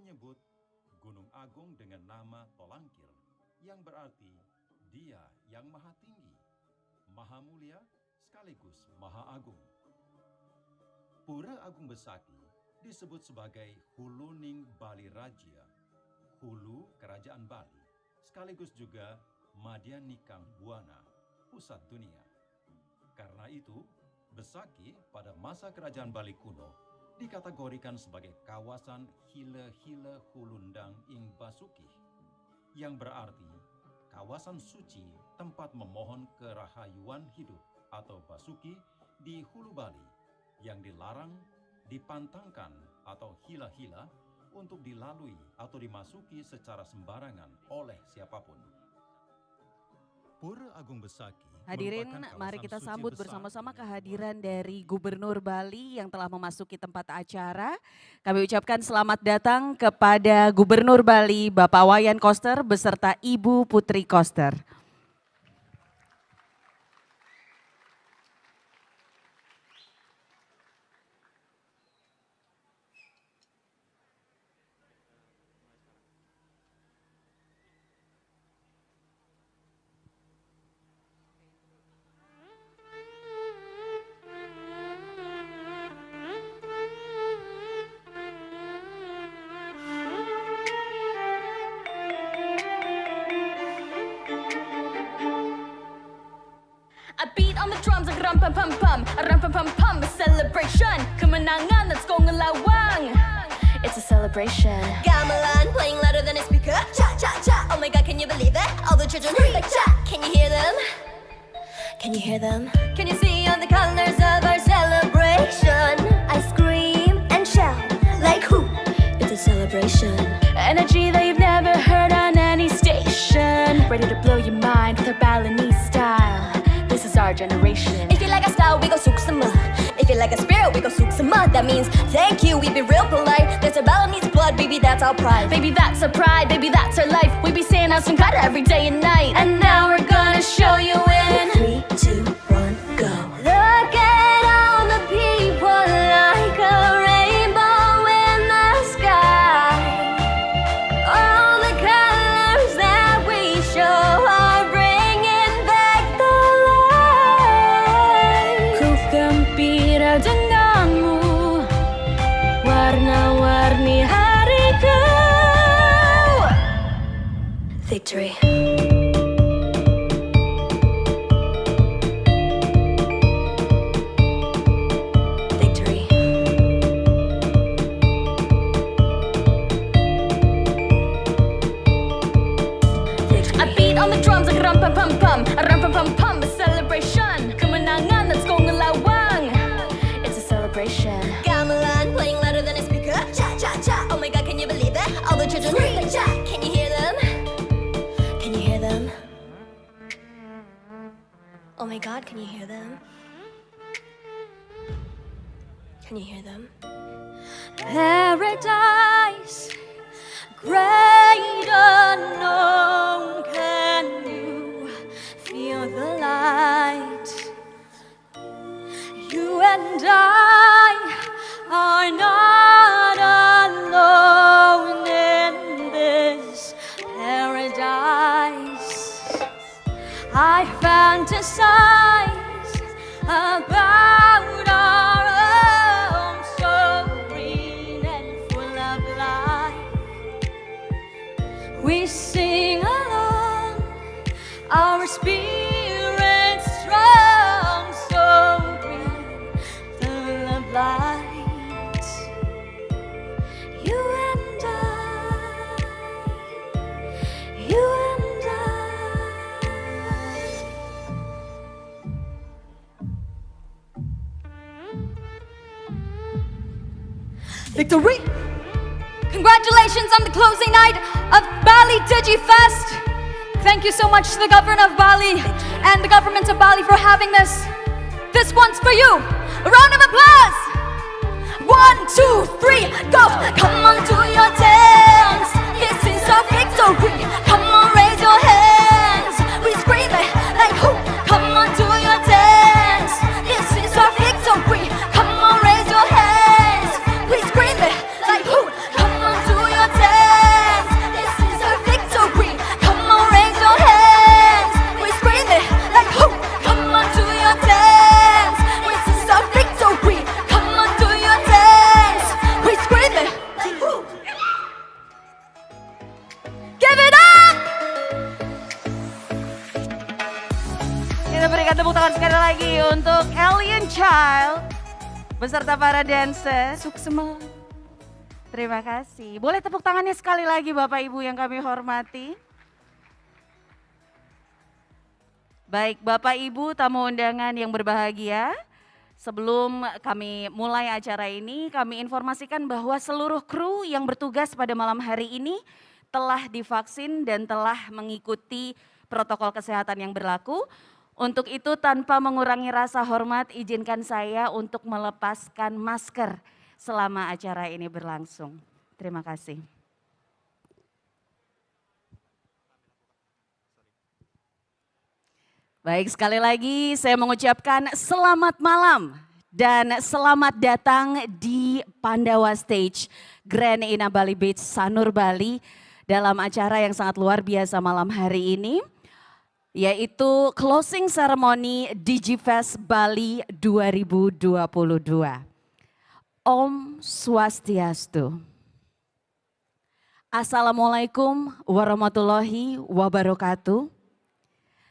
menyebut Gunung Agung dengan nama Tolangkir, yang berarti Dia yang Maha Tinggi, Maha Mulia, sekaligus Maha Agung. Pura Agung Besaki disebut sebagai Huluning Bali Raja, Hulu Kerajaan Bali, sekaligus juga Madyanikang Buana, pusat dunia. Karena itu, Besaki pada masa Kerajaan Bali kuno dikategorikan sebagai kawasan Hile-Hile Hulundang ing Basuki, yang berarti kawasan suci tempat memohon kerahayuan hidup atau Basuki di Hulu Bali, yang dilarang, dipantangkan atau hila-hila untuk dilalui atau dimasuki secara sembarangan oleh siapapun. Pura Agung Besaki. Hadirin, mari kita sambut bersama-sama kehadiran dari Gubernur Bali yang telah memasuki tempat acara. Kami ucapkan selamat datang kepada Gubernur Bali, Bapak Wayan Koster beserta Ibu Putri Koster. I beat on the drums like ram pam pam pam, a ram pam pam pam, a celebration. Kemenangan, let's go ngelawang. It's a celebration. Gamelan playing louder than a speaker. Cha cha cha. Oh my God, can you believe it? All the children like cha. Can you hear them? Can you hear them? Can you see all the colors of our celebration? I scream and shout like who? It's a celebration. Energy that you've never heard on any station. Ready to blow your mind with our Balinese style. This is our generation. If you like our style, we go suksama. If you like a spirit, we go suksama. That means thank you, we be real polite. That's our Balinese blood, baby, that's our pride. Baby, that's our pride, baby, that's our life. We be saying our Sankara every day and night. And now we're gonna show you in 3, 2, 1, go. Look at all the people like a rainbow in the sky. All the colors that we show are bringing back the light. Ku gembira denganmu, warna-warni hariku. Victory. Victory. I beat on the drums like ram pam pam pam, a ram pam pam pam, a celebration. Kemenangan, let's go ngelawang. It's a celebration. Gamelan playing louder than a speaker. Cha cha cha. Oh my God, can you believe it? All the children like cha. Can you hear them? Can you hear them? Oh my God, can you hear them? Can you hear them? Paradise, great unknown, can you feel the light? You and I are not alone in this paradise. I fantasize about our own, so green and full of life. We sing along, our spirits strong, so green, full of light. You and I, you and I. Victory! Congratulations on the closing night of Bali DigiFest. Thank you so much to the government of Bali and the government of Bali for having this. This one's for you. A round of applause. 1, 2, 3, go. Come on, do your dance. This is our victory. Come on, raise your hands. We scream it like who? Come on, do your dance. This is our victory. Come on, raise your hands. We scream it like who? Come on, do your dance. kita berikan tepuk tangan sekali lagi untuk Alien Child beserta para dancer. Suksema. Terima kasih. Boleh tepuk tangannya sekali lagi Bapak Ibu yang kami hormati. Baik Bapak Ibu tamu undangan yang berbahagia. Sebelum kami mulai acara ini, kami informasikan bahwa seluruh kru yang bertugas pada malam hari ini telah divaksin dan telah mengikuti protokol kesehatan yang berlaku. Untuk itu tanpa mengurangi rasa hormat, izinkan saya untuk melepaskan masker selama acara ini berlangsung. Terima kasih. Baik, sekali lagi saya mengucapkan selamat malam dan selamat datang di Pandawa Stage Grand Ina Bali Beach Sanur Bali dalam acara yang sangat luar biasa malam hari ini, yaitu closing ceremony Digifest Bali 2022. Om Swastiastu. Assalamualaikum warahmatullahi wabarakatuh.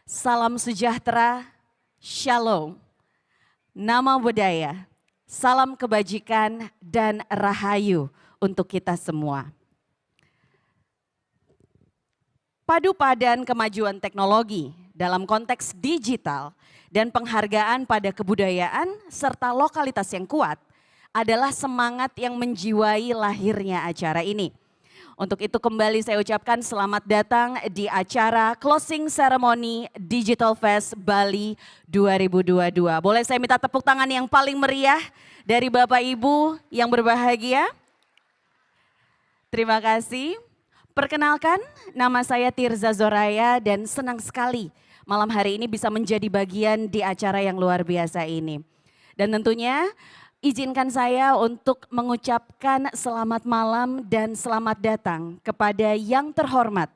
Salam sejahtera, shalom, nama budaya, salam kebajikan dan rahayu untuk kita semua. Padu padan kemajuan teknologi dalam konteks digital dan penghargaan pada kebudayaan serta lokalitas yang kuat adalah semangat yang menjiwai lahirnya acara ini. Untuk itu kembali saya ucapkan selamat datang di acara closing ceremony Digital Fest Bali 2022. Boleh saya minta tepuk tangan yang paling meriah dari Bapak Ibu yang berbahagia? Terima kasih. Perkenalkan, nama saya Tirza Zoraya dan senang sekali malam hari ini bisa menjadi bagian di acara yang luar biasa ini. Dan tentunya izinkan saya untuk mengucapkan selamat malam dan selamat datang kepada yang terhormat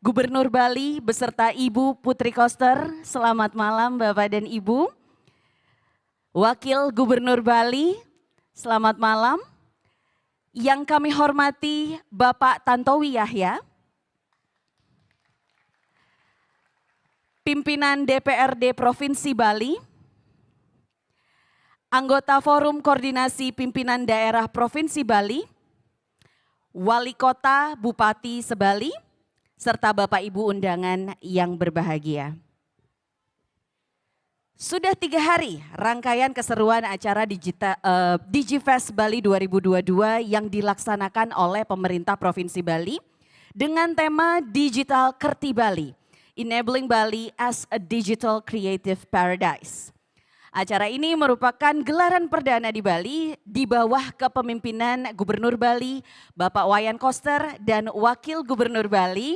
Gubernur Bali beserta Ibu Putri Koster. Selamat malam Bapak dan Ibu. Wakil Gubernur Bali, selamat malam. Yang kami hormati Bapak Tantowi Yahya, Pimpinan DPRD Provinsi Bali, anggota Forum Koordinasi Pimpinan Daerah Provinsi Bali, Wali Kota Bupati Sebali, serta Bapak Ibu undangan yang berbahagia. Sudah 3 hari rangkaian keseruan acara Digifest Bali 2022 yang dilaksanakan oleh pemerintah Provinsi Bali dengan tema Digital Kerti Bali, Enabling Bali as a Digital Creative Paradise. Acara ini merupakan gelaran perdana di Bali di bawah kepemimpinan Gubernur Bali, Bapak Wayan Koster dan Wakil Gubernur Bali,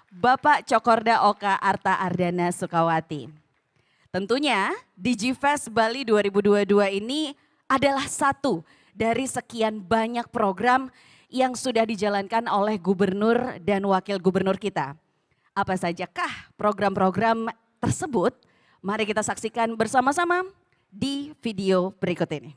Bapak Cokorda Oka Arta Ardana Sukawati. Tentunya Digifest Bali 2022 ini adalah satu dari sekian banyak program yang sudah dijalankan oleh Gubernur dan Wakil Gubernur kita. Apa sajakah program-program tersebut? Mari kita saksikan bersama-sama di video berikut ini.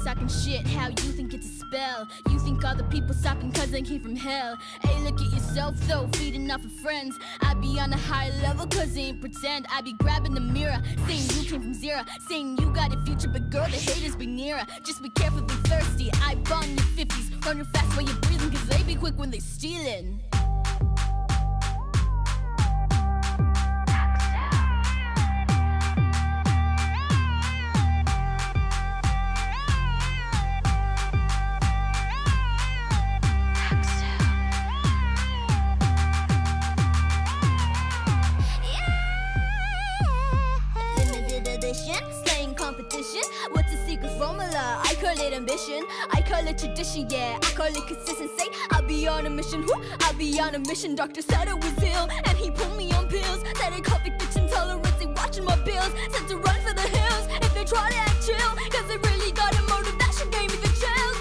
Talking shit, how you think it's a spell? You think all the people stopping cause they came from hell? Hey, look at yourself though, feeding off of friends. I be on a high level cause they ain't pretend. I be grabbing the mirror, saying you came from zero, saying you got a future, but girl, the haters be nearer. Just be careful, be thirsty. I bomb your 50s, run real fast while you're breathing cause they be quick when they stealing. Slaying competition, what's the secret formula? I couldn't call it ambition, I call it tradition, yeah, I call it consistency. I'll be on a mission, whoo, I'll be on a mission. Doctor said I was ill, and he put me on pills. Said I caught fiction tolerance, they watching my bills. Said to run for the hills, if they try to act chill, cause I really got a motive that should gave me the chills.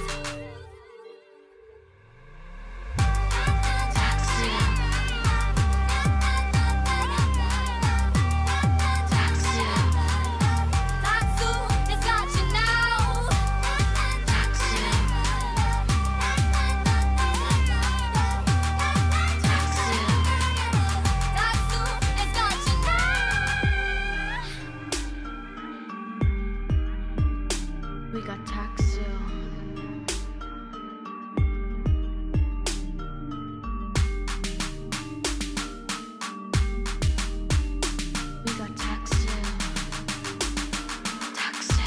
We got Taxu. We got Taxu. Taxu.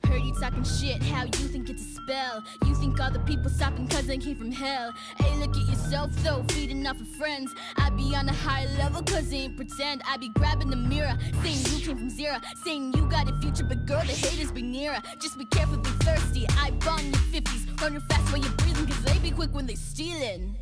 Heard you talking shit, how you think it's a spell. You think all the people stopping cause they came from hell. Hey, look at yourself though, feeding off of friends. I be on a high level cause they ain't pretend. I be grabbing the mirror, saying you came from zero. Saying you got a future, but girl, the haters be nearer. Just be careful, be thirsty, I bomb your 50s. Run real fast while you're breathing cause they be quick when they stealing.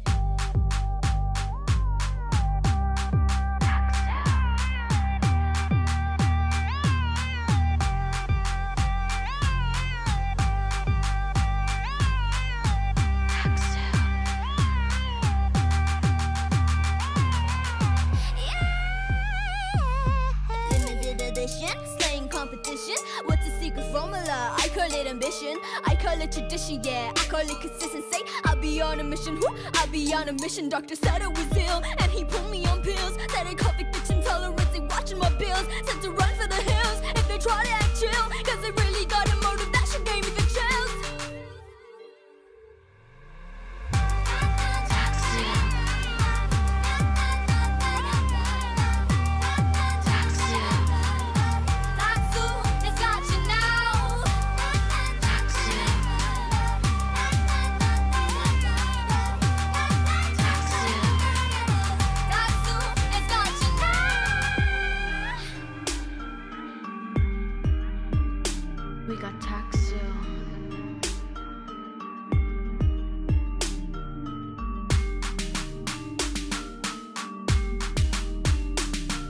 Limited edition, slaying competition. What's the secret formula? I call it ambition, I call it tradition, yeah, I call it consistency. I'll be on a mission, whoo, I'll be on a mission. Doctor said I was ill, and he put me on pills. Said I caught fiction tolerance, they watching my bills. Said to run for the hills, if they try to act chill, cause I really got a motive that should gave me the chills. Taxu, it's got you now. Taxu, it's got you now. We got Taxu.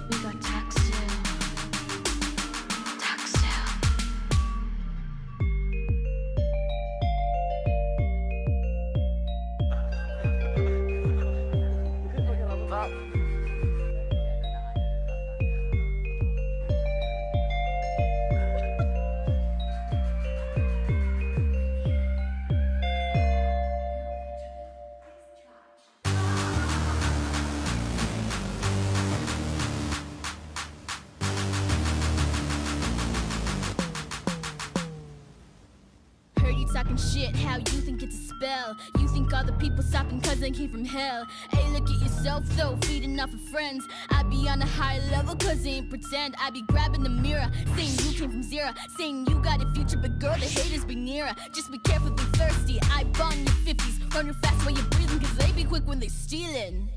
We got Taxu. Taxu. Heard you talking shit, how you think it's a spell. You think all the people stopping cause they came from hell. Hey, look at yourself though, feeding off of friends. I be on a high level cause they ain't pretend. I be grabbing the mirror, saying you came from zero. Saying you got a future, but girl, the haters be nearer. Just be careful, be thirsty, I bomb your 50s. Run real fast while you're breathing cause they be quick when they stealing.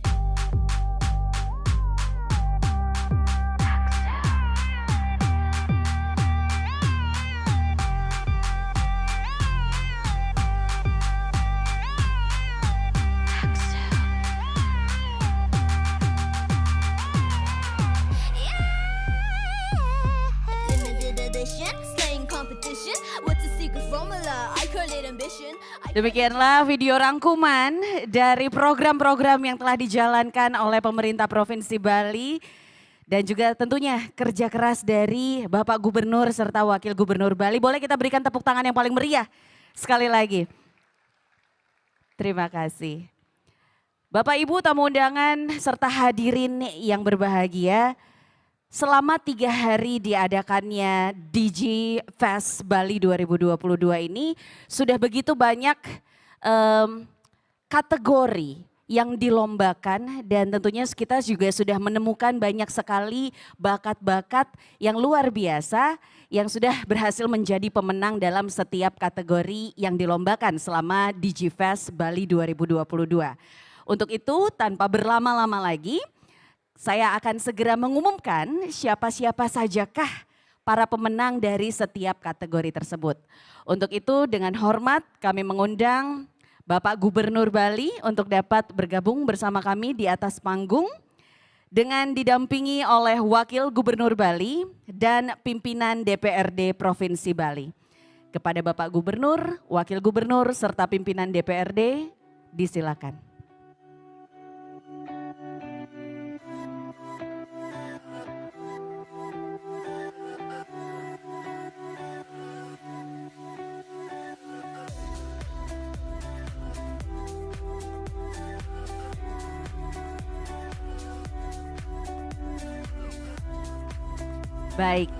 Limited edition, slaying competition. What's the secret formula? I call it ambition. Demikianlah video rangkuman dari program-program yang telah dijalankan oleh pemerintah Provinsi Bali dan juga tentunya kerja keras dari Bapak Gubernur serta Wakil Gubernur Bali. Boleh kita berikan tepuk tangan yang paling meriah sekali lagi. Terima kasih. Bapak Ibu tamu undangan serta hadirin yang berbahagia, selama 3 hari diadakannya DJ Fest Bali 2022 ini sudah begitu banyak kategori yang dilombakan dan tentunya kita juga sudah menemukan banyak sekali bakat-bakat yang luar biasa yang sudah berhasil menjadi pemenang dalam setiap kategori yang dilombakan selama DJ Fest Bali 2022. Untuk itu tanpa berlama-lama lagi, saya akan segera mengumumkan siapa-siapa sajakah para pemenang dari setiap kategori tersebut. Untuk itu dengan hormat kami mengundang Bapak Gubernur Bali untuk dapat bergabung bersama kami di atas panggung dengan didampingi oleh Wakil Gubernur Bali dan pimpinan DPRD Provinsi Bali. Kepada Bapak Gubernur, Wakil Gubernur serta pimpinan DPRD disilakan. Baik,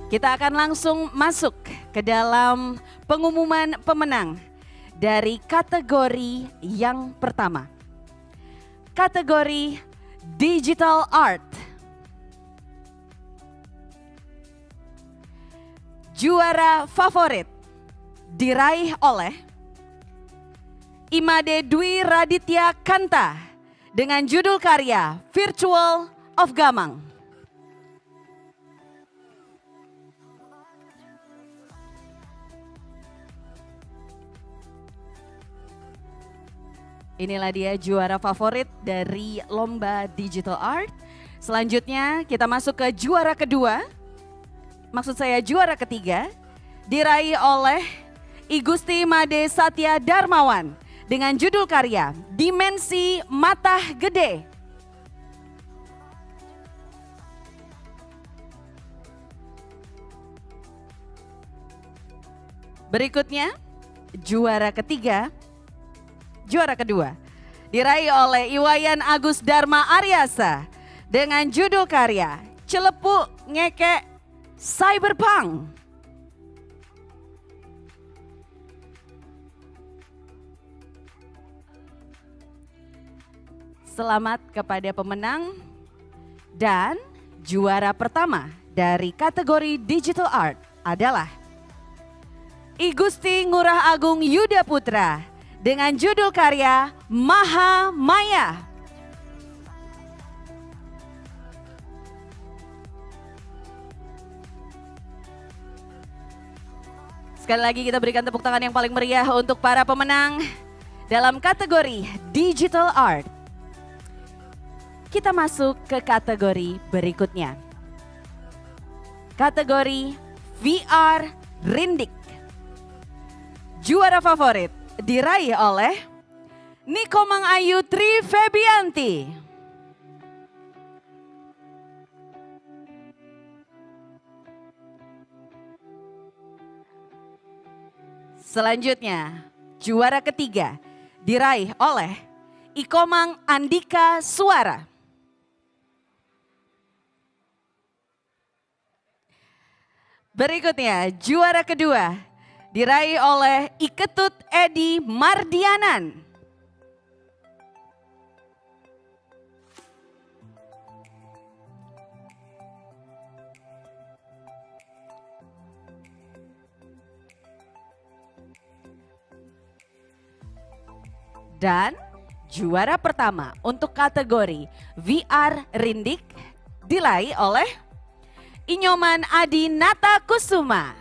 kita akan langsung masuk ke dalam pengumuman pemenang dari kategori yang pertama. Kategori Digital Art. Juara favorit diraih oleh Imade Dwi Raditya Kanta dengan judul karya Virtual of Gamang. Inilah dia juara favorit dari lomba Digital Art. Selanjutnya kita masuk ke juara kedua. Maksud saya juara ketiga. Diraih oleh Igusti Made Satya Darmawan dengan judul karya Dimensi Mata Gede. Berikutnya juara ketiga. Juara kedua diraih oleh Iwayan Agus Dharma Aryasa dengan judul karya Celepuk Ngekek Cyberpunk. Selamat kepada pemenang dan juara pertama dari kategori Digital Art adalah Igusti Ngurah Agung Yuda Putra dengan judul karya Maha Maya. Sekali lagi kita berikan tepuk tangan yang paling meriah untuk para pemenang dalam kategori Digital Art. Kita masuk ke kategori berikutnya. Kategori VR Rindik. Juara favorit diraih oleh Nikomang Ayu Tri Febianti. Selanjutnya, juara ketiga diraih oleh Ikomang Andika Suara. Berikutnya, juara kedua diraih oleh Iketut Edi Mardianan. Dan juara pertama untuk kategori VR Rindik diraih oleh Inyoman Adi Nata Kusuma.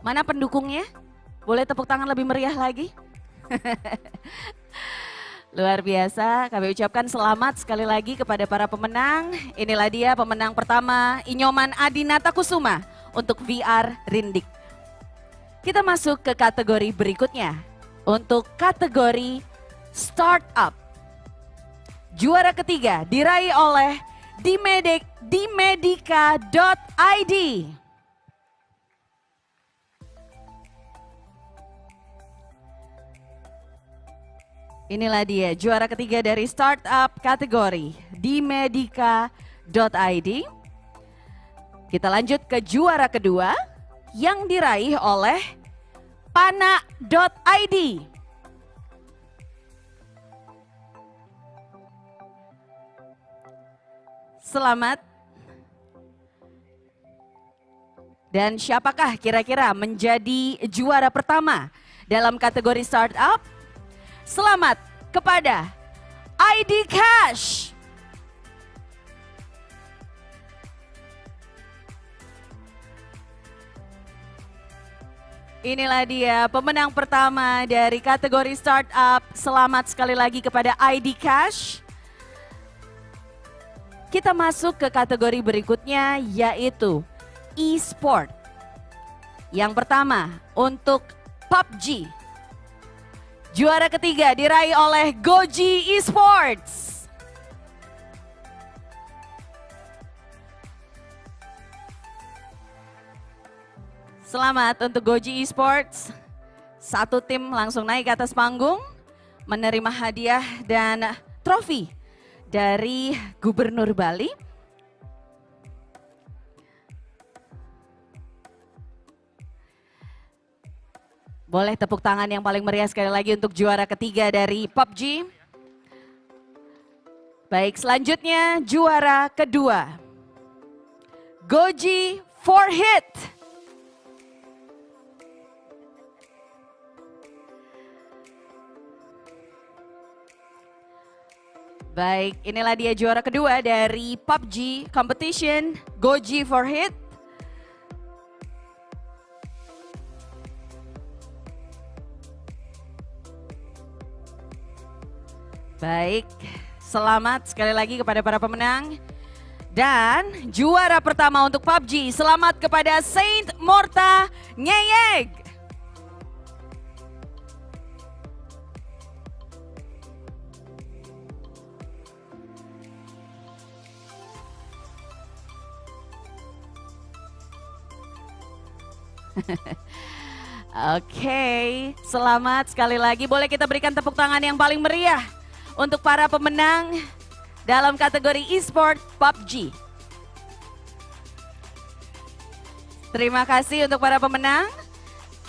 Mana pendukungnya? Boleh tepuk tangan lebih meriah lagi? Luar biasa, kami ucapkan selamat sekali lagi kepada para pemenang. Inilah dia pemenang pertama, Inyoman Adinata Kusuma untuk VR Rindik. Kita masuk ke kategori berikutnya. Untuk kategori Startup. Juara ketiga diraih oleh dimedica.id. Inilah dia juara ketiga dari startup kategori di Medica.id. Kita lanjut ke juara kedua yang diraih oleh Pana.id. Selamat. Dan siapakah kira-kira menjadi juara pertama dalam kategori startup? Selamat kepada ID Cash. Inilah dia pemenang pertama dari kategori startup. Selamat sekali lagi kepada ID Cash. Kita masuk ke kategori berikutnya yaitu e-sport. Yang pertama untuk PUBG. Juara ketiga diraih oleh Goji Esports. Selamat untuk Goji Esports. Satu tim langsung naik ke atas panggung, menerima hadiah dan trofi dari Gubernur Bali. Boleh tepuk tangan yang paling meriah sekali lagi untuk juara ketiga dari PUBG. Baik, selanjutnya juara kedua. Goji for Hit. Baik, inilah dia juara kedua dari PUBG Competition Goji for Hit. Baik, selamat sekali lagi kepada para pemenang. Dan juara pertama untuk PUBG, selamat kepada Saint Morta Ngeyeg. Oke, selamat sekali lagi. Boleh kita berikan tepuk tangan yang paling meriah untuk para pemenang dalam kategori e-sport PUBG. Terima kasih untuk para pemenang.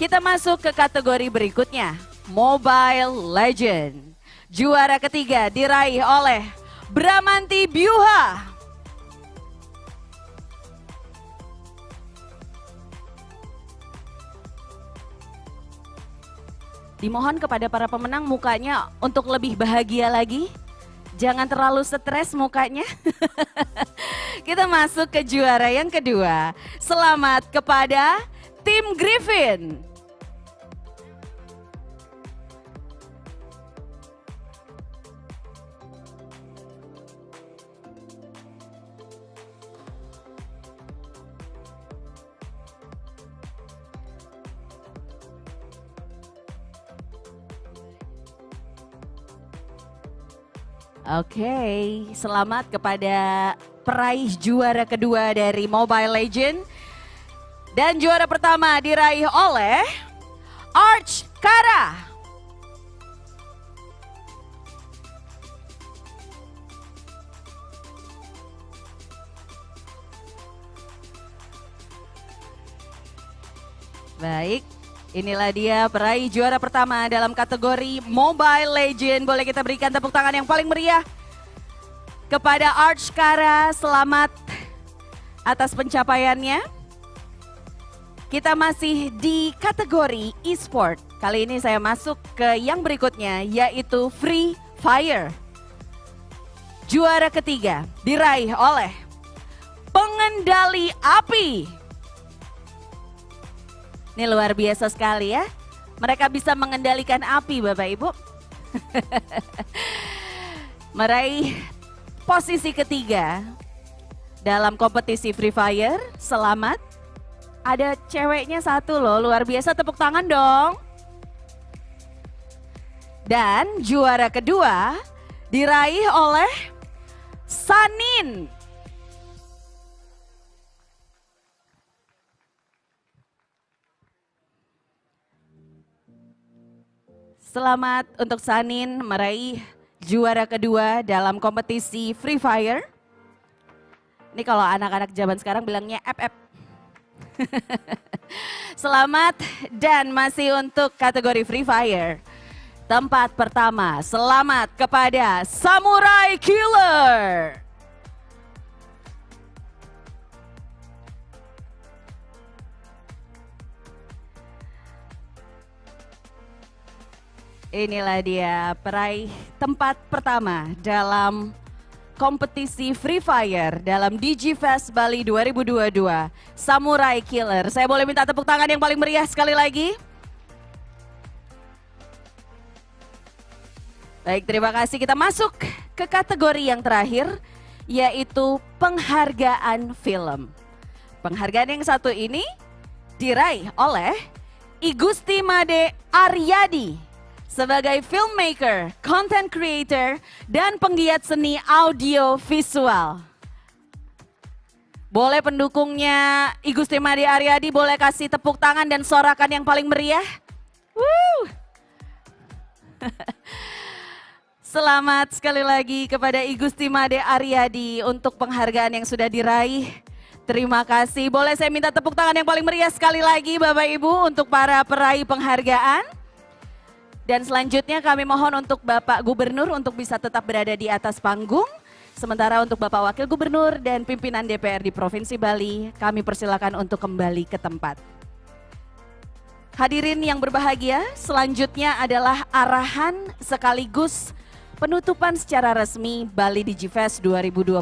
Kita masuk ke kategori berikutnya, Mobile Legend. Juara ketiga diraih oleh Bramanti Byuha. Dimohon kepada para pemenang mukanya untuk lebih bahagia lagi. Jangan terlalu stres mukanya. Kita masuk ke juara yang kedua. Selamat kepada tim Griffin. Oke, selamat kepada peraih juara kedua dari Mobile Legend. Dan juara pertama diraih oleh Arch Kara. Baik. Inilah dia peraih juara pertama dalam kategori Mobile Legend. Boleh kita berikan tepuk tangan yang paling meriah kepada Arch Kara. Selamat atas pencapaiannya. Kita masih di kategori e-sport. Kali ini saya masuk ke yang berikutnya yaitu Free Fire. Juara ketiga diraih oleh Pengendali Api. Ini luar biasa sekali ya. Mereka bisa mengendalikan api Bapak Ibu. Meraih posisi ketiga dalam kompetisi Free Fire. Selamat. Ada ceweknya satu loh, luar biasa, tepuk tangan dong. Dan juara kedua diraih oleh Sanin. Selamat untuk Sanin meraih juara kedua dalam kompetisi Free Fire. Ini kalau anak-anak zaman sekarang bilangnya FF. Selamat dan masih untuk kategori Free Fire. Tempat pertama, selamat kepada Samurai Killer. Inilah dia peraih tempat pertama dalam kompetisi Free Fire dalam DigiFest Bali 2022, Samurai Killer. Saya boleh minta tepuk tangan yang paling meriah sekali lagi? Baik, terima kasih. Kita masuk ke kategori yang terakhir, yaitu penghargaan film. Penghargaan yang satu ini diraih oleh Igusti Made Aryadi sebagai filmmaker, content creator, dan penggiat seni audio visual. Boleh pendukungnya Igusti Made Aryadi boleh kasih tepuk tangan dan sorakan yang paling meriah? Woo! Selamat sekali lagi kepada Igusti Made Aryadi untuk penghargaan yang sudah diraih. Terima kasih. Boleh saya minta tepuk tangan yang paling meriah sekali lagi Bapak Ibu untuk para peraih penghargaan. Dan selanjutnya kami mohon untuk Bapak Gubernur untuk bisa tetap berada di atas panggung. Sementara untuk Bapak Wakil Gubernur dan pimpinan DPR di Provinsi Bali, kami persilakan untuk kembali ke tempat. Hadirin yang berbahagia, selanjutnya adalah arahan sekaligus penutupan secara resmi Bali DigiFest 2022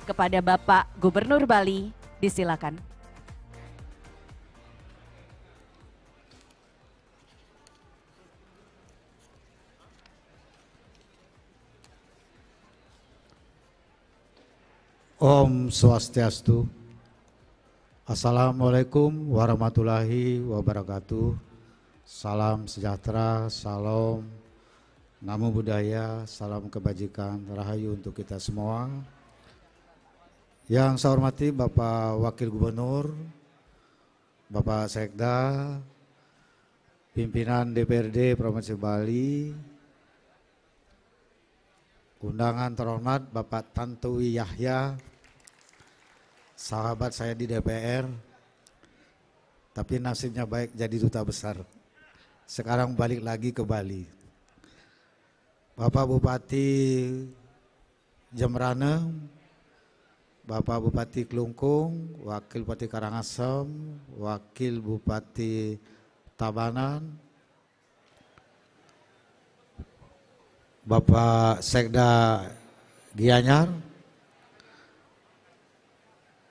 kepada Bapak Gubernur Bali, disilakan. Om Swastiastu. Assalamualaikum warahmatullahi wabarakatuh. Salam sejahtera, salam namo buddhaya, salam kebajikan, rahayu untuk kita semua. Yang saya hormati Bapak Wakil Gubernur, Bapak Sekda, pimpinan DPRD Provinsi Bali, undangan terhormat Bapak Tantowi Yahya, sahabat saya di DPR, tapi nasibnya baik jadi duta besar. Sekarang balik lagi ke Bali. Bapak Bupati Jembrane, Bapak Bupati Klungkung, Wakil Bupati Karangasem, Wakil Bupati Tabanan, Bapak Sekda Gianyar,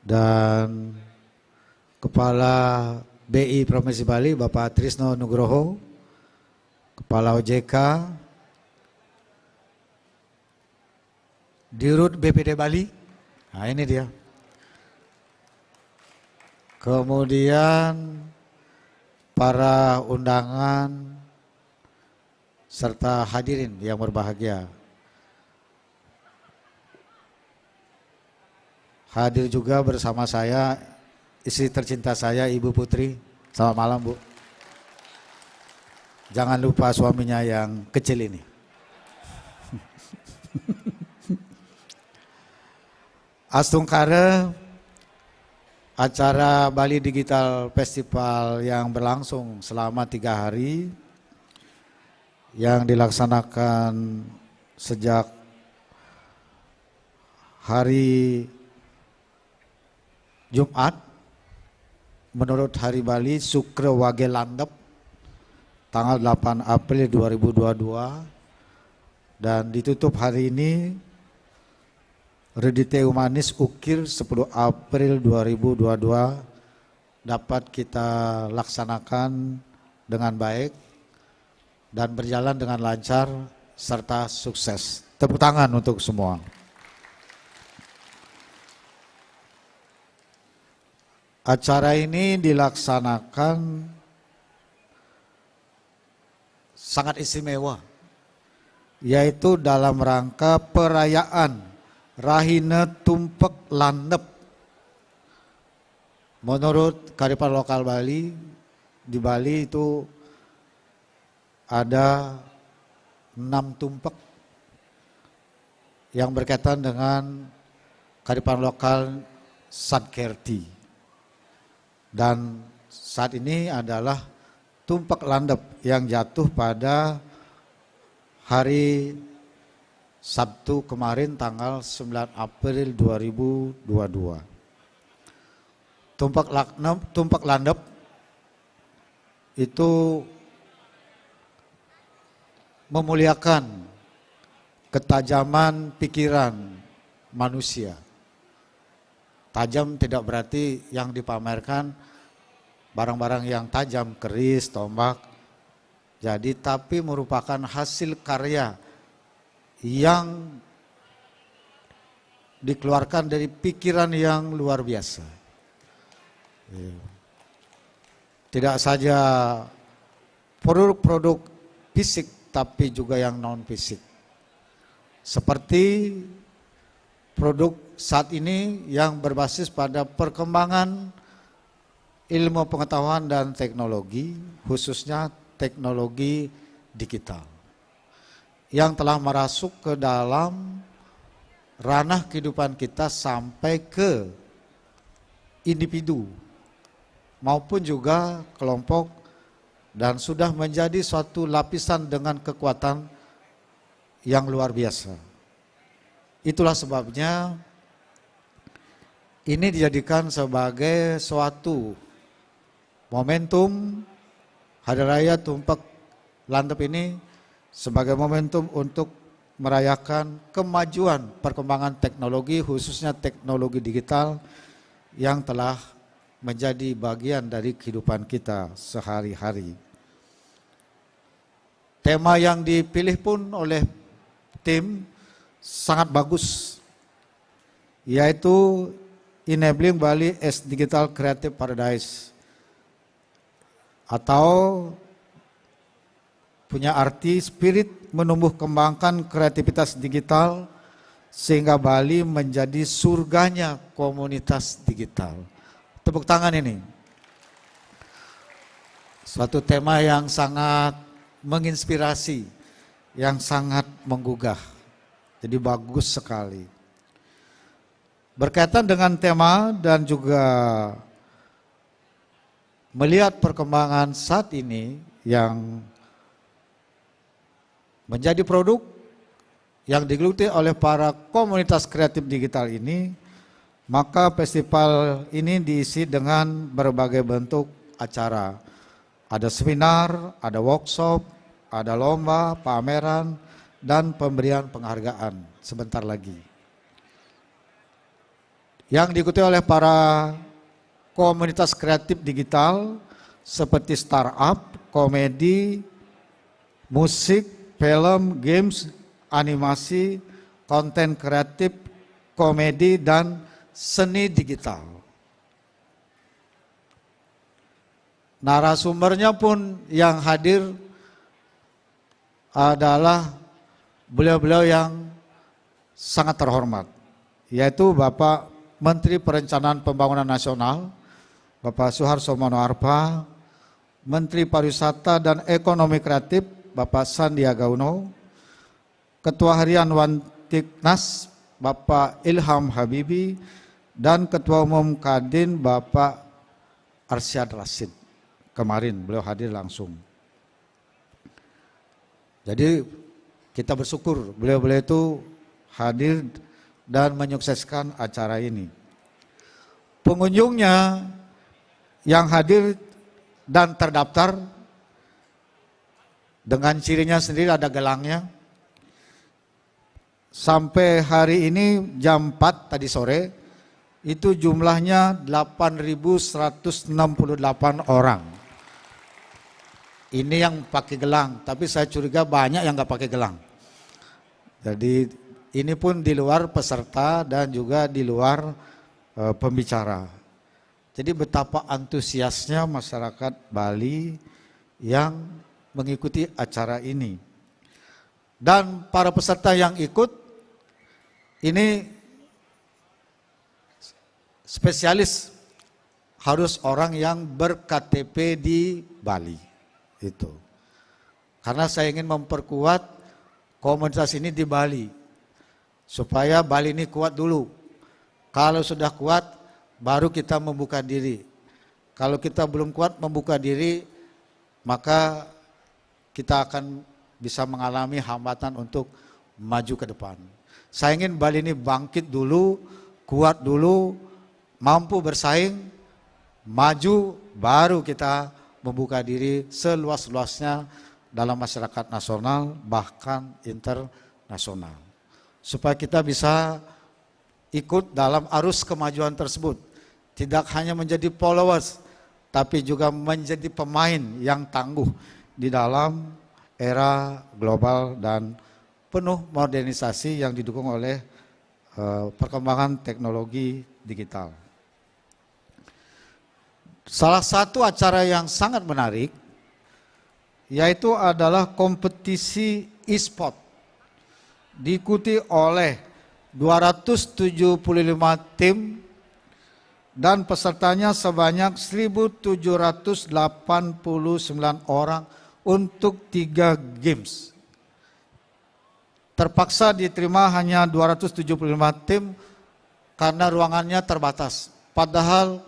dan Kepala BI Provinsi Bali Bapak Trisno Nugroho, Kepala OJK, Dirut BPD Bali, nah ini dia. Kemudian para undangan serta hadirin yang berbahagia. Hadir juga bersama saya istri tercinta saya, Ibu Putri. Selamat malam, Bu. Jangan lupa suaminya yang kecil ini. Astungkare, acara Bali Digital Festival yang berlangsung selama 3 hari, yang dilaksanakan sejak hari Jumat menurut hari Bali Sukre Wage Landep tanggal 8 April 2022 dan ditutup hari ini Redite Humanis Ukir 10 April 2022 dapat kita laksanakan dengan baik dan berjalan dengan lancar serta sukses. Tepuk tangan untuk semua. Acara ini dilaksanakan sangat istimewa, yaitu dalam rangka perayaan Rahina Tumpek Landep. Menurut Kearifan Lokal Bali, di Bali itu ada 6 tumpak yang berkaitan dengan kearifan lokal Satkerti. Dan saat ini adalah tumpak landep yang jatuh pada hari Sabtu kemarin tanggal 9 April 2022. Tumpak landep itu memuliakan ketajaman pikiran manusia. Tajam tidak berarti yang dipamerkan barang-barang yang tajam, keris, tombak. Jadi tapi merupakan hasil karya yang dikeluarkan dari pikiran yang luar biasa. Tidak saja produk-produk fisik tapi juga yang non fisik. Seperti produk saat ini yang berbasis pada perkembangan ilmu pengetahuan dan teknologi, khususnya teknologi digital, yang telah merasuk ke dalam ranah kehidupan kita sampai ke individu maupun juga kelompok, dan sudah menjadi suatu lapisan dengan kekuatan yang luar biasa. Itulah sebabnya ini dijadikan sebagai suatu momentum Hari Raya Tumpak Landep ini sebagai momentum untuk merayakan kemajuan perkembangan teknologi, khususnya teknologi digital yang telah menjadi bagian dari kehidupan kita sehari-hari. Tema yang dipilih pun oleh tim sangat bagus, yaitu Enabling Bali as Digital Creative Paradise, atau punya arti spirit menumbuh kembangkan kreativitas digital sehingga Bali menjadi surganya komunitas digital. Tepuk tangan ini. Suatu tema yang sangat menginspirasi, yang sangat menggugah. Jadi bagus sekali. Berkaitan dengan tema dan juga melihat perkembangan saat ini yang menjadi produk yang digeluti oleh para komunitas kreatif digital ini, maka festival ini diisi dengan berbagai bentuk acara. Ada seminar, ada workshop, ada lomba, pameran, dan pemberian penghargaan sebentar lagi. Yang diikuti oleh para komunitas kreatif digital seperti startup, komedi, musik, film, games, animasi, konten kreatif, komedi, dan seni digital. Narasumbernya pun yang hadir adalah beliau-beliau yang sangat terhormat, yaitu Bapak Menteri Perencanaan Pembangunan Nasional, Bapak Suharto Monoarfa, Menteri Pariwisata dan Ekonomi Kreatif, Bapak Sandiaga Uno, Ketua Harian Wantiknas, Bapak Ilham Habibi, dan Ketua Umum Kadin, Bapak Arsyad Rashid. Kemarin beliau hadir langsung. Jadi kita bersyukur beliau-beliau itu hadir dan menyukseskan acara ini. Pengunjungnya yang hadir dan terdaftar dengan cirinya sendiri, ada gelangnya. Sampai hari ini jam 4 tadi sore itu jumlahnya 8.168 orang. Ini yang pakai gelang, tapi saya curiga banyak yang nggak pakai gelang. Jadi ini pun di luar peserta dan juga di luar pembicara. Jadi betapa antusiasnya masyarakat Bali yang mengikuti acara ini. Dan para peserta yang ikut ini spesialis, harus orang yang ber-KTP di Bali. Itu. Karena saya ingin memperkuat komunitas ini di Bali. Supaya Bali ini kuat dulu. Kalau sudah kuat, baru kita membuka diri. Kalau kita belum kuat membuka diri, maka kita akan bisa mengalami hambatan untuk maju ke depan. Saya ingin Bali ini bangkit dulu, kuat dulu, mampu bersaing, maju, baru kita membuka diri seluas-luasnya dalam masyarakat nasional, bahkan internasional. Supaya kita bisa ikut dalam arus kemajuan tersebut. Tidak hanya menjadi followers, tapi juga menjadi pemain yang tangguh di dalam era global dan penuh modernisasi yang didukung oleh perkembangan teknologi digital. Salah satu acara yang sangat menarik yaitu adalah kompetisi e-sport, diikuti oleh 275 tim dan pesertanya sebanyak 1.789 orang untuk 3 games. Terpaksa diterima hanya 275 tim karena ruangannya terbatas. Padahal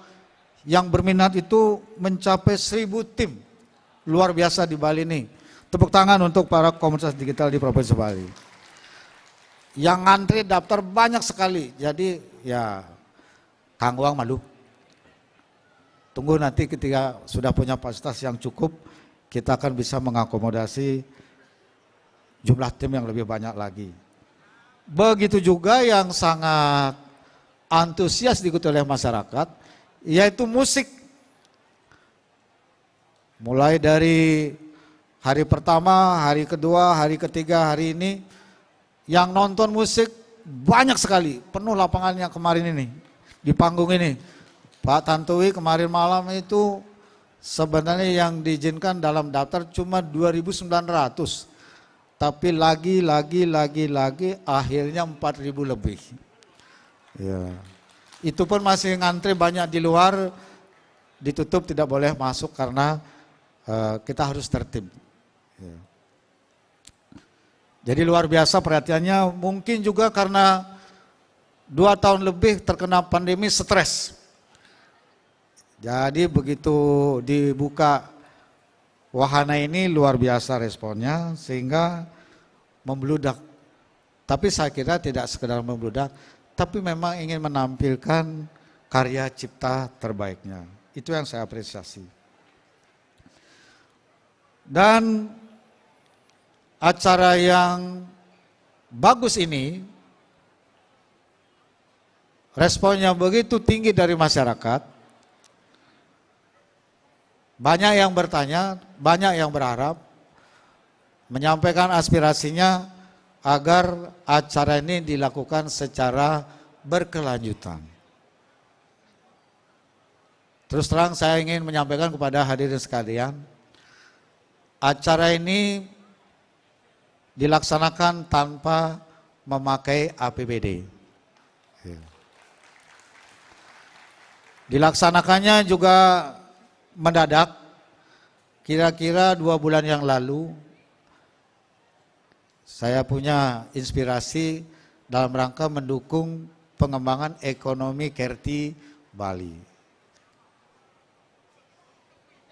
yang berminat itu mencapai 1.000 tim. Luar biasa di Bali ini. Tepuk tangan untuk para komunitas digital di Provinsi Bali. Yang ngantri daftar banyak sekali. Jadi ya Kang Wang malu. Tunggu nanti ketika sudah punya fasilitas yang cukup, kita akan bisa mengakomodasi jumlah tim yang lebih banyak lagi. Begitu juga yang sangat antusias diikuti oleh masyarakat, yaitu musik. Mulai dari hari pertama, hari kedua, hari ketiga, hari ini, yang nonton musik banyak sekali, penuh lapangannya kemarin ini, di panggung ini. Pak Tantowi kemarin malam itu sebenarnya yang diizinkan dalam daftar cuma 2.900. Tapi lagi akhirnya 4.000 lebih. Ya. Itu pun masih ngantri banyak di luar, ditutup tidak boleh masuk karena kita harus tertib. Ya. Jadi luar biasa perhatiannya, mungkin juga karena 2 tahun lebih terkena pandemi, stres. Jadi begitu dibuka wahana ini luar biasa responnya sehingga membludak. Tapi saya kira tidak sekedar membludak, tapi memang ingin menampilkan karya cipta terbaiknya. Itu yang saya apresiasi. Dan acara yang bagus ini, responnya begitu tinggi dari masyarakat, banyak yang bertanya, banyak yang berharap, menyampaikan aspirasinya agar acara ini dilakukan secara berkelanjutan. Terus terang saya ingin menyampaikan kepada hadirin sekalian, acara ini dilaksanakan tanpa memakai APBD. Dilaksanakannya juga mendadak, kira-kira 2 bulan yang lalu, saya punya inspirasi dalam rangka mendukung pengembangan ekonomi Kerti Bali.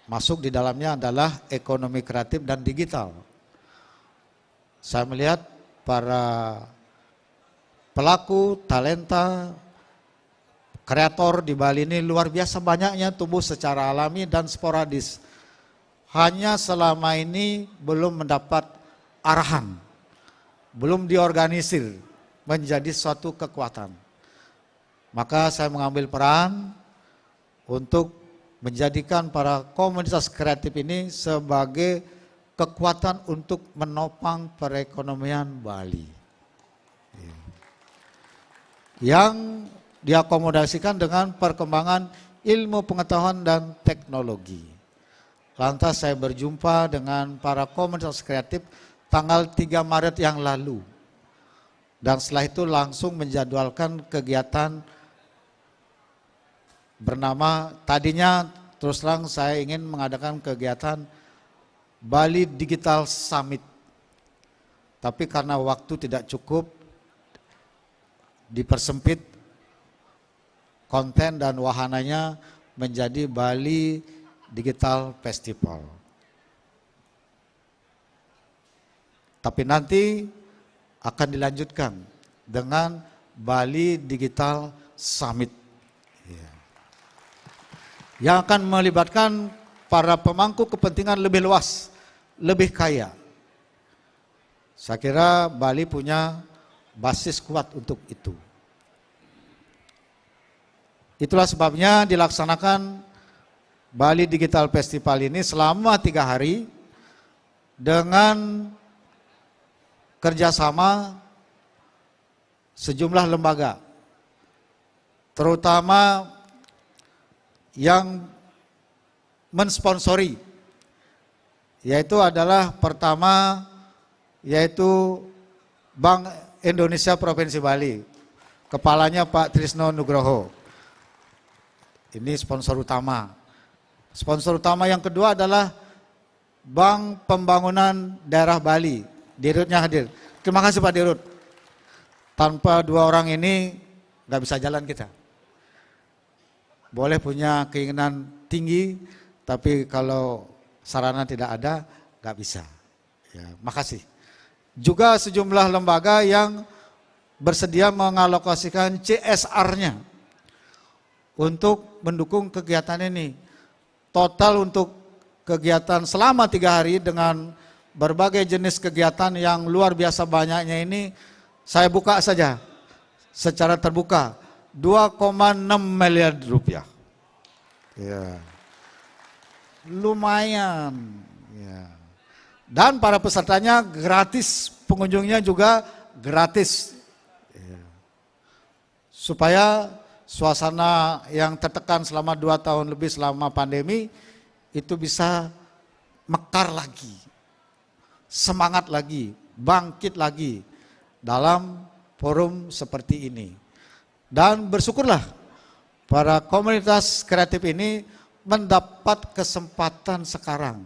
Masuk di dalamnya adalah ekonomi kreatif dan digital. Saya melihat para pelaku, talenta, kreator di Bali ini luar biasa banyaknya, tumbuh secara alami dan sporadis. Hanya selama ini belum mendapat arahan, belum diorganisir menjadi suatu kekuatan. Maka saya mengambil peran untuk menjadikan para komunitas kreatif ini sebagai kekuatan untuk menopang perekonomian Bali. Yang diakomodasikan dengan perkembangan ilmu pengetahuan dan teknologi. Lantas saya berjumpa dengan para komunitas kreatif tanggal 3 Maret yang lalu. Dan setelah itu langsung menjadwalkan kegiatan bernama, tadinya terus terang saya ingin mengadakan kegiatan Bali Digital Summit. Tapi karena waktu tidak cukup, dipersempit konten dan wahananya menjadi Bali Digital Festival. Tapi nanti akan dilanjutkan dengan Bali Digital Summit. Ya. Yang akan melibatkan para pemangku kepentingan lebih luas, lebih kaya. Saya kira Bali punya basis kuat untuk itu. Itulah sebabnya dilaksanakan Bali Digital Festival ini selama 3 hari dengan kerjasama sejumlah lembaga, terutama yang mensponsori, yaitu adalah pertama yaitu Bank Indonesia Provinsi Bali, kepalanya Pak Trisno Nugroho. Ini sponsor utama. Sponsor utama yang kedua adalah Bank Pembangunan Daerah Bali. Dirutnya hadir. Terima kasih Pak Dirut. Tanpa 2 orang ini nggak bisa jalan kita. Boleh punya keinginan tinggi, tapi kalau sarana tidak ada, nggak bisa. Ya, makasih. Juga sejumlah lembaga yang bersedia mengalokasikan CSR-nya untuk mendukung kegiatan ini. Total untuk kegiatan selama 3 hari dengan berbagai jenis kegiatan yang luar biasa banyaknya ini, saya buka saja secara terbuka, 2,6 miliar rupiah. Ya. Lumayan. Ya. Dan para pesertanya gratis, pengunjungnya juga gratis. Ya. Supaya suasana yang tertekan selama 2 tahun lebih selama pandemi itu bisa mekar lagi, semangat lagi, bangkit lagi dalam forum seperti ini. Dan bersyukurlah para komunitas kreatif ini mendapat kesempatan sekarang,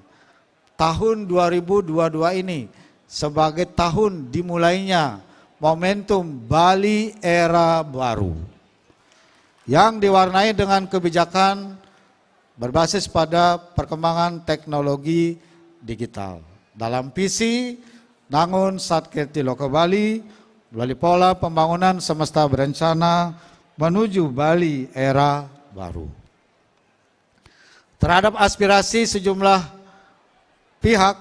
tahun 2022 ini, sebagai tahun dimulainya momentum Bali Era Baru yang diwarnai dengan kebijakan berbasis pada perkembangan teknologi digital. Dalam visi Nangun Satkirti Loka Bali melalui pola pembangunan semesta berencana menuju Bali Era Baru. Terhadap aspirasi sejumlah pihak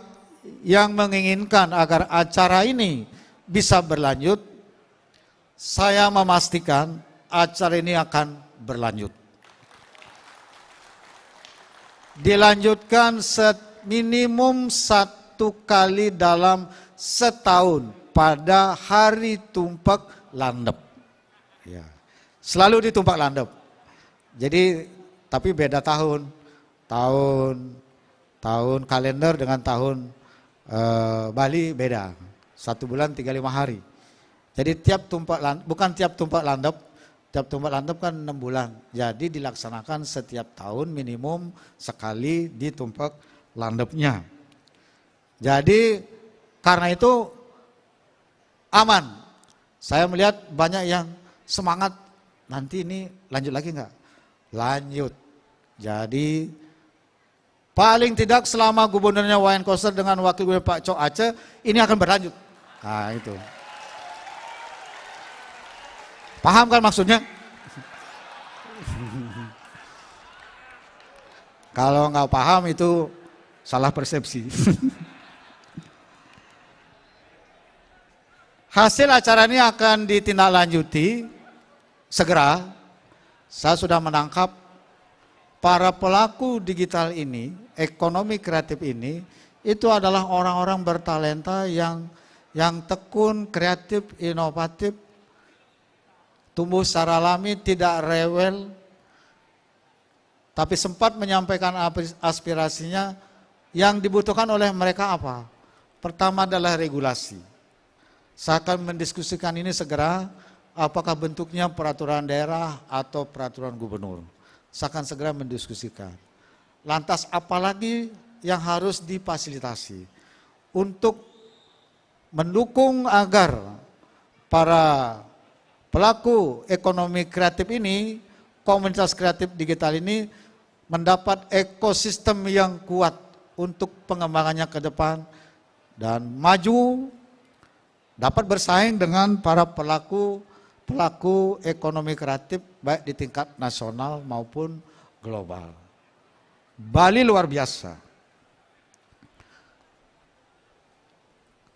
yang menginginkan agar acara ini bisa berlanjut, saya memastikan acara ini akan berlanjut. Dilanjutkan minimum 1 kali dalam setahun pada hari tumpak landep. Ya. Selalu di tumpak landep. Jadi tapi beda tahun. Tahun kalender dengan tahun Bali beda. 1 bulan 35 hari. Jadi tiap tumpak landep, bukan tiap tumpak landep. Tiap tumpak landep kan 6 bulan. Jadi dilaksanakan setiap tahun minimum sekali di tumpak landepnya. Jadi karena itu aman. Saya melihat banyak yang semangat, nanti ini lanjut lagi enggak? Lanjut. Jadi paling tidak selama gubernurnya Wayan Koster dengan wakil gubernur Pak Cok Aceh, ini akan berlanjut. Nah itu. Paham kan maksudnya? Kalau nggak paham itu salah persepsi. Hasil acara ini akan ditindaklanjuti segera. Saya sudah menangkap para pelaku digital ini, ekonomi kreatif ini, itu adalah orang-orang bertalenta yang tekun, kreatif, inovatif, tumbuh secara alami, tidak rewel, tapi sempat menyampaikan aspirasinya. Yang dibutuhkan oleh mereka apa? Pertama adalah regulasi. Saya akan mendiskusikan ini segera, apakah bentuknya peraturan daerah atau peraturan gubernur. Saya akan segera mendiskusikan. Lantas apalagi yang harus difasilitasi untuk mendukung agar para pelaku ekonomi kreatif ini, komunitas kreatif digital ini mendapat ekosistem yang kuat untuk pengembangannya ke depan dan maju, dapat bersaing dengan para pelaku ekonomi kreatif baik di tingkat nasional maupun global. Bali luar biasa.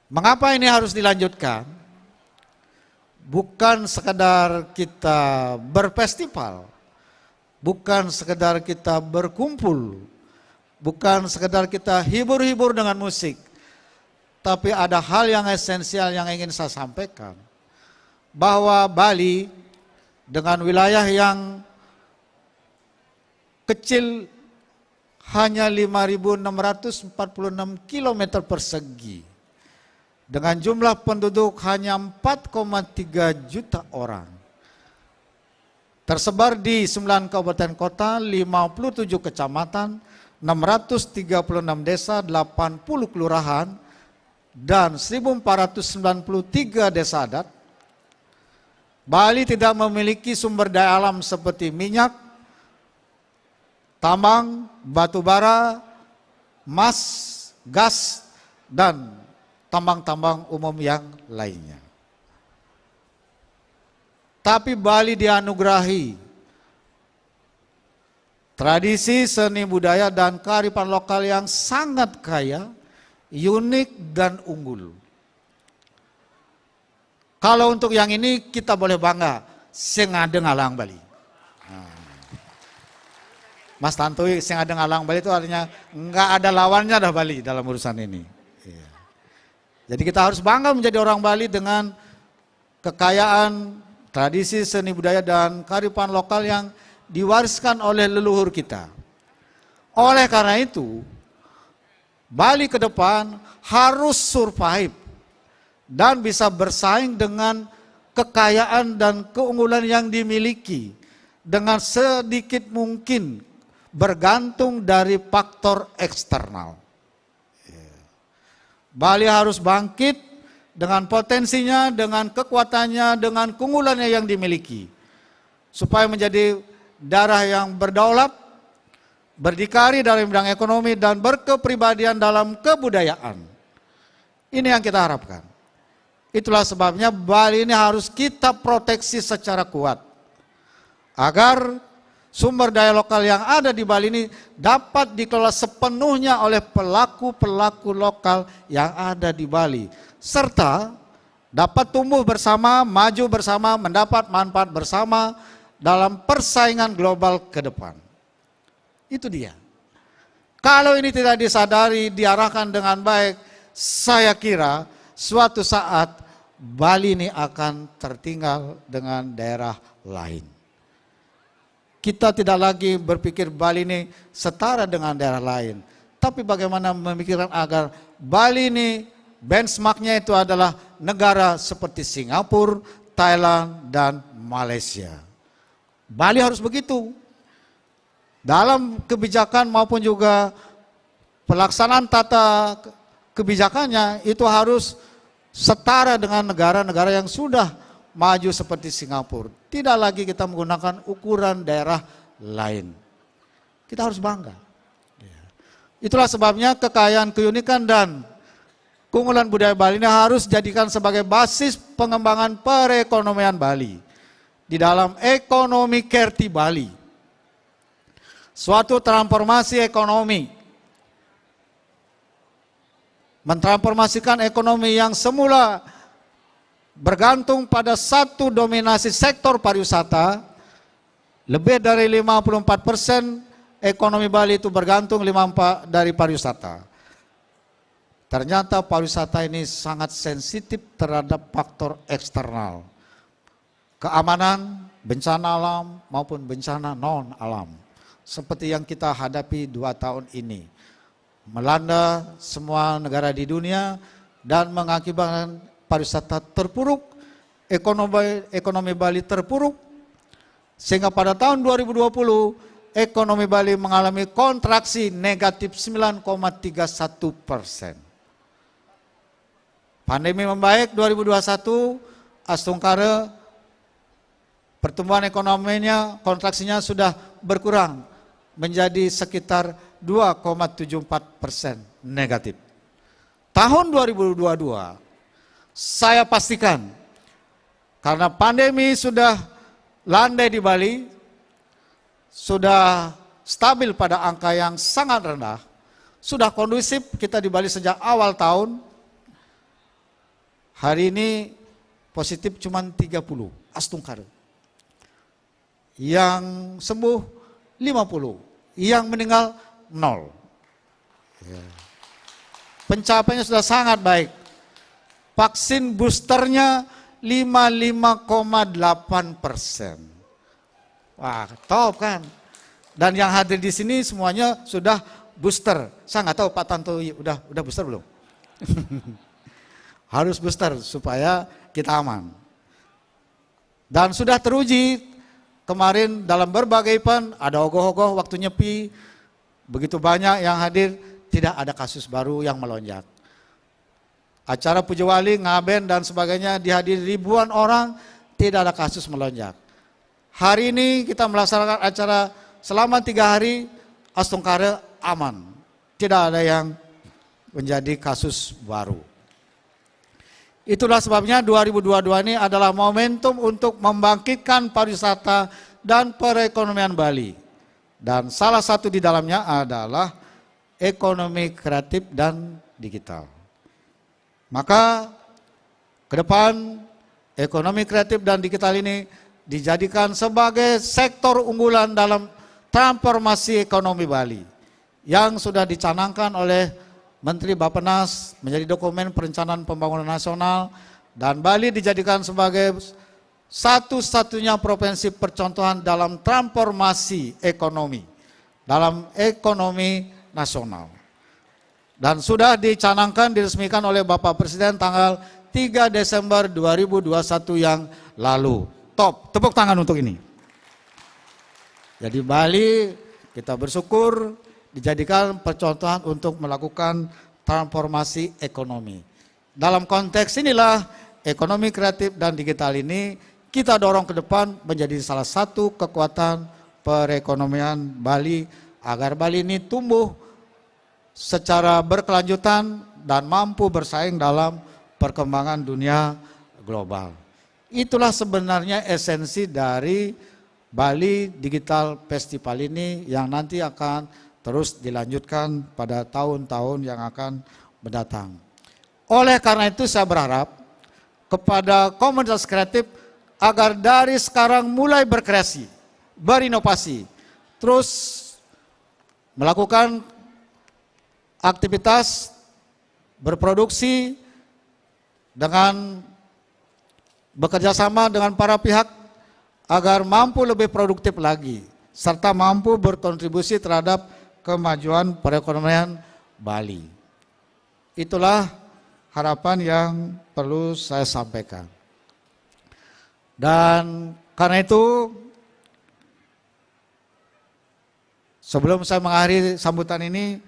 Mengapa ini harus dilanjutkan? Bukan sekedar kita berfestival, bukan sekedar kita berkumpul, bukan sekedar kita hibur-hibur dengan musik, tapi ada hal yang esensial yang ingin saya sampaikan, bahwa Bali dengan wilayah yang kecil hanya 5.646 km persegi, dengan jumlah penduduk hanya 4,3 juta orang, tersebar di 9 kabupaten kota, 57 kecamatan, 636 desa, 80 kelurahan, dan 1.493 desa adat. Bali tidak memiliki sumber daya alam seperti minyak, tambang, batu bara, emas, gas, dan tambang-tambang umum yang lainnya. Tapi Bali dianugerahi tradisi seni budaya dan kearifan lokal yang sangat kaya, unik dan unggul. Kalau untuk yang ini kita boleh bangga, Sengadeng Alang Bali. Mas Tantoy, Sengadeng Alang Bali itu artinya enggak ada lawannya dah Bali dalam urusan ini. Jadi kita harus bangga menjadi orang Bali dengan kekayaan tradisi seni budaya dan kearifan lokal yang diwariskan oleh leluhur kita. Oleh karena itu, Bali ke depan harus survive dan bisa bersaing dengan kekayaan dan keunggulan yang dimiliki dengan sedikit mungkin bergantung dari faktor eksternal. Bali harus bangkit dengan potensinya, dengan kekuatannya, dengan keunggulannya yang dimiliki, supaya menjadi daerah yang berdaulat, berdikari dalam bidang ekonomi, dan berkepribadian dalam kebudayaan. Ini yang kita harapkan. Itulah sebabnya Bali ini harus kita proteksi secara kuat, agar sumber daya lokal yang ada di Bali ini dapat dikelola sepenuhnya oleh pelaku-pelaku lokal yang ada di Bali, serta dapat tumbuh bersama, maju bersama, mendapat manfaat bersama dalam persaingan global ke depan. Itu dia. Kalau ini tidak disadari, diarahkan dengan baik, saya kira suatu saat Bali ini akan tertinggal dengan daerah lain. Kita tidak lagi berpikir Bali ini setara dengan daerah lain, tapi bagaimana memikirkan agar Bali ini benchmarknya itu adalah negara seperti Singapura, Thailand, dan Malaysia. Bali harus begitu. Dalam kebijakan maupun juga pelaksanaan tata kebijakannya itu harus setara dengan negara-negara yang sudah maju seperti Singapura. Tidak lagi kita menggunakan ukuran daerah lain. Kita harus bangga. Itulah sebabnya kekayaan, keunikan, dan keunggulan budaya Bali ini harus dijadikan sebagai basis pengembangan perekonomian Bali di dalam ekonomi Kerti Bali. Suatu transformasi ekonomi, mentransformasikan ekonomi yang semula bergantung pada satu dominasi sektor pariwisata. Lebih dari 54% ekonomi Bali itu bergantung dari pariwisata. Ternyata pariwisata ini sangat sensitif terhadap faktor eksternal, keamanan, bencana alam maupun bencana non alam, seperti yang kita hadapi 2 tahun ini, melanda semua negara di dunia dan mengakibatkan pariwisata terpuruk, ekonomi Bali terpuruk, sehingga pada tahun 2020 ekonomi Bali mengalami kontraksi negatif 9,31%. Pandemi membaik 2021, Astungkara pertumbuhan ekonominya, kontraksinya sudah berkurang menjadi sekitar 2,74% negatif. Tahun 2022, saya pastikan karena pandemi sudah landai di Bali, sudah stabil pada angka yang sangat rendah, sudah kondusif kita di Bali sejak awal tahun. Hari ini positif cuma 30, Astungkara. Yang sembuh 50, yang meninggal 0. Pencapaiannya sudah sangat baik. Vaksin boosternya 55,8%. Wah, top kan? Dan yang hadir di sini semuanya sudah booster. Saya nggak tahu Pak Tantowi udah booster belum? Harus booster supaya kita aman. Dan sudah teruji kemarin dalam berbagai event, ada ogoh-ogoh waktu nyepi, begitu banyak yang hadir, tidak ada kasus baru yang melonjak. Acara puja wali, ngaben dan sebagainya dihadiri ribuan orang, tidak ada kasus melonjak. Hari ini kita melaksanakan acara selama 3 hari, Astungkara aman. Tidak ada yang menjadi kasus baru. Itulah sebabnya 2022 ini adalah momentum untuk membangkitkan pariwisata dan perekonomian Bali. Dan salah satu di dalamnya adalah ekonomi kreatif dan digital. Maka ke depan ekonomi kreatif dan digital ini dijadikan sebagai sektor unggulan dalam transformasi ekonomi Bali yang sudah dicanangkan oleh Menteri Bappenas menjadi dokumen perencanaan pembangunan nasional, dan Bali dijadikan sebagai satu-satunya provinsi percontohan dalam transformasi ekonomi, dalam ekonomi nasional. Dan sudah dicanangkan, diresmikan oleh Bapak Presiden tanggal 3 Desember 2021 yang lalu. Top, tepuk tangan untuk ini. Jadi Bali kita bersyukur dijadikan percontohan untuk melakukan transformasi ekonomi. Dalam konteks inilah ekonomi kreatif dan digital ini kita dorong ke depan menjadi salah satu kekuatan perekonomian Bali agar Bali ini tumbuh secara berkelanjutan dan mampu bersaing dalam perkembangan dunia global. Itulah sebenarnya esensi dari Bali Digital Festival ini yang nanti akan terus dilanjutkan pada tahun-tahun yang akan mendatang. Oleh karena itu saya berharap kepada komunitas kreatif agar dari sekarang mulai berkreasi, berinovasi, terus melakukan aktivitas berproduksi dengan bekerja sama dengan para pihak agar mampu lebih produktif lagi serta mampu berkontribusi terhadap kemajuan perekonomian Bali. Itulah harapan yang perlu saya sampaikan. Dan karena itu, sebelum saya mengakhiri sambutan ini,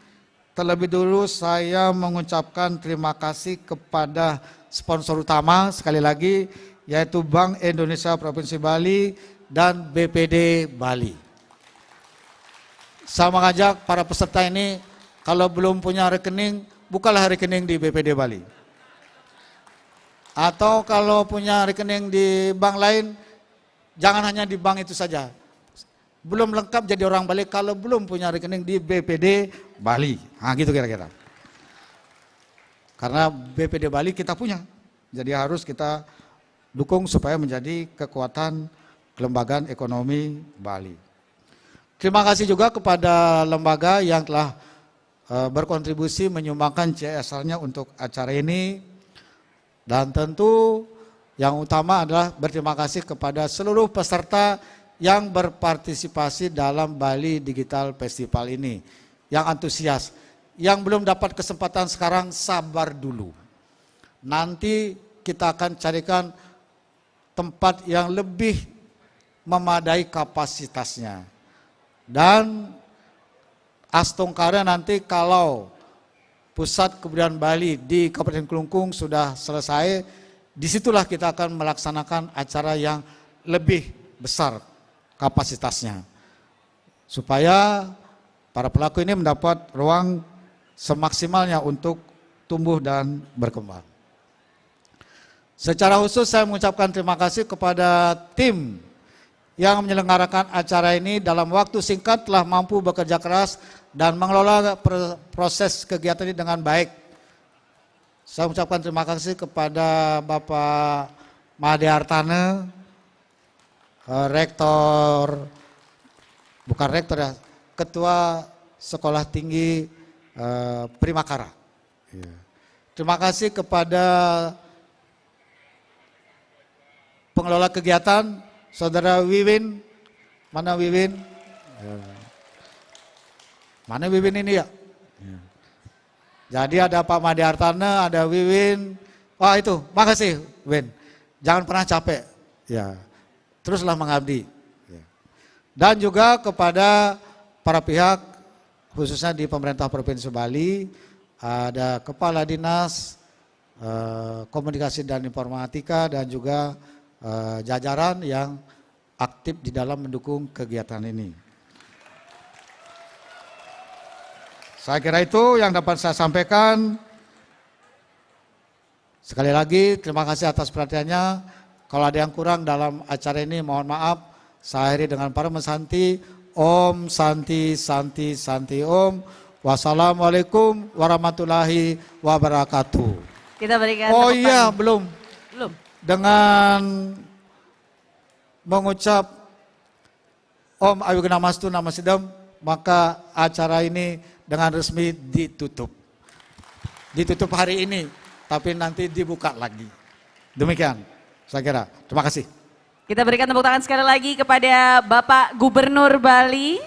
terlebih dulu saya mengucapkan terima kasih kepada sponsor utama sekali lagi, yaitu Bank Indonesia Provinsi Bali dan BPD Bali. Saya mengajak para peserta ini, kalau belum punya rekening, bukalah rekening di BPD Bali. Atau kalau punya rekening di bank lain, jangan hanya di bank itu saja. Belum lengkap jadi orang Bali kalau belum punya rekening di BPD Bali. Nah gitu kira-kira. Karena BPD Bali kita punya, jadi harus kita dukung supaya menjadi kekuatan kelembagaan ekonomi Bali. Terima kasih juga kepada lembaga yang telah berkontribusi menyumbangkan CSR-nya untuk acara ini. Dan tentu yang utama adalah berterima kasih kepada seluruh peserta yang berpartisipasi dalam Bali Digital Festival ini. Yang antusias, yang belum dapat kesempatan sekarang sabar dulu. Nanti kita akan carikan tempat yang lebih memadai kapasitasnya. Dan Astungkara nanti kalau Pusat Kebudayaan Bali di Kabupaten Kelungkung sudah selesai, disitulah kita akan melaksanakan acara yang lebih besar kapasitasnya. Supaya para pelaku ini mendapat ruang semaksimalnya untuk tumbuh dan berkembang. Secara khusus saya mengucapkan terima kasih kepada tim yang menyelenggarakan acara ini dalam waktu singkat telah mampu bekerja keras dan mengelola proses kegiatan ini dengan baik. Saya mengucapkan terima kasih kepada Bapak Made Artane, Rektor, bukan Rektor ya, Ketua Sekolah Tinggi Primakara. Terima kasih kepada pengelola kegiatan, Saudara Wiwin. Mana Wiwin? Mana Wiwin ini ya? Jadi ada Pak Made Artane, ada Wiwin. Wah itu, makasih Win. Jangan pernah capek. Ya, teruslah mengabdi. Dan juga kepada para pihak, khususnya di pemerintah Provinsi Bali, ada Kepala Dinas Komunikasi dan Informatika dan juga jajaran yang aktif di dalam mendukung kegiatan ini. Saya kira itu yang dapat saya sampaikan. Sekali lagi terima kasih atas perhatiannya. Kalau ada yang kurang dalam acara ini mohon maaf. Saya akhiri dengan para mesanti. Om Santi Santi Santi Om. Wassalamualaikum warahmatullahi wabarakatuh. Kita berikan Oh tepuk iya, tangan. belum. Dengan mengucap Om Ayugena Mastu Nama Sidam, maka acara ini dengan resmi ditutup. Ditutup hari ini, tapi nanti dibuka lagi. Demikian, saya kira. Terima kasih. Kita berikan tepuk tangan sekali lagi kepada Bapak Gubernur Bali.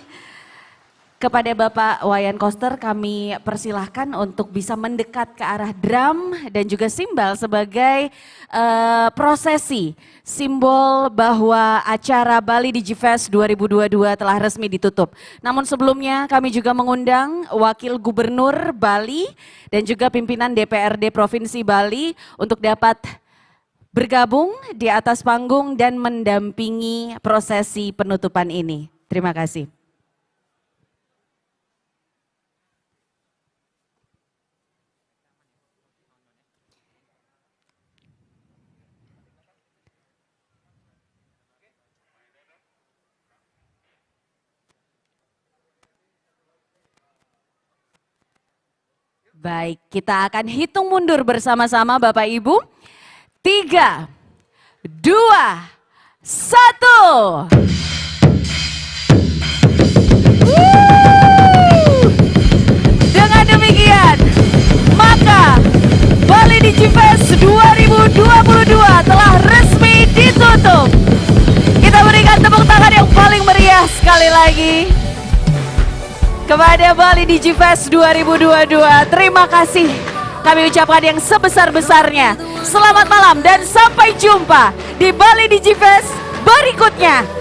Kepada Bapak Wayan Koster kami persilahkan untuk bisa mendekat ke arah drum dan juga simbal sebagai prosesi simbol bahwa acara Bali DigiFest 2022 telah resmi ditutup. Namun sebelumnya kami juga mengundang Wakil Gubernur Bali dan juga pimpinan DPRD Provinsi Bali untuk dapat bergabung di atas panggung dan mendampingi prosesi penutupan ini. Terima kasih. Baik, kita akan hitung mundur bersama-sama Bapak Ibu. 3, 2, 1. Dengan demikian, maka Bali DigiFest 2022 telah resmi ditutup. Kita berikan tepuk tangan yang paling meriah sekali lagi kepada Bali DigiFest 2022. Terima kasih kami ucapkan yang sebesar-besarnya. Selamat malam dan sampai jumpa di Bali DigiFest berikutnya.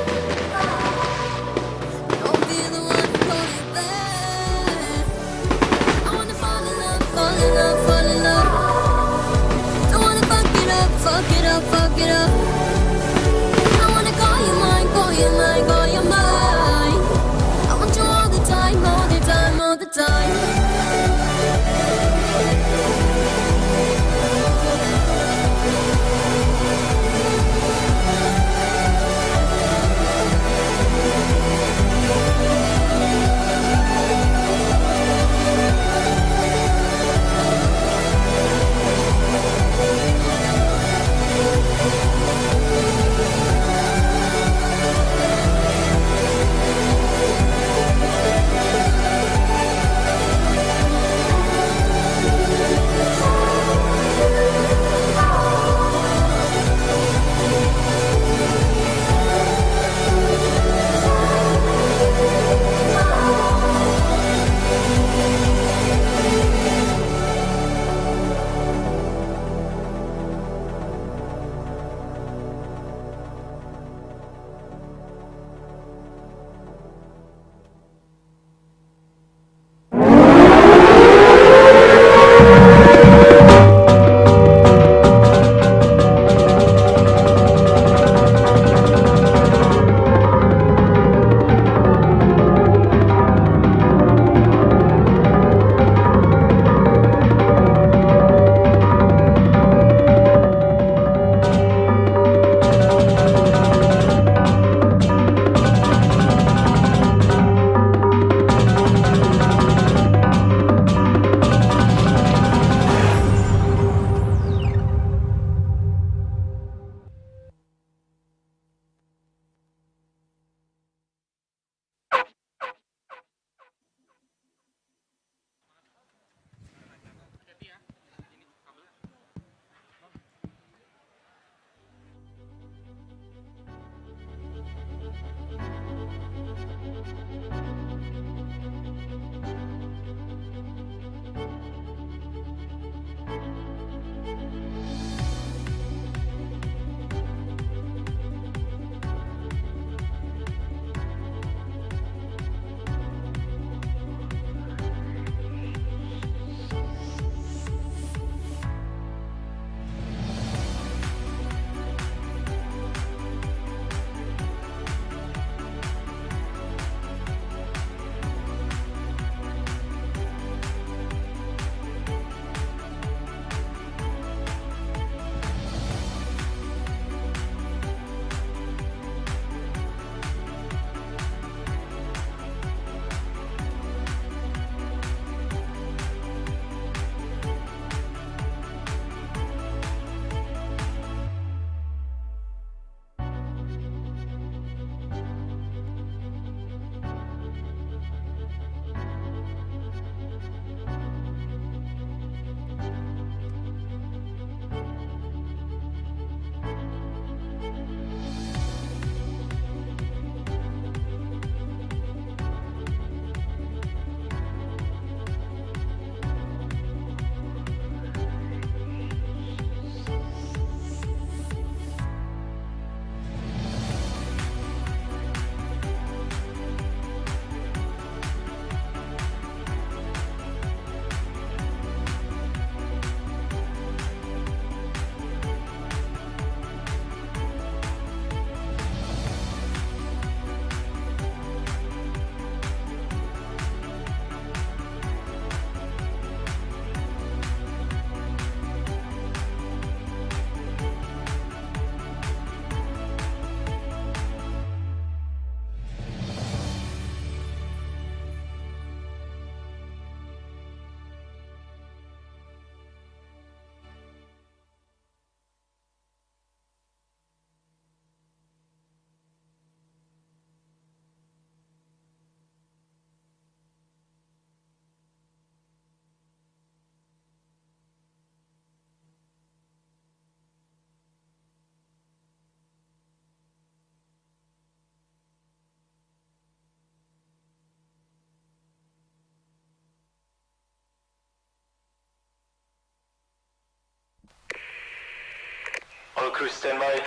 All crew stand by.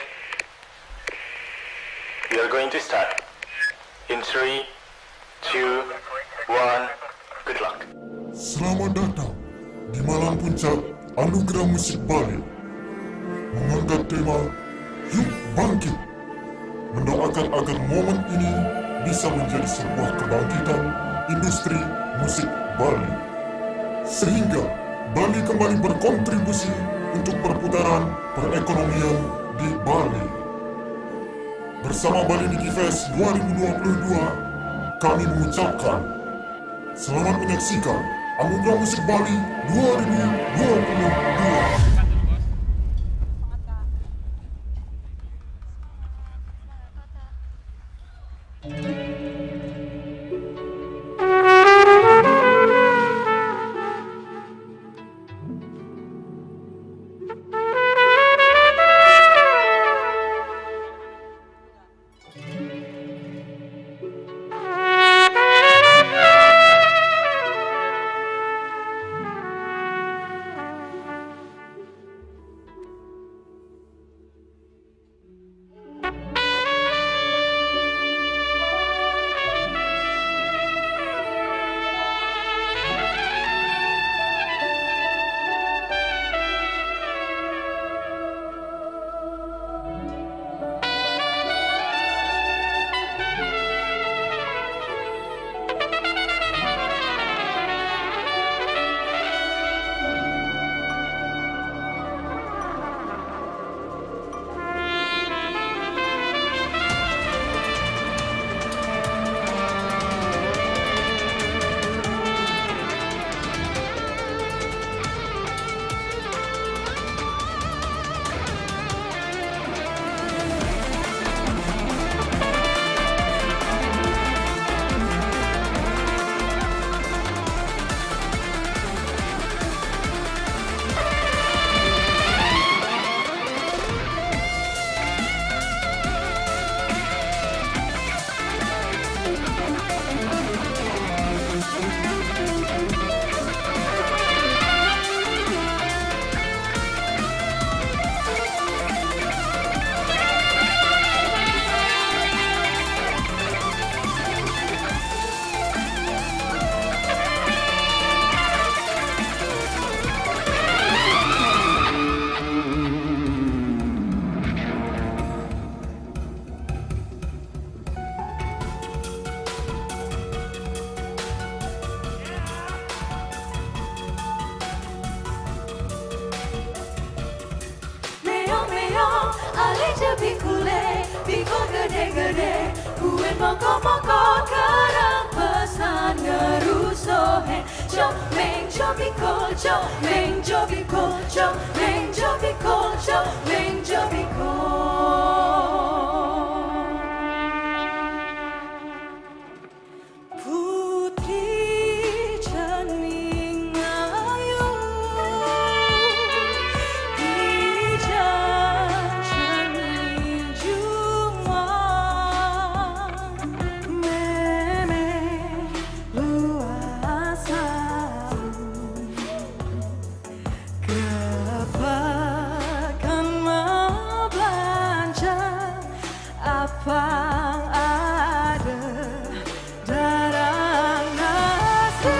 We are going to start. In 3, 2, 1, good luck. Selamat datang di malam puncak Anugerah Musik Bali. Mengangkat tema Yuk Bangkit. Mendoakan agar momen ini bisa menjadi sebuah kebangkitan industri musik Bali. Sehingga Bali kembali berkontribusi untuk perputaran perekonomian di Bali. Bersama Bali Niki Fest 2022, kami mengucapkan selamat menyaksikan Anugerah Musik Bali 2022. Moko-moko kerang pesan ngerusohe Chop meng chopiko, chop meng chopiko, chop meng chopiko, chop meng chopiko. Putri Cening Ayu, Hijau Cening Juma, Meme luasa, kepakan mau belanja apa ada darah nasi.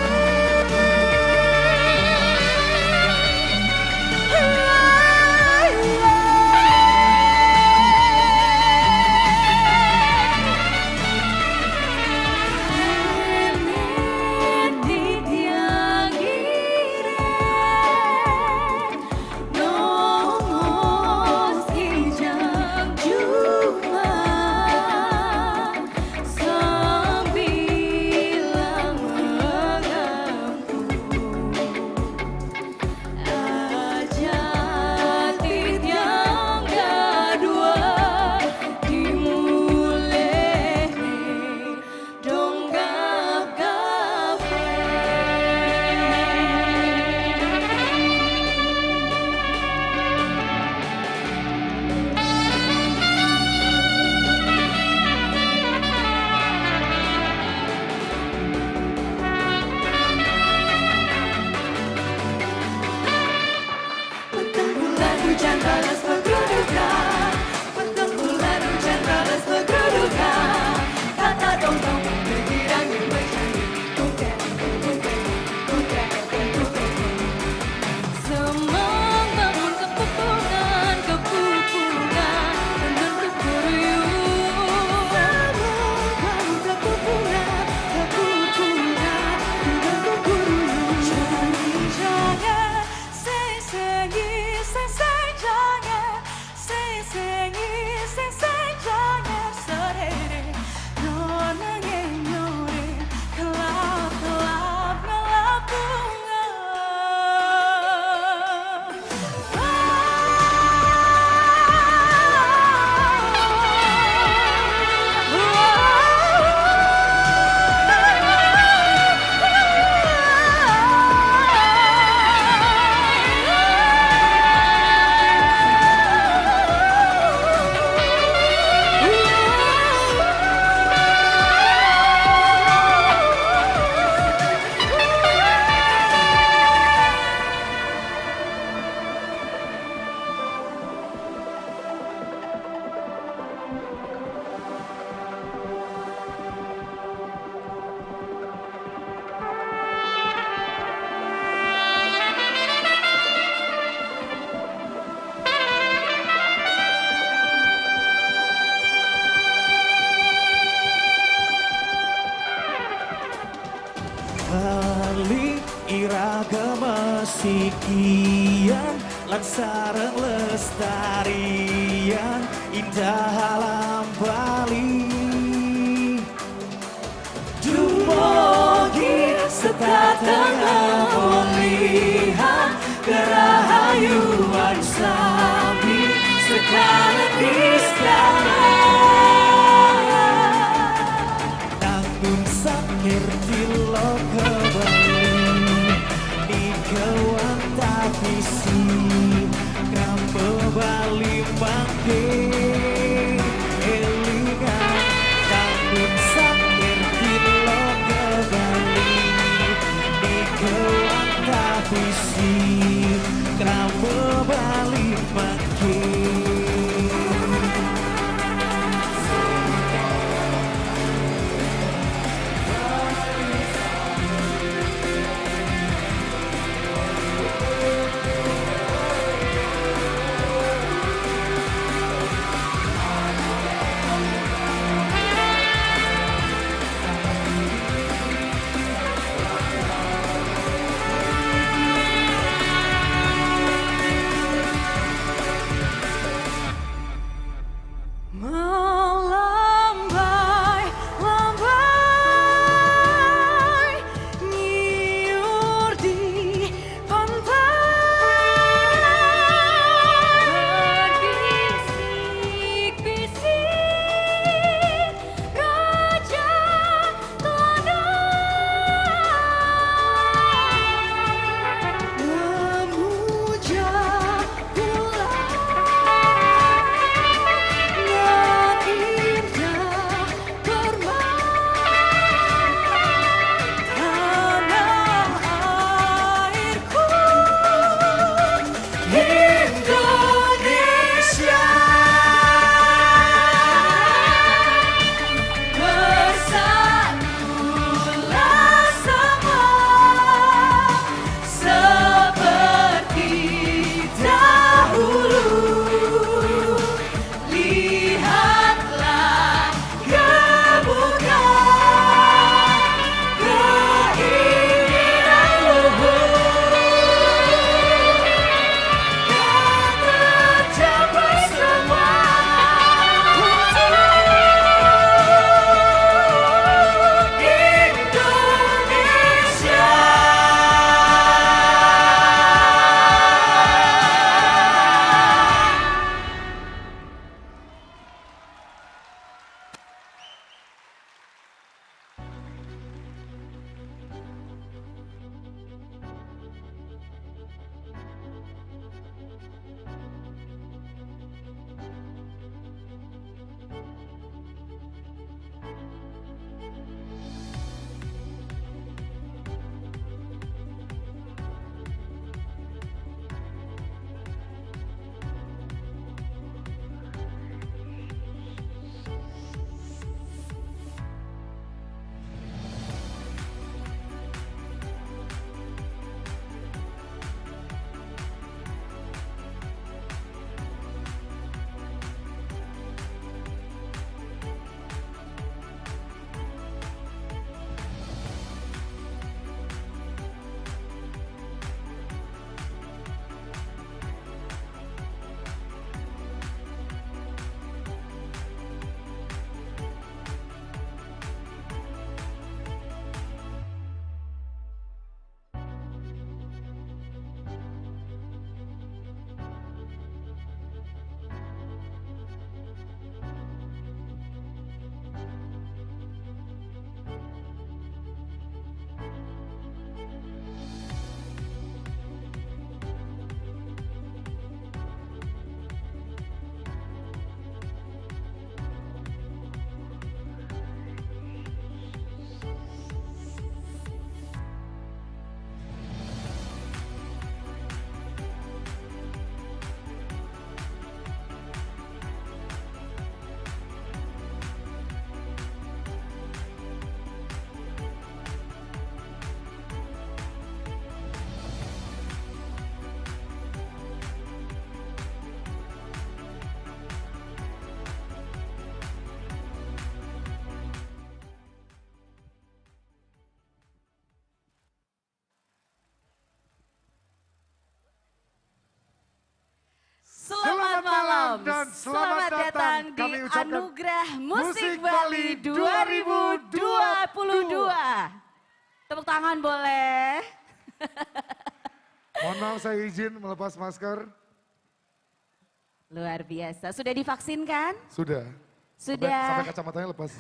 Nomos hijau Juma sambil mengampu ajat yang kedua dimulai donggap kafe. Petang bulan hujan balas bergerak iragama sikian laksareng lestarian indah alam Bali. Dumogi setatengah pemilihan kerahayuan sabi sekarang istana. Namun sakir tilo kembali di kawan tapi si krampe Bali mangke elingan. Namun sakir tilo kembali di kawan tapi si krampe Bali mangke. Moms. dan selamat datang di kami ucapkan Anugerah Musik Musik Bali Bali 2022. Tepuk tangan boleh. Mohon maaf saya izin melepas masker. Luar biasa. Sudah divaksin kan? Sudah. Sudah. Sampai kacamatanya lepas.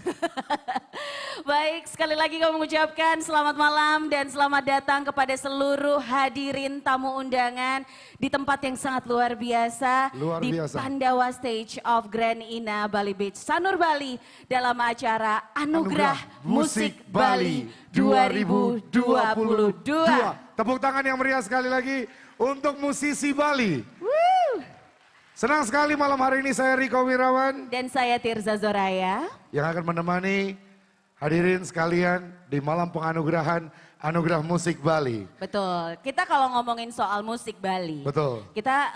Baik, sekali lagi kami mengucapkan selamat malam dan selamat datang kepada seluruh hadirin tamu undangan di tempat yang sangat luar biasa. Di Pandawa Stage of Grand Ina Bali Beach, Sanur Bali dalam acara Anugerah Musik Bali 2022. Tepuk tangan yang meriah sekali lagi untuk musisi Bali. Woo. Senang sekali malam hari ini saya Riko Wirawan. Dan saya Tirza Zoraya. Yang akan menemani hadirin sekalian di malam penganugerahan Anugerah Musik Bali. Betul, kita kalau ngomongin soal musik Bali. Betul. Kita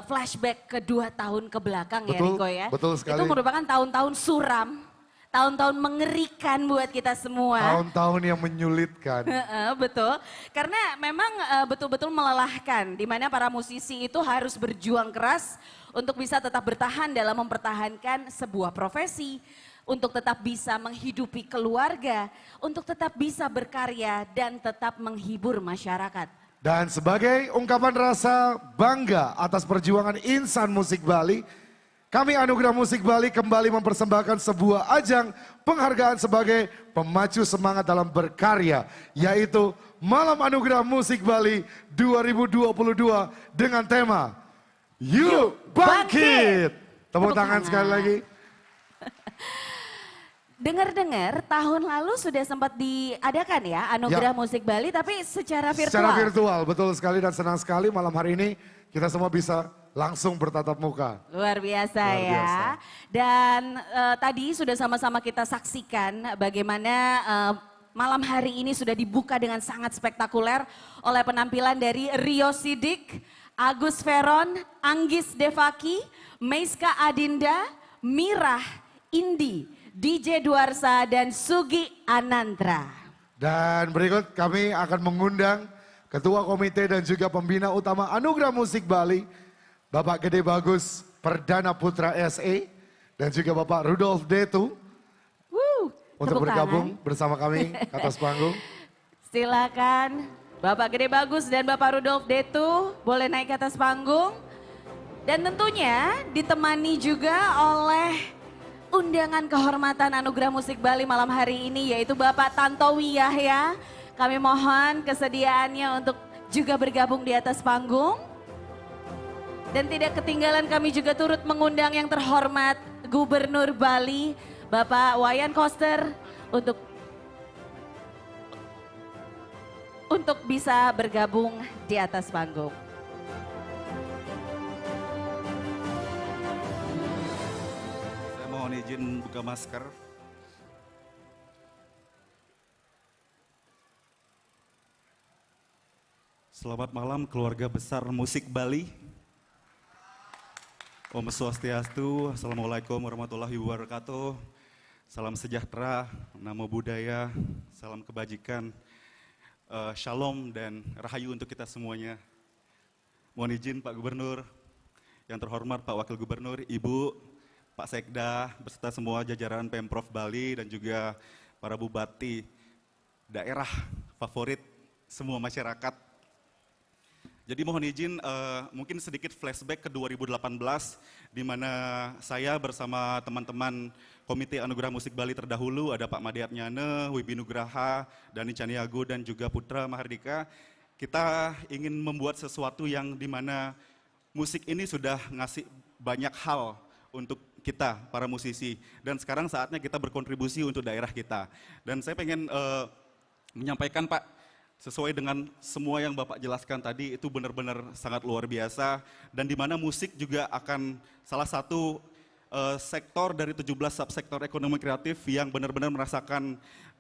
flashback ke 2 tahun ke belakang ya Riko ya. Betul sekali. Itu merupakan tahun-tahun suram, tahun-tahun mengerikan buat kita semua. Tahun-tahun yang menyulitkan. Betul, karena memang betul-betul melelahkan. Di mana para musisi itu harus berjuang keras untuk bisa tetap bertahan dalam mempertahankan sebuah profesi. Untuk tetap bisa menghidupi keluarga, untuk tetap bisa berkarya dan tetap menghibur masyarakat. Dan sebagai ungkapan rasa bangga atas perjuangan insan musik Bali, kami Anugerah Musik Bali kembali mempersembahkan sebuah ajang penghargaan sebagai pemacu semangat dalam berkarya, yaitu Malam Anugerah Musik Bali 2022 dengan tema Yuk Bangkit. Tepuk tangan sekali lagi. Dengar-dengar tahun lalu sudah sempat diadakan ya Anugerah Musik Bali, tapi secara virtual. Secara virtual, betul sekali, dan senang sekali malam hari ini kita semua bisa langsung bertatap muka. Luar biasa ya. Dan tadi sudah sama-sama kita saksikan bagaimana malam hari ini sudah dibuka dengan sangat spektakuler oleh penampilan dari Rio Sidik, Agus Veron, Anggis Devaki, Meiska Adinda, Mirah, Indi, DJ Duarsa dan Sugi Anandra. Dan berikut kami akan mengundang Ketua Komite dan juga Pembina Utama Anugerah Musik Bali, Bapak Gede Bagus Perdana Putra SE, dan juga Bapak Rudolf Detu untuk bergabung bersama kami ke atas panggung. Silakan Bapak Gede Bagus dan Bapak Rudolf Detu boleh naik ke atas panggung. Dan tentunya ditemani juga oleh undangan kehormatan Anugerah Musik Bali malam hari ini, yaitu Bapak Tantowi Yahya. Kami mohon kesediaannya untuk juga bergabung di atas panggung. Dan tidak ketinggalan kami juga turut mengundang yang terhormat Gubernur Bali, Bapak Wayan Koster, untuk bisa bergabung di atas panggung. Mohon izin buka masker. Selamat malam keluarga besar musik Bali. Om Swastiastu, Assalamualaikum warahmatullahi wabarakatuh. Salam sejahtera, namo buddhaya, salam kebajikan, shalom dan rahayu untuk kita semuanya. Mohon izin Pak Gubernur, yang terhormat Pak Wakil Gubernur, Ibu, Pak Sekda, beserta semua jajaran Pemprov Bali dan juga para bupati daerah favorit semua masyarakat. Jadi mohon izin mungkin sedikit flashback ke 2018 di mana saya bersama teman-teman Komite Anugerah Musik Bali terdahulu, ada Pak Madiat Nyane, Wibi Nugraha, Dani Caniago dan juga Putra Mahardika. Kita ingin membuat sesuatu yang di mana musik ini sudah ngasih banyak hal untuk kita, para musisi. Dan sekarang saatnya kita berkontribusi untuk daerah kita. Dan saya pengen menyampaikan Pak, sesuai dengan semua yang Bapak jelaskan tadi, itu benar-benar sangat luar biasa. Dan di mana musik juga akan salah satu sektor dari 17 subsektor ekonomi kreatif yang benar-benar merasakan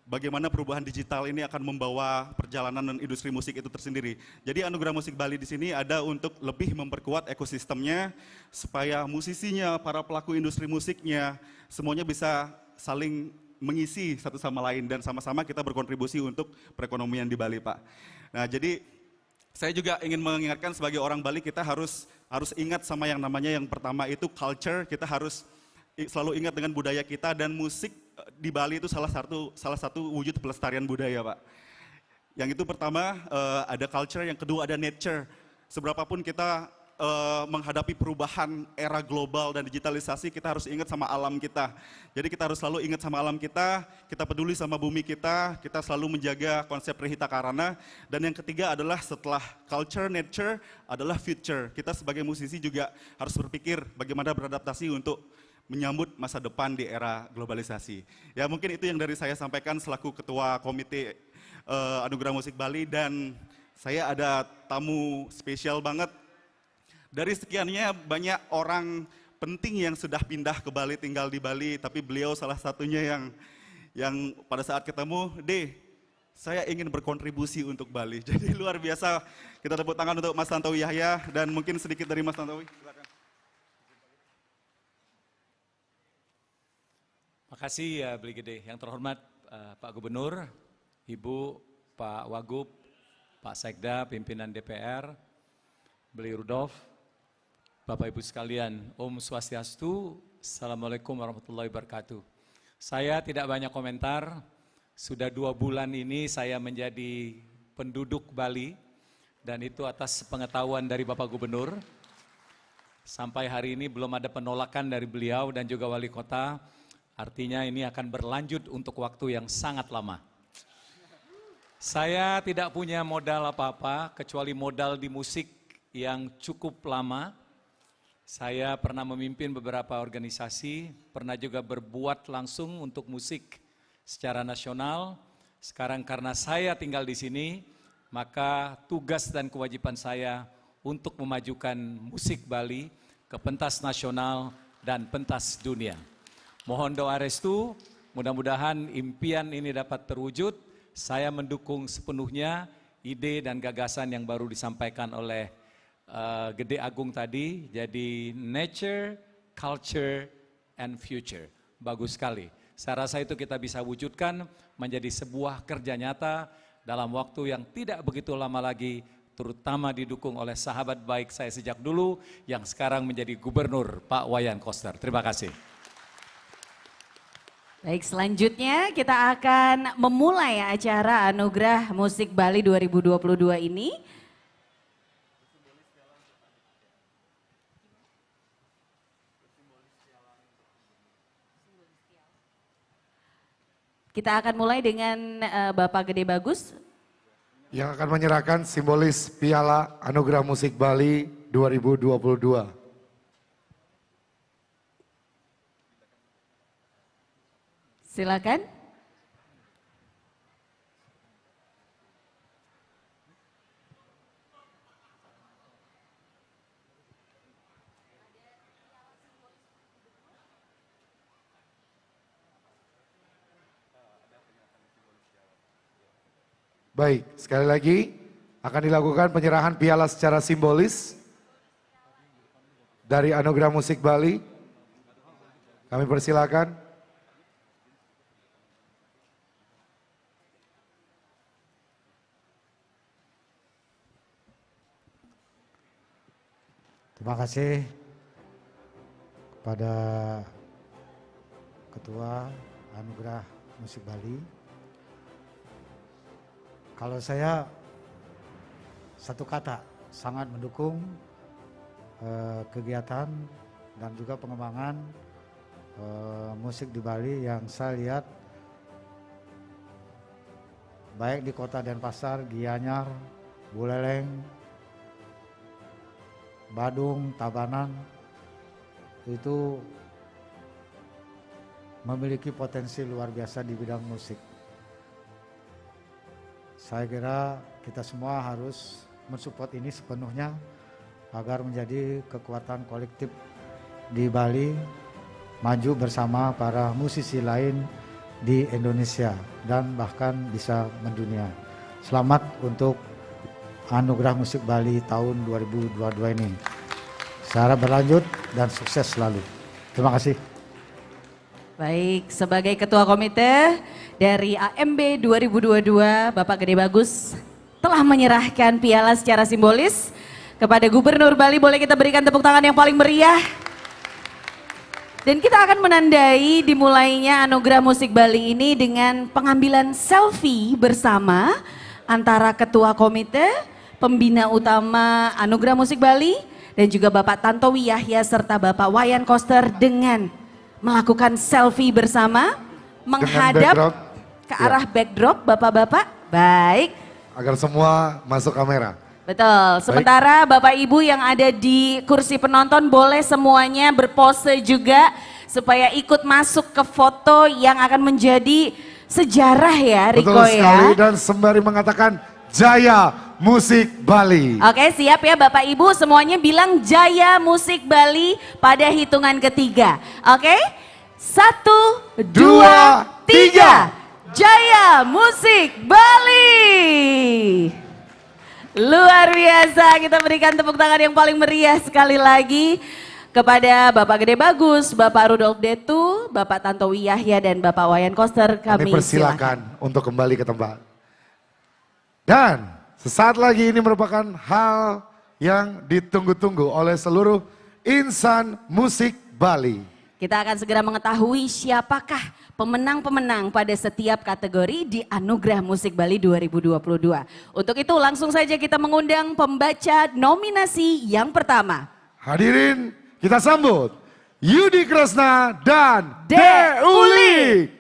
bagaimana perubahan digital ini akan membawa perjalanan dan industri musik itu tersendiri. Jadi Anugerah Musik Bali di sini ada untuk lebih memperkuat ekosistemnya supaya musisinya, para pelaku industri musiknya semuanya bisa saling mengisi satu sama lain dan sama-sama kita berkontribusi untuk perekonomian di Bali, Pak. Nah, jadi saya juga ingin mengingatkan sebagai orang Bali kita harus harus ingat sama yang namanya yang pertama itu culture, kita harus selalu ingat dengan budaya kita, dan musik di Bali itu salah satu wujud pelestarian budaya, Pak. Yang itu pertama ada culture, yang kedua ada nature. Seberapapun kita menghadapi perubahan era global dan digitalisasi, kita harus ingat sama alam kita. Jadi kita harus selalu ingat sama alam kita peduli sama bumi kita selalu menjaga konsep Rihita Karana. Dan yang ketiga adalah setelah culture, nature adalah future. Kita sebagai musisi juga harus berpikir bagaimana beradaptasi untuk menyambut masa depan di era globalisasi. Ya mungkin itu yang dari saya sampaikan selaku Ketua Komite Anugerah Musik Bali, dan saya ada tamu spesial banget. Dari sekiannya banyak orang penting yang sudah pindah ke Bali, tinggal di Bali, tapi beliau salah satunya yang pada saat ketemu, saya ingin berkontribusi untuk Bali. Jadi luar biasa, kita tepuk tangan untuk Mas Tantowi Yahya, dan mungkin sedikit dari Mas Tantowi. Silakan. Makasih ya Beli Gede. Yang terhormat Pak Gubernur, Ibu, Pak Wagub, Pak Sekda, pimpinan DPR, Beli Rudolf, Bapak Ibu sekalian, Om Swastiastu, Assalamualaikum warahmatullahi wabarakatuh. Saya tidak banyak komentar, sudah 2 bulan ini saya menjadi penduduk Bali, dan itu atas pengetahuan dari Bapak Gubernur. Sampai hari ini belum ada penolakan dari beliau dan juga wali kota, artinya ini akan berlanjut untuk waktu yang sangat lama. Saya tidak punya modal apa-apa, kecuali modal di musik yang cukup lama. Saya pernah memimpin beberapa organisasi, pernah juga berbuat langsung untuk musik secara nasional. Sekarang karena saya tinggal di sini, maka tugas dan kewajiban saya untuk memajukan musik Bali ke pentas nasional dan pentas dunia. Mohon doa restu, mudah-mudahan impian ini dapat terwujud. Saya mendukung sepenuhnya ide dan gagasan yang baru disampaikan oleh Gede Agung tadi, jadi nature, culture, and future. Bagus sekali. Saya rasa itu kita bisa wujudkan menjadi sebuah kerja nyata dalam waktu yang tidak begitu lama lagi, terutama didukung oleh sahabat baik saya sejak dulu, yang sekarang menjadi Gubernur, Pak Wayan Koster. Terima kasih. Baik, selanjutnya kita akan memulai acara Anugerah Musik Bali 2022 ini. Kita akan mulai dengan Bapak Gede Bagus. Yang akan menyerahkan simbolis Piala Anugerah Musik Bali 2022. Silakan. Baik, sekali lagi akan dilakukan penyerahan piala secara simbolis dari Anugerah Musik Bali. Kami persilakan. Terima kasih kepada Ketua Anugerah Musik Bali. Kalau saya satu kata, sangat mendukung kegiatan dan juga pengembangan musik di Bali yang saya lihat baik di kota Denpasar, Gianyar, Buleleng, Badung, Tabanan, itu memiliki potensi luar biasa di bidang musik. Saya kira kita semua harus mensupport ini sepenuhnya agar menjadi kekuatan kolektif di Bali, maju bersama para musisi lain di Indonesia dan bahkan bisa mendunia. Selamat untuk Anugerah Musik Bali tahun 2022 ini. Saya harap berlanjut dan sukses selalu. Terima kasih. Baik, sebagai Ketua Komite dari AMB 2022, Bapak Gede Bagus telah menyerahkan piala secara simbolis kepada Gubernur Bali. Boleh kita berikan tepuk tangan yang paling meriah. Dan kita akan menandai dimulainya Anugerah Musik Bali ini dengan pengambilan selfie bersama antara Ketua Komite, Pembina Utama Anugerah Musik Bali, dan juga Bapak Tantowi Yahya serta Bapak Wayan Koster dengan melakukan selfie bersama, menghadap ke arah backdrop Bapak-Bapak. Baik. Agar semua masuk kamera. Betul, sementara Bapak Ibu yang ada di kursi penonton boleh semuanya berpose juga supaya ikut masuk ke foto yang akan menjadi sejarah ya Riko. Betul sekali, ya. dan sembari mengatakan Jaya Musik Bali. Oke, siap ya Bapak Ibu, semuanya bilang Jaya Musik Bali pada hitungan ketiga. Oke, 1, 2, 3. Jaya Musik Bali. Luar biasa, kita berikan tepuk tangan yang paling meriah sekali lagi kepada Bapak Gede Bagus, Bapak Rudolf Detu, Bapak Tantowi Yahya, dan Bapak Wayan Koster. Kami persilakan untuk kembali ke tempat. Dan sesaat lagi ini merupakan hal yang ditunggu-tunggu oleh seluruh insan musik Bali. Kita akan segera mengetahui siapakah pemenang-pemenang pada setiap kategori di Anugerah Musik Bali 2022. Untuk itu langsung saja kita mengundang pembaca nominasi yang pertama. Hadirin, kita sambut Yudi Kresna dan Deuli.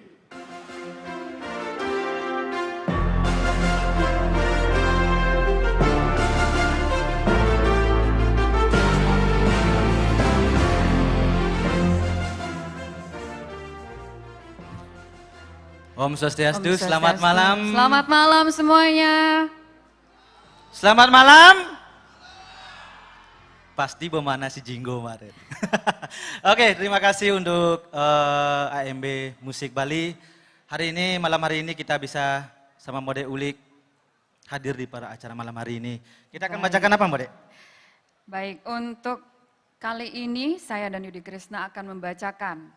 Om Swastiastu, selamat malam. Selamat malam semuanya. Selamat malam. Pasti bagaimana si Jinggo kemarin. Oke, terima kasih untuk AMB Musik Bali. Malam hari ini kita bisa sama Mbak Ulik hadir di para acara malam hari ini. Kita akan bacakan apa Mbak? Baik, untuk kali ini saya dan Yudi Kresna akan membacakan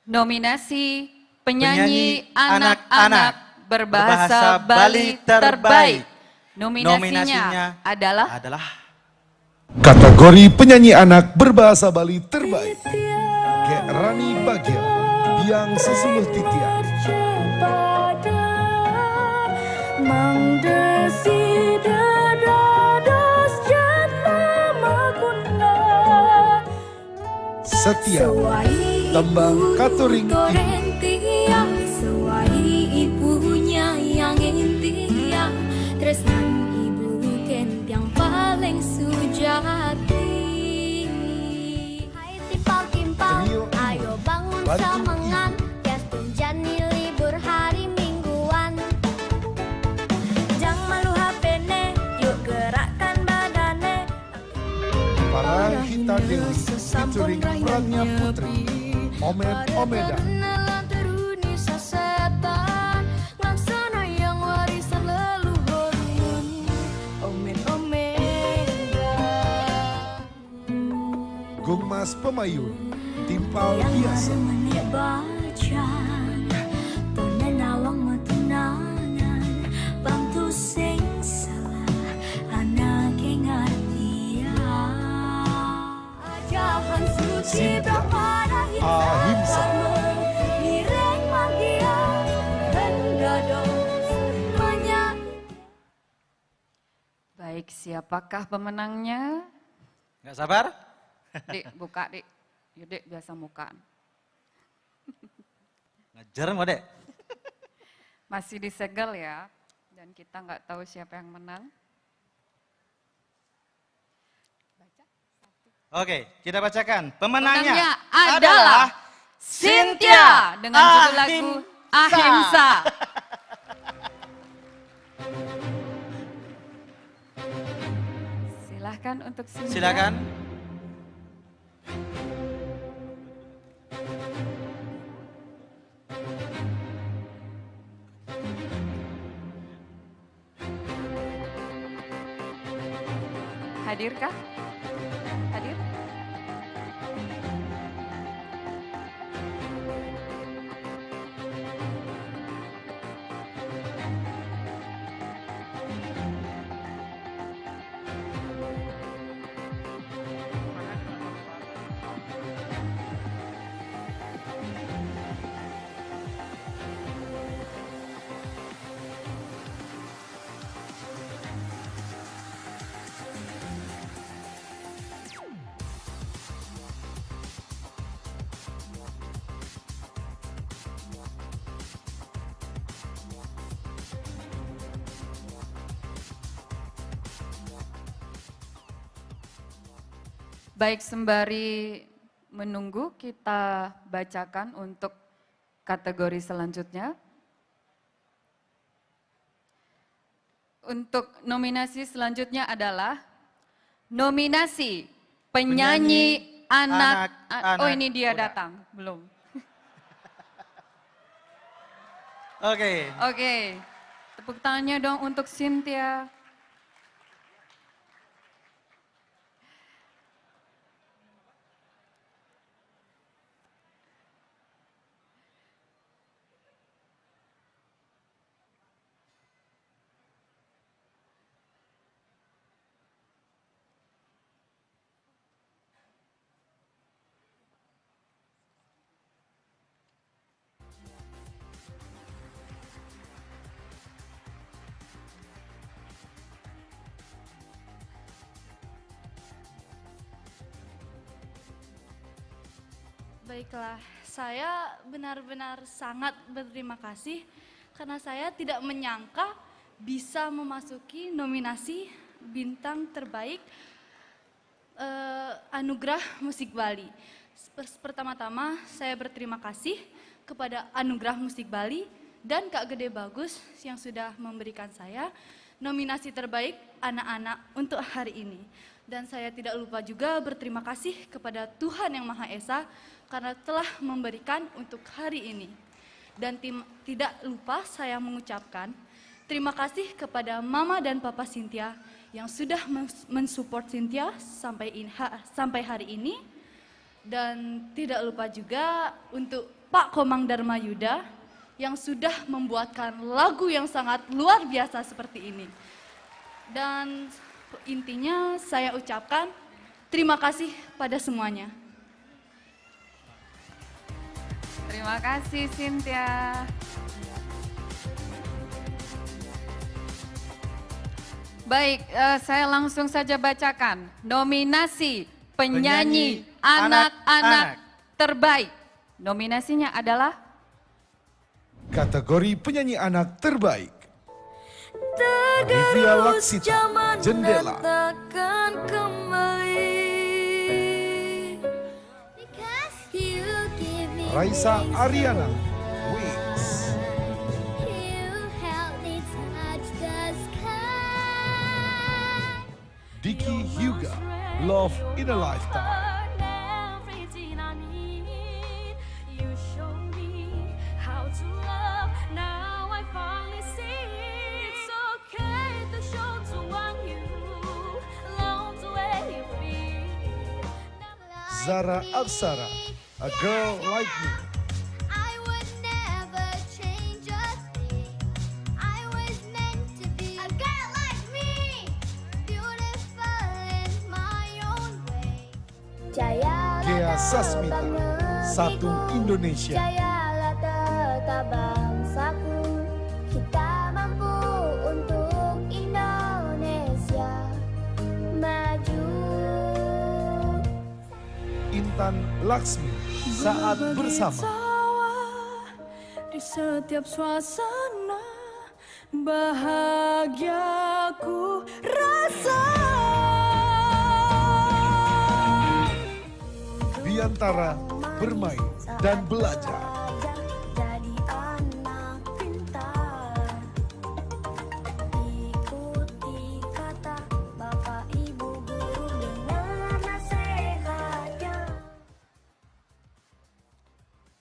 nominasi penyanyi anak-anak berbahasa Bali terbaik. Nominasinya adalah kategori penyanyi anak berbahasa Bali terbaik. Rani Bagel, Biang Sesuluh Titian. Setia, Tembang Katuring ibunya yang intia, tresnan ibu ken yang paling sujati. Hai timpal-timpal, ayo bangun semangat, Kestun jani libur hari mingguan. Jangan malu HP-ne, yuk gerakkan badane. Parang Hita Dewi, featuring Pranya Putri, Omeda. Gungmas Pemayun, Timpal Biasa. Penenawang metunangan, bantu sing salah, anak yang artian. Ajahan suci Brahmana Ahimsa. Mireng magia, Gados baik, siapakah pemenangnya? Nggak sabar? Dik, buka Dik. Yuk Dik, biasa muka. Ngejar Mbak Dek. Masih disegel ya, dan kita nggak tahu siapa yang menang. Oke, kita bacakan. Pemenangnya adalah Cynthia dengan judul lagu Ahimsa. Silahkan untuk Cynthia. Silakan. Hadirkah? Hadir? Baik, sembari menunggu kita bacakan untuk kategori selanjutnya. Untuk nominasi selanjutnya adalah nominasi penyanyi anak. Oh, ini dia datang, belum. Oke. Oke, tepuk tangannya dong untuk Cynthia. Baiklah, saya benar-benar sangat berterima kasih karena saya tidak menyangka bisa memasuki nominasi bintang terbaik Anugerah Musik Bali. Pertama-tama saya berterima kasih kepada Anugerah Musik Bali dan Kak Gede Bagus yang sudah memberikan saya nominasi terbaik anak-anak untuk hari ini. Dan saya tidak lupa juga berterima kasih kepada Tuhan Yang Maha Esa karena telah memberikan untuk hari ini. Dan tidak lupa saya mengucapkan terima kasih kepada Mama dan Papa Cynthia yang sudah mensupport Cynthia sampai hari ini. Dan tidak lupa juga untuk Pak Komang Dharma Yuda yang sudah membuatkan lagu yang sangat luar biasa seperti ini. Dan intinya saya ucapkan terima kasih pada semuanya. Terima kasih Cynthia. Baik, saya langsung saja bacakan nominasi penyanyi anak-anak terbaik. Nominasinya adalah kategori penyanyi anak terbaik. Olivia Laksita, Jendela. Takkan kembali. Raisa Ariana, Wings. Diki Hyuga, Love in a Lifetime. Zara Aksara, A Girl Like Me. Gea Sasmita, Satu Indonesia. Jayalah tetap bangsaku, kita mampu untuk Indonesia maju. Intan Laksmi, Saat Bersama. Di setiap suasana bahagiaku rasa. Diantara bermain dan belajar. Jadi anak pintar, ikuti kata Bapak Ibu Guru dengan nasihatnya.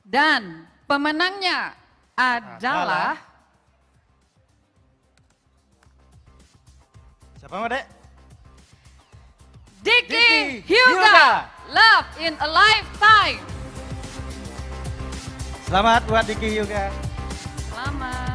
dan pemenangnya adalah siapa Made? Diki Hyuga, Love in a Lifetime. Selamat buat Diki Hyuga. Selamat.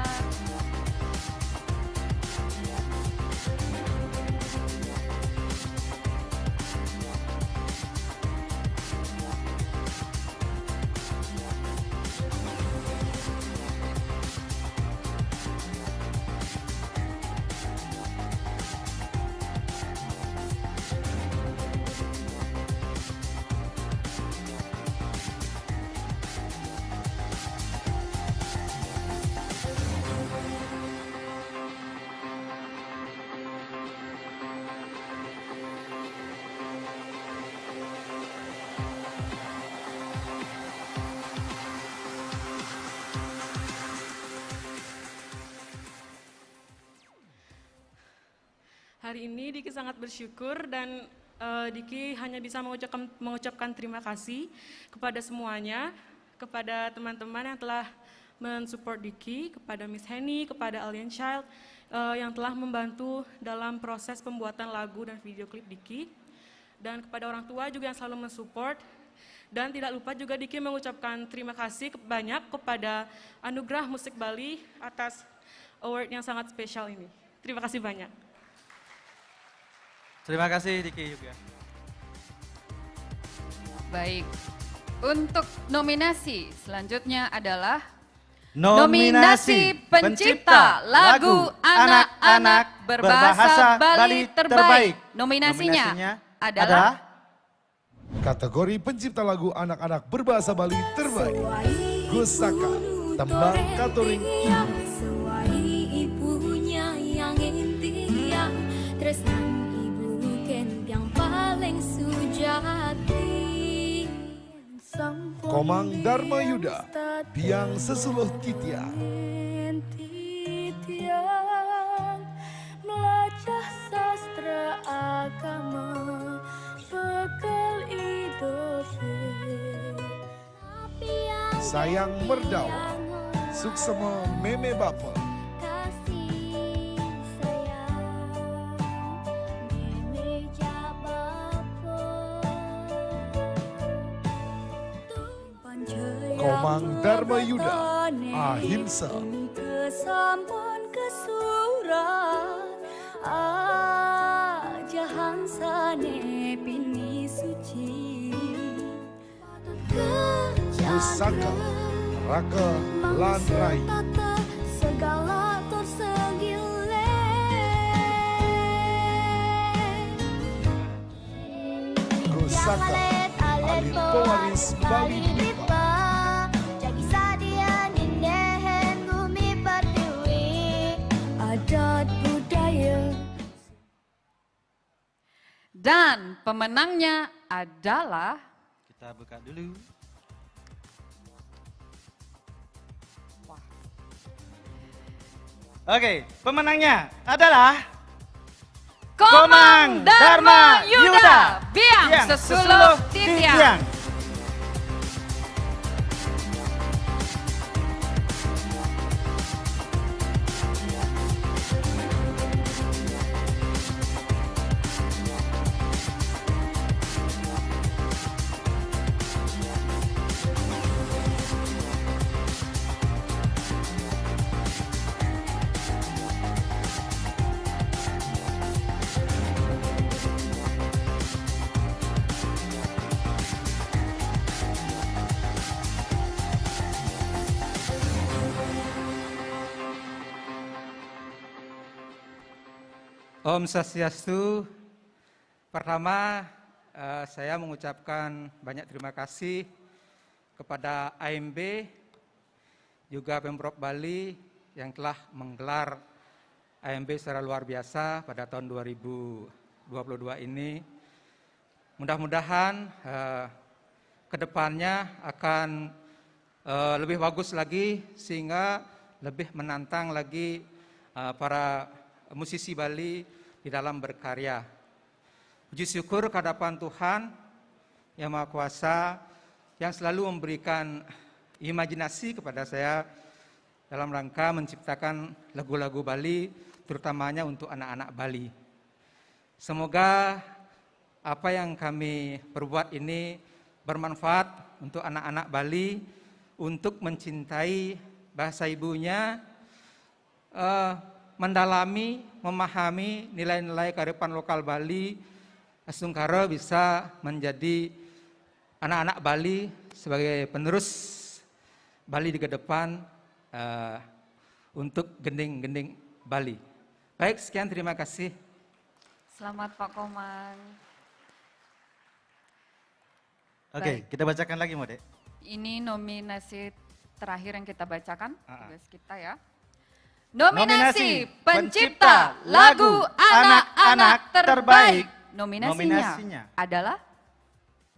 Hari ini Diki sangat bersyukur dan Diki hanya bisa mengucapkan terima kasih kepada semuanya, kepada teman-teman yang telah mensupport Diki, kepada Miss Henny, kepada Alien Child yang telah membantu dalam proses pembuatan lagu dan video klip Diki, dan kepada orang tua juga yang selalu mensupport. Dan tidak lupa juga Diki mengucapkan terima kasih banyak kepada Anugerah Musik Bali atas award yang sangat spesial ini. Terima kasih banyak. Terima kasih Diki juga. Baik, untuk nominasi selanjutnya adalah Nominasi Pencipta Lagu Anak-anak Berbahasa Bali Terbaik. Nominasinya adalah kategori Pencipta Lagu Anak-anak Berbahasa Bali Terbaik. Gusaka, Tembang Katuring. Sesuai ibunya yang inti yang tresnan ibu ken yang paling sujati. Komang Dharma Yuda, Biang Sesuluh Titiang. Titiang melacah sastra agama bekal hidupe. Sayang Merdawa, Suksema Meme Bapa. Komang Dharma Yuda, Ahimsa. Kesampun kesurat ajahan sane pini suci. Pusaka, Raka Landrai. Segala tersegile. Pusaka, Alit Pewaris Bali Dipa. Adat budaya. Dan pemenangnya adalah, kita buka dulu. Oke, pemenangnya adalah Komang Dharma Yuda, Biang Sesuluh Titiang. Om Swastiastu. Pertama, saya mengucapkan banyak terima kasih kepada AMB, juga Pemprov Bali yang telah menggelar AMB secara luar biasa pada tahun 2022 ini. Mudah-mudahan kedepannya akan lebih bagus lagi sehingga lebih menantang lagi para musisi Bali di dalam berkarya. Puji syukur kehadapan Tuhan Yang Maha Kuasa yang selalu memberikan imajinasi kepada saya dalam rangka menciptakan lagu-lagu Bali, terutamanya untuk anak-anak Bali. Semoga apa yang kami perbuat ini bermanfaat untuk anak-anak Bali untuk mencintai bahasa ibunya, mendalami, memahami nilai-nilai kearifan lokal Bali, sungkara bisa menjadi anak-anak Bali sebagai penerus Bali di ke depan untuk gending-gending Bali. Baik, sekian, terima kasih. Selamat Pak Komang. Oke, kita bacakan lagi Mode. Ini nominasi terakhir yang kita bacakan, tugas kita ya. Nominasi Pencipta Lagu Anak-anak Terbaik. Nominasinya adalah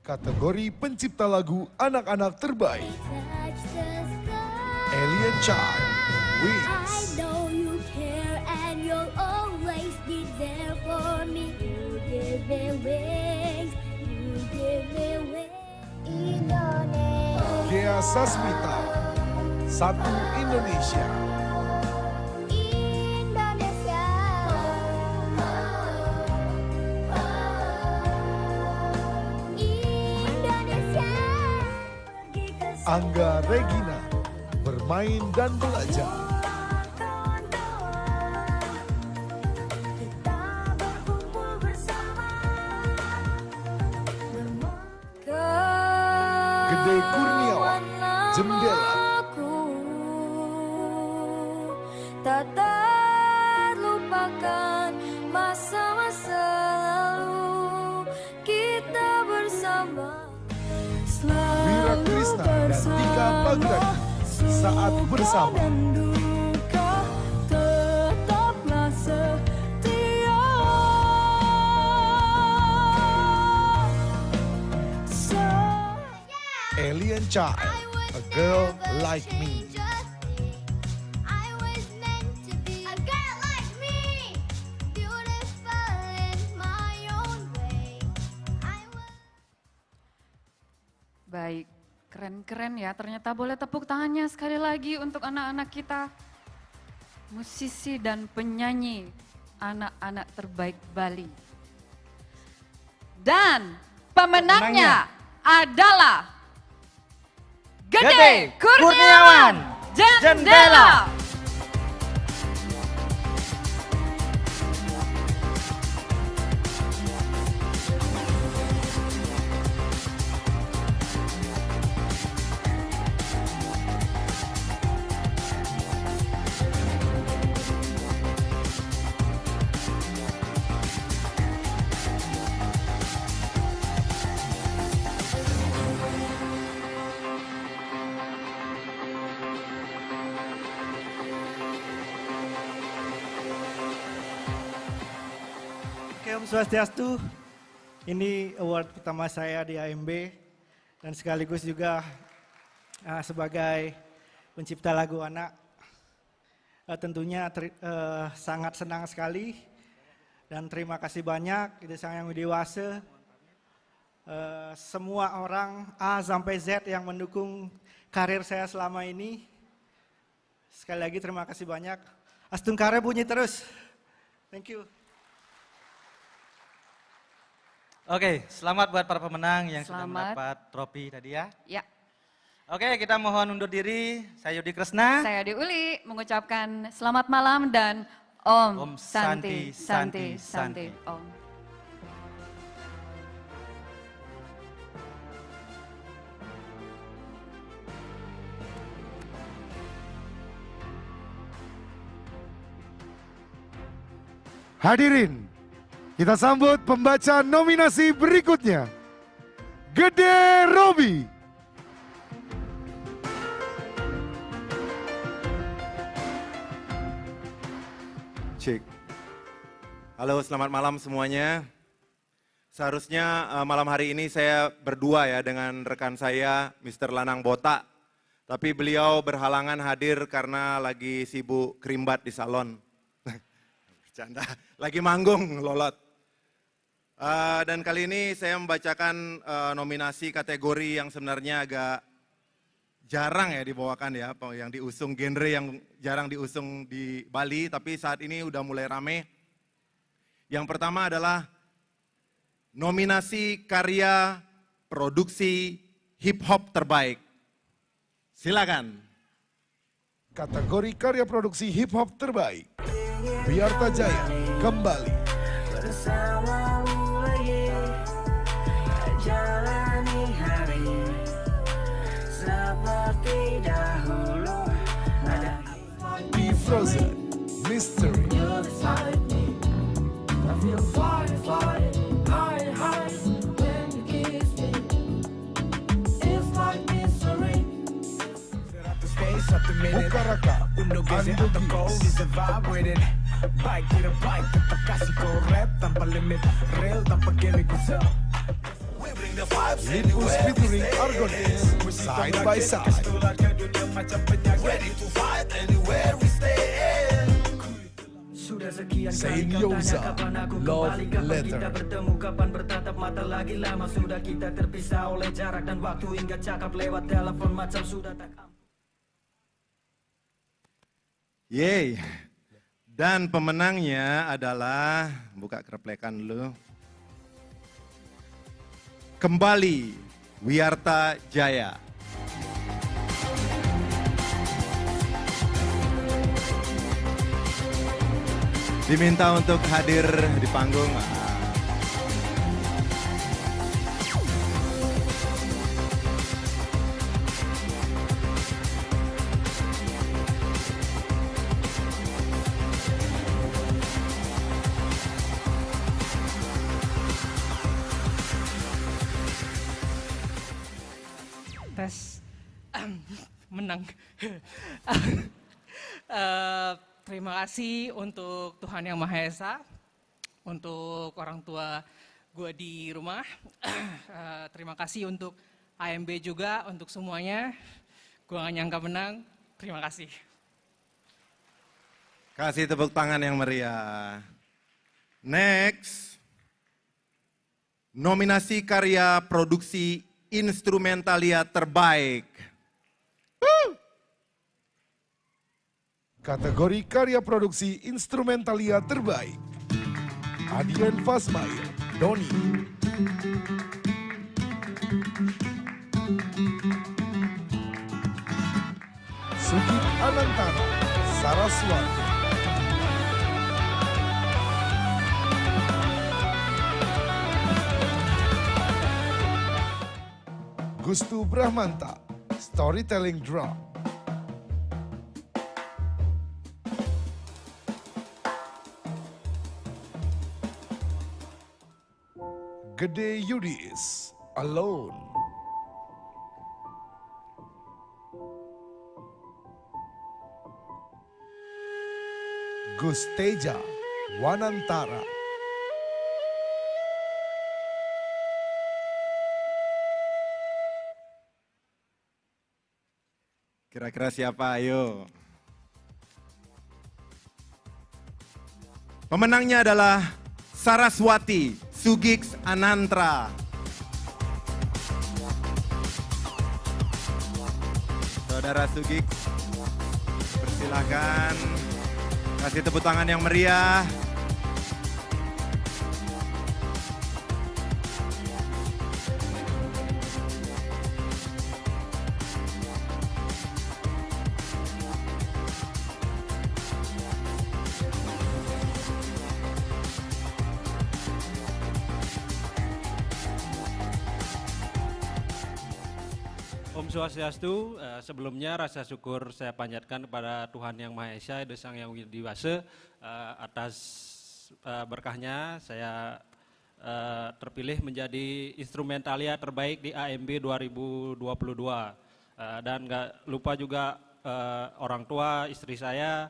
kategori Pencipta Lagu Anak-anak Terbaik. Alien Child, Wings. I know you care and you'll always be there for me wings, you give me wings. Indonesia. Dea Sasmita, Satu Indonesia. Indonesia. Indonesia. Angga Regina, Bermain dan Belajar. Gede Kurniawan, Jendela. Tak terlupakan masa-masa lalu kita bersama. Wira Krisna dan Tika Pagirani, Saat Bersama. Tetaplah setia. Alien Child, A Girl Like Me. Baik, keren-keren ya. Ternyata boleh tepuk tangannya sekali lagi untuk anak-anak kita. Musisi dan penyanyi, anak-anak terbaik Bali. Dan pemenangnya adalah Gede Kurniawan Jendela. Om Swastiastu, ini award pertama saya di AMB dan sekaligus juga sebagai pencipta lagu anak. Tentunya sangat senang sekali dan terima kasih banyak Ide Sang Yang Widiwasa, semua orang A sampai Z yang mendukung karir saya selama ini. Sekali lagi terima kasih banyak. Astungkare bunyi terus. Thank you. Oke, selamat buat para pemenang yang sudah mendapat trofi tadi ya. Ya. Oke, kita mohon undur diri. Saya Yudi Kresna. Saya Uli mengucapkan selamat malam dan Om Santi Santi Santi Om. Hadirin, kita sambut pembaca nominasi berikutnya. Gede Robi. Cik. Halo, selamat malam semuanya. Seharusnya malam hari ini saya berdua ya dengan rekan saya, Mr. Lanang Botak. Tapi beliau berhalangan hadir karena lagi sibuk kerimbat di salon. Bercanda, lagi manggung lolot. Dan kali ini saya membacakan nominasi kategori yang sebenarnya agak jarang ya dibawakan ya, yang diusung, genre yang jarang diusung di Bali, tapi saat ini udah mulai rame. Yang pertama adalah nominasi karya produksi hip hop terbaik. Silakan. Kategori karya produksi hip hop terbaik. Biarta Jaya kembali. Jalani hari seperti dahulu. Be Frozen, Mystery. Buka Raka, Baik tidak baik tetap kasih kau rap tanpa limit, real tanpa gimmick. Linus featuring Argonis, Side by Side. Sudah sekian Saint kali kau tanya Yoza, kapan aku Love kembali, kapan Letter. kita bertemu, kapan bertatap mata lagi. Lama sudah kita terpisah oleh jarak dan waktu, hingga cakap lewat telepon macam sudah tak. Yeay. Dan pemenangnya adalah, buka kereplekan dulu. Kembali Wiyarta Jaya. Diminta untuk hadir di panggung. Tes menang. Terima kasih untuk Tuhan Yang Maha Esa, untuk orang tua gue di rumah. Terima kasih untuk AMB juga, untuk semuanya. Gue gak nyangka menang, terima kasih. Kasih tepuk tangan yang meriah. Next, nominasi karya produksi instrumentalia terbaik. Kategori karya produksi instrumentalia terbaik. Adian Fasmail, Doni. Sugit Anantara, Saraswati. Gustu Brahmanta, Storytelling Drum. Gede Yudis, Alone. Gusteja, Wanantara. Kira-kira siapa? Ayo. Pemenangnya adalah Saraswati Sugix Anantra. Saudara Sugix, persilahkan kasih tepuk tangan yang meriah. Om Swastiastu, sebelumnya rasa syukur saya panjatkan kepada Tuhan Yang Maha Esa, Sang Yang Widiwasa, atas berkahnya saya terpilih menjadi instrumentalia terbaik di AMB 2022. Dan gak lupa juga orang tua, istri saya,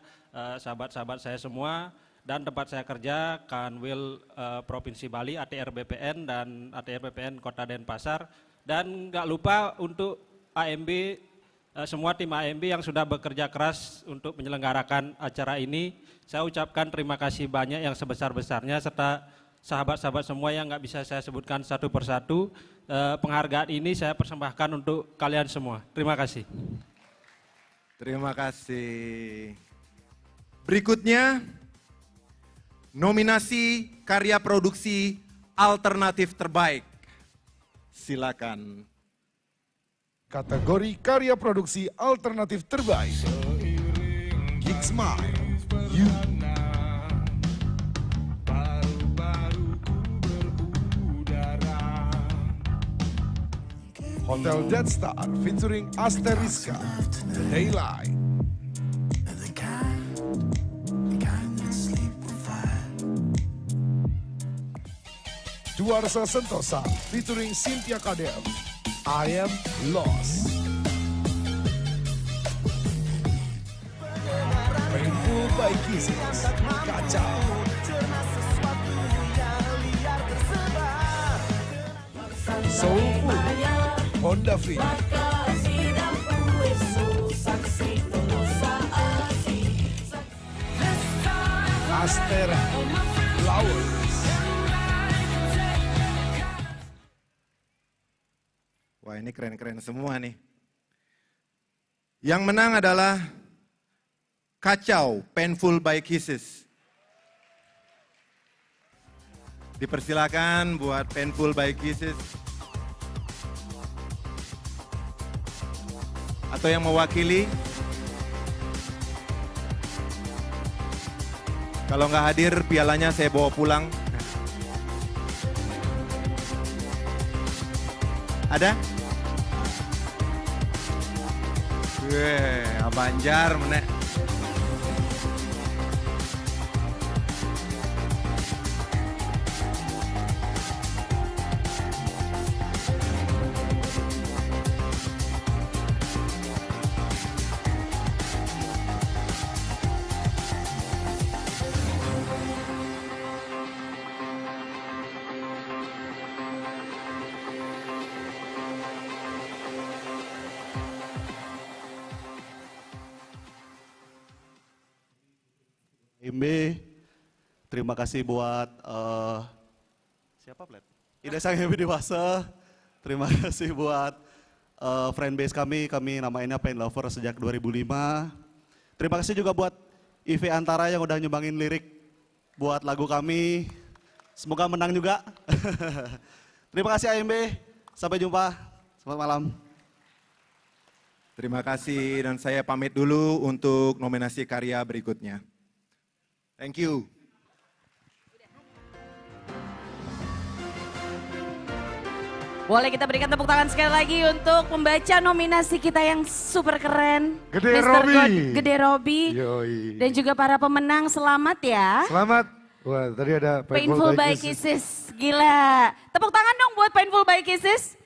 sahabat-sahabat saya semua, dan tempat saya kerja, Kanwil Provinsi Bali, ATR BPN, dan ATR BPN Kota Denpasar. Dan gak lupa untuk AMB, semua tim AMB yang sudah bekerja keras untuk menyelenggarakan acara ini. Saya ucapkan terima kasih banyak yang sebesar-besarnya, serta sahabat-sahabat semua yang nggak bisa saya sebutkan satu persatu. Penghargaan ini saya persembahkan untuk kalian semua. Terima kasih. Terima kasih. Berikutnya, nominasi karya produksi alternatif terbaik. Silakan. Kategori karya produksi alternatif terbaik. Geek Smile, You. Hotel Dead Star featuring Asteriska, Daylight. Duarsa Sentosa featuring Cynthia Kadel, I Am Lost. Painful by Kisses, Kacau. Soulful, Honda Fit. Astera Flowers. Wah ini keren-keren semua nih. Yang menang adalah Kacau, Painful by Kisses. Dipersilakan buat Painful by Kisses. Atau yang mewakili. Kalau nggak hadir, pialanya saya bawa pulang. Ada? Weh, Abanjar menek. IMB, terima kasih buat siapa Plet? Ida Sang Happy Dewasa. Terima kasih buat fanbase kami namainnya Pain Lover sejak 2005. Terima kasih juga buat IV Antara yang udah nyumbangin lirik buat lagu kami. Semoga menang juga. Terima kasih AMB, sampai jumpa, selamat malam. Terima kasih dan saya pamit dulu untuk nominasi karya berikutnya. Thank you. Boleh kita berikan tepuk tangan sekali lagi untuk pembaca nominasi kita yang super keren. Gede Mr. Robi. Gede Robi. Yoi. Dan juga para pemenang, selamat ya. Selamat. Wah tadi ada Painful by Kisses. Gila. Tepuk tangan dong buat Painful by Kisses.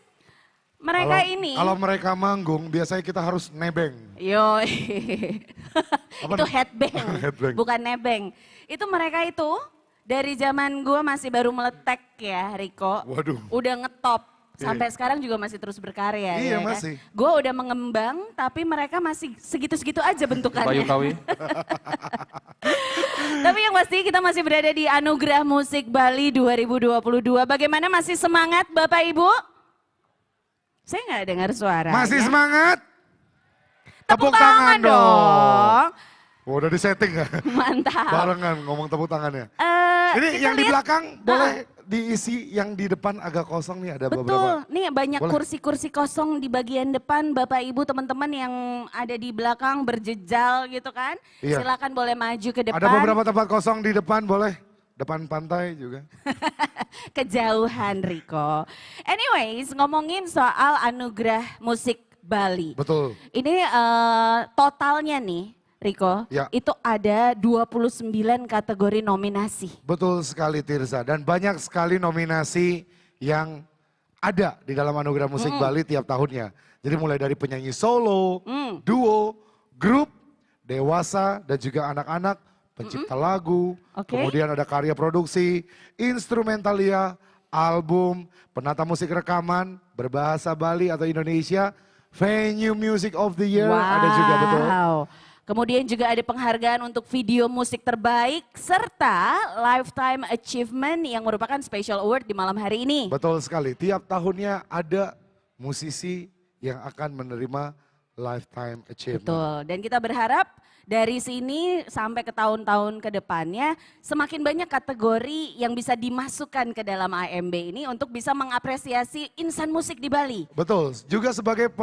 Mereka ini. Kalau mereka manggung biasanya kita harus nebeng. Yo, itu headbang, Headbang. bukan nebeng. Itu mereka itu dari zaman gue masih baru meletek ya Riko. Waduh. Udah ngetop. Sampai Iya. sekarang juga masih terus berkarya. Iya, ya masih. Kan? Gue udah mengembang tapi mereka masih segitu-segitu aja bentukannya. Bayu Kawi. Tapi yang pasti kita masih berada di Anugerah Musik Bali 2022. Bagaimana, masih semangat Bapak Ibu? Saya nggak dengar suara. Masih semangat? Tepuk tangan dong. Oh, udah disetting ya? Mantap. Barengan ngomong tepuk tangannya. Ini kita yang di lihat- belakang boleh diisi, yang di depan agak kosong nih ada beberapa. Betul, nih banyak Boleh. kursi-kursi kosong di bagian depan, Bapak Ibu teman-teman yang ada di belakang berjejal gitu kan. Iya. Silakan boleh maju ke depan. Ada beberapa tempat kosong di depan, boleh. Depan pantai juga. Kejauhan Riko. Anyways, ngomongin soal Anugerah Musik Bali. Betul. Ini totalnya nih Riko, Ya. itu ada 29 kategori nominasi. Betul sekali Tirza. Dan banyak sekali nominasi yang ada di dalam Anugerah Musik Bali tiap tahunnya. Jadi mulai dari penyanyi solo, duo, grup, dewasa dan juga anak-anak, pencipta lagu, Oke. kemudian ada karya produksi, instrumentalia, album, penata musik rekaman, berbahasa Bali atau Indonesia, venue music of the year, ada juga betul. Kemudian juga ada penghargaan untuk video musik terbaik serta Lifetime Achievement yang merupakan special award di malam hari ini. Betul sekali, tiap tahunnya ada musisi yang akan menerima Lifetime Achievement. Betul, dan kita berharap dari sini sampai ke tahun-tahun ke depannya semakin banyak kategori yang bisa dimasukkan ke dalam AMB ini untuk bisa mengapresiasi insan musik di Bali. Betul, juga sebagai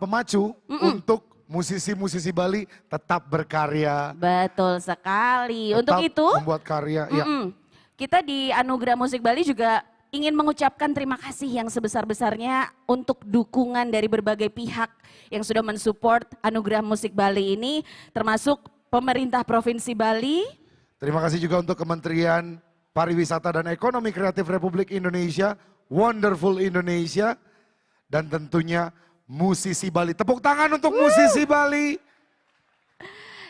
pemacu untuk musisi-musisi Bali tetap berkarya. Betul sekali. Tetap Untuk itu membuat karya. Ya. kita di Anugerah Musik Bali juga ingin mengucapkan terima kasih yang sebesar-besarnya untuk dukungan dari berbagai pihak yang sudah mensupport Anugerah Musik Bali ini, termasuk pemerintah Provinsi Bali. Terima kasih juga untuk Kementerian Pariwisata dan Ekonomi Kreatif Republik Indonesia, Wonderful Indonesia, dan tentunya musisi Bali. Tepuk tangan untuk musisi Bali.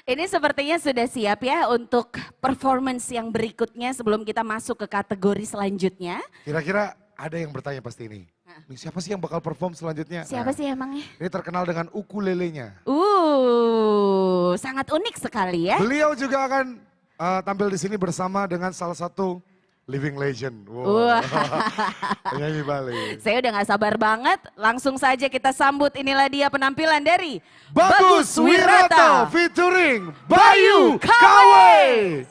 Ini sepertinya sudah siap ya untuk performance yang berikutnya sebelum kita masuk ke kategori selanjutnya. Kira-kira ada yang bertanya pasti ini. Nih, siapa sih yang bakal perform selanjutnya? Siapa Nah, sih emangnya? Ini terkenal dengan ukulelenya. Sangat unik sekali ya. Beliau juga akan tampil di sini bersama dengan salah satu living legend. Wah. Penyanyi Bali. Saya udah gak sabar banget, langsung saja kita sambut inilah dia penampilan dari Bagus Wirata featuring Bayu Kawe.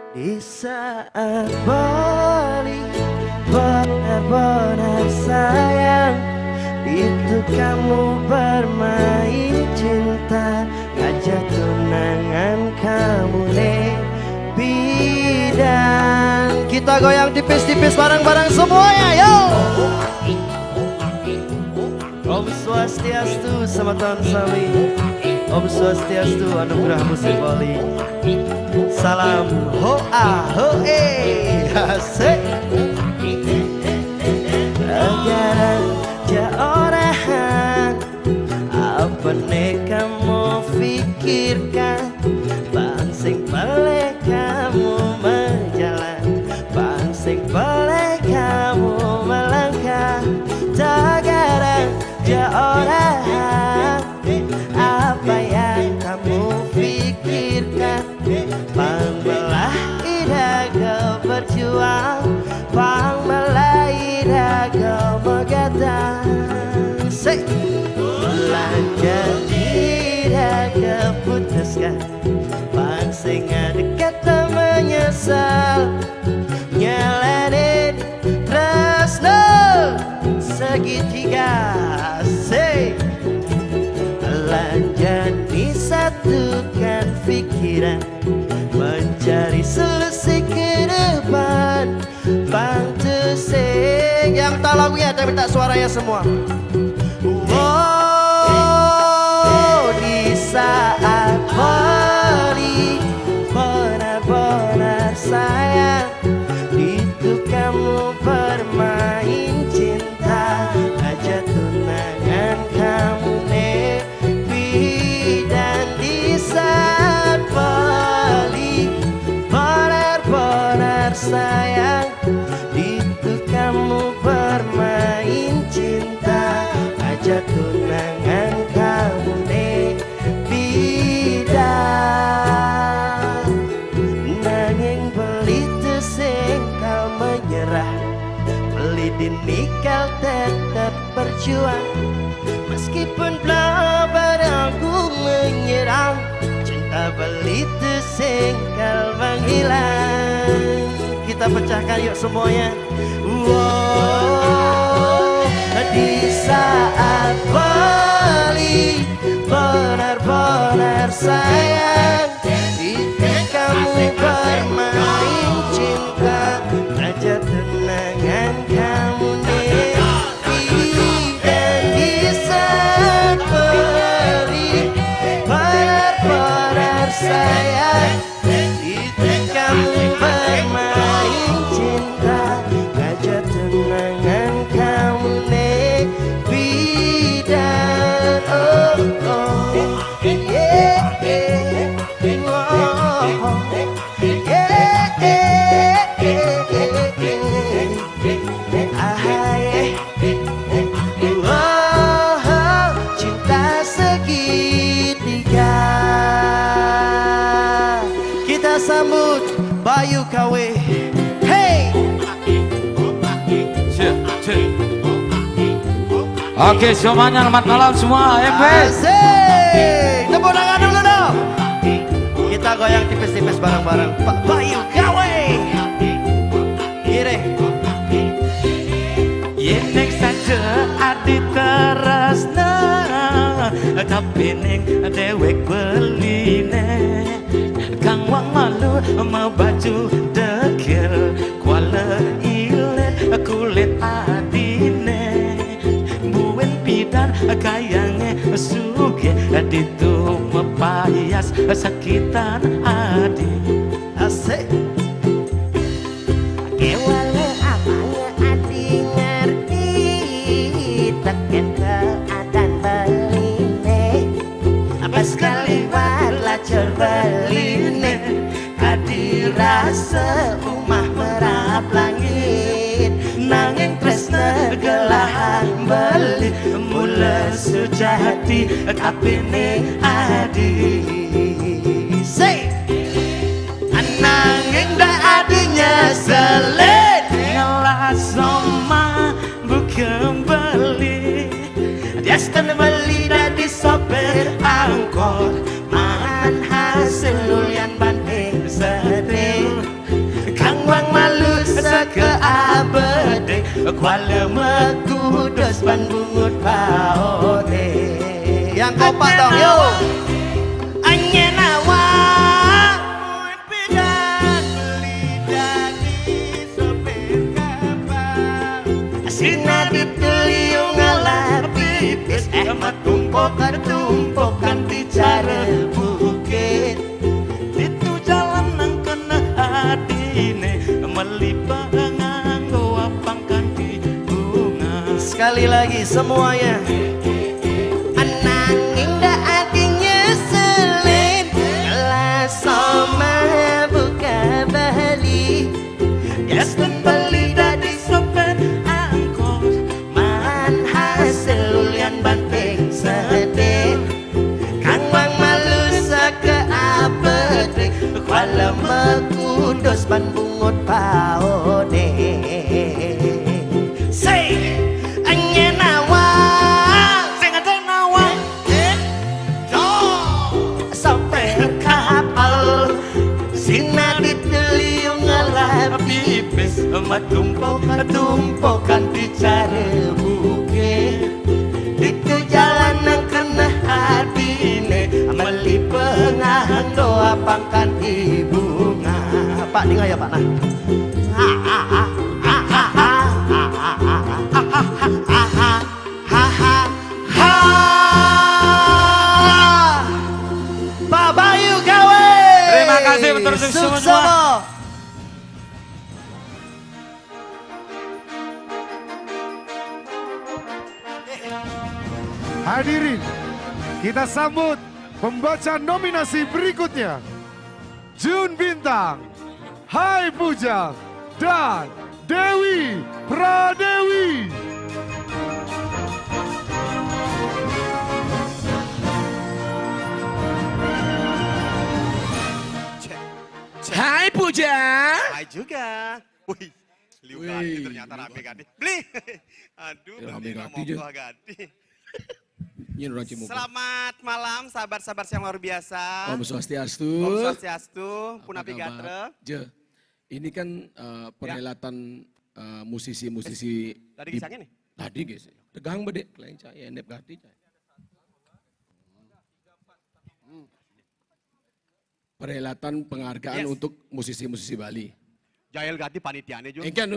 Di saat balik benar-benar sayang, itu kamu bermain cinta, ngajak tunangan kamu bidan. Kita goyang tipis-tipis bareng-bareng semuanya, yo! Om Swastiastu, selamat tahun Sami. Om Swastiastu, anugerah musik Bali. Salam hoa hoe asik. Agar aja orang, apa nih kamu pikirkan? Bangsing balik kamu berjalan, bangsing balik kamu melangkah. Agar aja orang, apa yang kamu pikirkan? Pangbelah iraga berjuang, pangbelah iraga berkata. Say, belanja iraga putuskan, pangsing ada kata menyesal, nyalain tresno segitiga. Say, belanja disatukan pikiran, mencari solusi ke depan. Bantu sing yang tahu lagunya tapi tak suaranya semua. Oh, di saat balik benar-benar sayang, itu kamu bermain cinta, aja tunangan kamu dan di saat balik benar-benar sayang, itu kamu bermain cinta, aja tunangan kamu bidan. Nanging beli sing kau menyerah, beli dinikah tetap berjuang. Meskipun pelabar aku menyerang, cinta beli singkal menghilang. Kita pecahkan yuk semuanya. Wow, di saat balik benar-benar sayang, itu kamu bermain cinta, aja tunangan kamu sayang, itu kamu bermain cinta, ngajak tunangan kamu bidan. Oh, oh, yeah, yeah, oh, yeah, oh, cinta segitiga. Kita sambut Bayu Kawe. Hey. Oke, semuanya selamat malam semua, AMB. Asik. Tepuk tangan dulu dong. Kita goyang tipis-tipis bareng-bareng. Pak Bayu Kawe. Gire. Yenek saja adi terasna, tapi neng dewek beline. Kang wang malu mau baju dekil, kuala ilet kulit adine. Buen pidan kayange suge, ditu mepayas sakitan adi. Asik. Kewala apanya adi ngerti, teken keadaan beline. Apa sekali walacur beline, adi rasa umah merap langit, nanging tresna gelap hati tapi ning adi. Say nanging dak adinya selit ngelas sama bukan beli. Destin beli dari sopir angkot mangan hasil lulian banding sedih. Kang wang malu seke abede kuala mekudus ban bungut paode. Yang kompak dong, yuk. Anyen awak Sina diteliung ngelap pipis tumpukan di cara bukit. Itu jalan nang kena adine melipah nganggo apangkan di bunga. Sekali lagi semuanya. Nanging dak adinya selin ngelas sama buka bali. Destin beli dari sopir angkot man hasil lulian banting sedih. Kang wang malu seke abede kuala mekudus ban bungut paode. Say anyen awak sing ada nawak sopir kapal sina diteliung ngelap pipis tumpukan di cara bukit. Itu jalan yang kena hadine melipeh nganggo apangkan ibunga. Pak dengar ya Pak nah. Pak Bayu gawe. Terima kasih betul semua. Hadirin, kita sambut pembaca nominasi berikutnya. Jun Bintang, Hai Puja, dan Dewi Pradewi. Hai Puja. Hai juga. Wih, Liu Gati ternyata Rame Gati. Beli. Aduh, Rame Gati mau buah Gati. Selamat Selamat malam sahabat-sahabat yang luar biasa. Om Swastiastu. Om Swastiastu, Punapi Gatra. Je, ini kan perhelatan musisi-musisi. Tadi kisahnya nih? Tadi guys, tegang bedek, lain cai, endep gati cai. Perhelatan penghargaan untuk musisi-musisi Bali. Jail Gati panitiane juga. Engkan,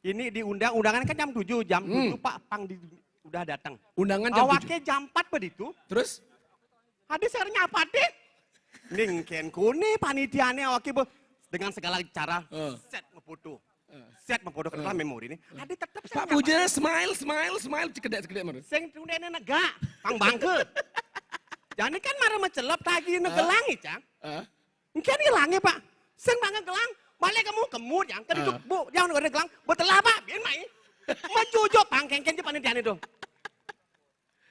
ini diundang, undangan kan jam 7, jam 7 Pak Pang udah datang. Undangan jam 7. Awaknya jam 4 begitu. Terus? Ada sernya apa deh? Ning kune panitiane awaknya dengan segala cara set ngefoto. Set memfoto kenapa memori ini. Ada tetap Pak Puja smile cekedek mana? Sing tunene negak, pang bangke. Jadi kan marah mencelap tadi negelang Cang. Mungkin hilangnya Pak. Sing bangke gelang, balik kamu kemud yang tadi tuh Bu, jangan ada gelang, betelah Pak, biar main. Mencucuk pangkengken je panitian itu.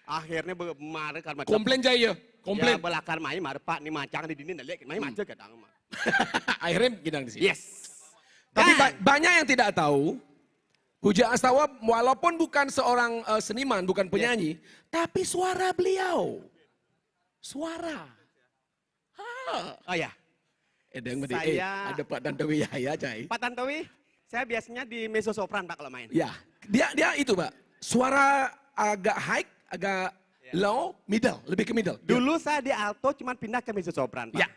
Akhirnya marah karena komplain jaya, komplain. Ya belakar main marah Pak, nih macang di dini nalek, main macet kadang mah. Akhirnya gidang di sini. Yes. Tapi banyak yang tidak tahu, Puja Astawa walaupun bukan seorang seniman, bukan penyanyi, tapi suara beliau. Suara. Oh ya. Saya ada Pak Tantowi Yahya, Cai. Pak Tantowi, saya biasanya di mezzo sopran Pak kalau main. Ya, dia itu Pak. Suara agak high, agak low, middle, lebih ke middle. Dulu saya di alto cuman pindah ke mezzo sopran Pak. Ya.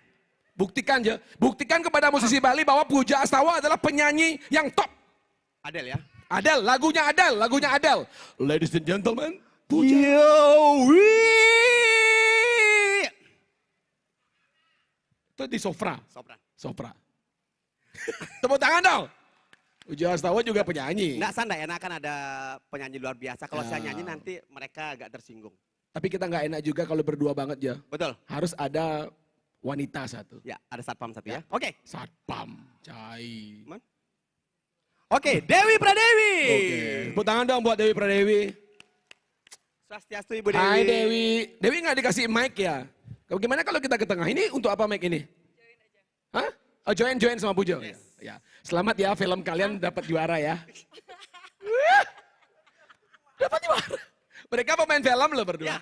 Buktikan ya, buktikan kepada musisi Bali bahwa Puja Astawa adalah penyanyi yang top. Adel ya. Adel, lagunya Adel. Ladies and gentlemen, Puja. Itu di sopra. Tepuk tangan dong. Puja Astawa juga penyanyi. Nggak sanda enak kan ada penyanyi luar biasa. Kalau saya nyanyi nanti mereka agak tersinggung. Tapi kita nggak enak juga kalau berdua banget ya. Betul. Harus ada wanita satu. Ya, ada satpam satu ya. Oke. Satpam, Cai. Oke, Dewi Pradewi. Oke, tepuk tangan dong buat Dewi Pradewi. Swastiastu Ibu Dewi. Hai Dewi. Dewi nggak dikasih mic ya? Gimana kalau kita ke tengah? Ini untuk apa mic ini? Hah? Oh join sama Pujo. Yes. Ya. Selamat ya film kalian dapat juara ya. Dapat juara. Mereka pemain film loh berdua.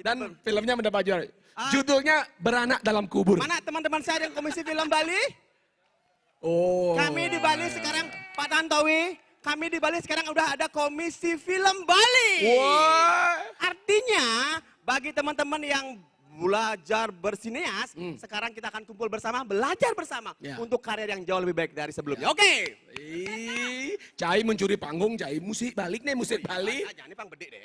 Dan filmnya mendapat juara. Judulnya Beranak Dalam Kubur. Mana teman-teman saya yang Komisi Film Bali? Oh. Kami di Bali sekarang, Pak Tantowi, kami di Bali sekarang udah ada Komisi Film Bali. Wah. Artinya bagi teman-teman yang belajar bersineas, sekarang kita akan kumpul bersama, belajar bersama untuk karya yang jauh lebih baik dari sebelumnya. Oke. Cai mencuri panggung, Cai musik balik nih, musik Bali. Jangan ini pang bedek deh.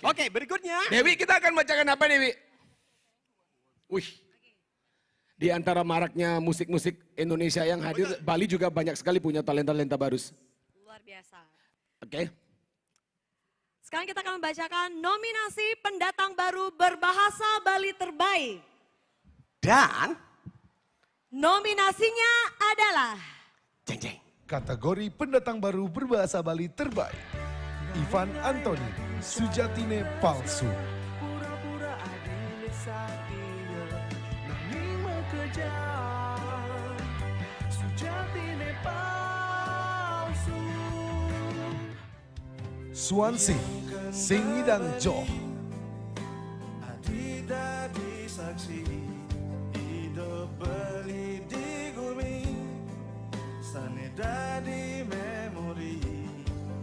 Oke, berikutnya. Dewi, kita akan bacakan apa Dewi? Wih. Di antara maraknya musik-musik Indonesia yang hadir, Bali juga banyak sekali punya talenta-talenta baru. Luar biasa. Oke. Sekarang kita akan membacakan nominasi pendatang baru berbahasa Bali terbaik. Dan nominasinya adalah Kategori pendatang baru berbahasa Bali terbaik. Ivan Antoni, Sujatine Palsu. Swansea, Singidang Jo. Saksi hidup beli di gumi, saneda di memori,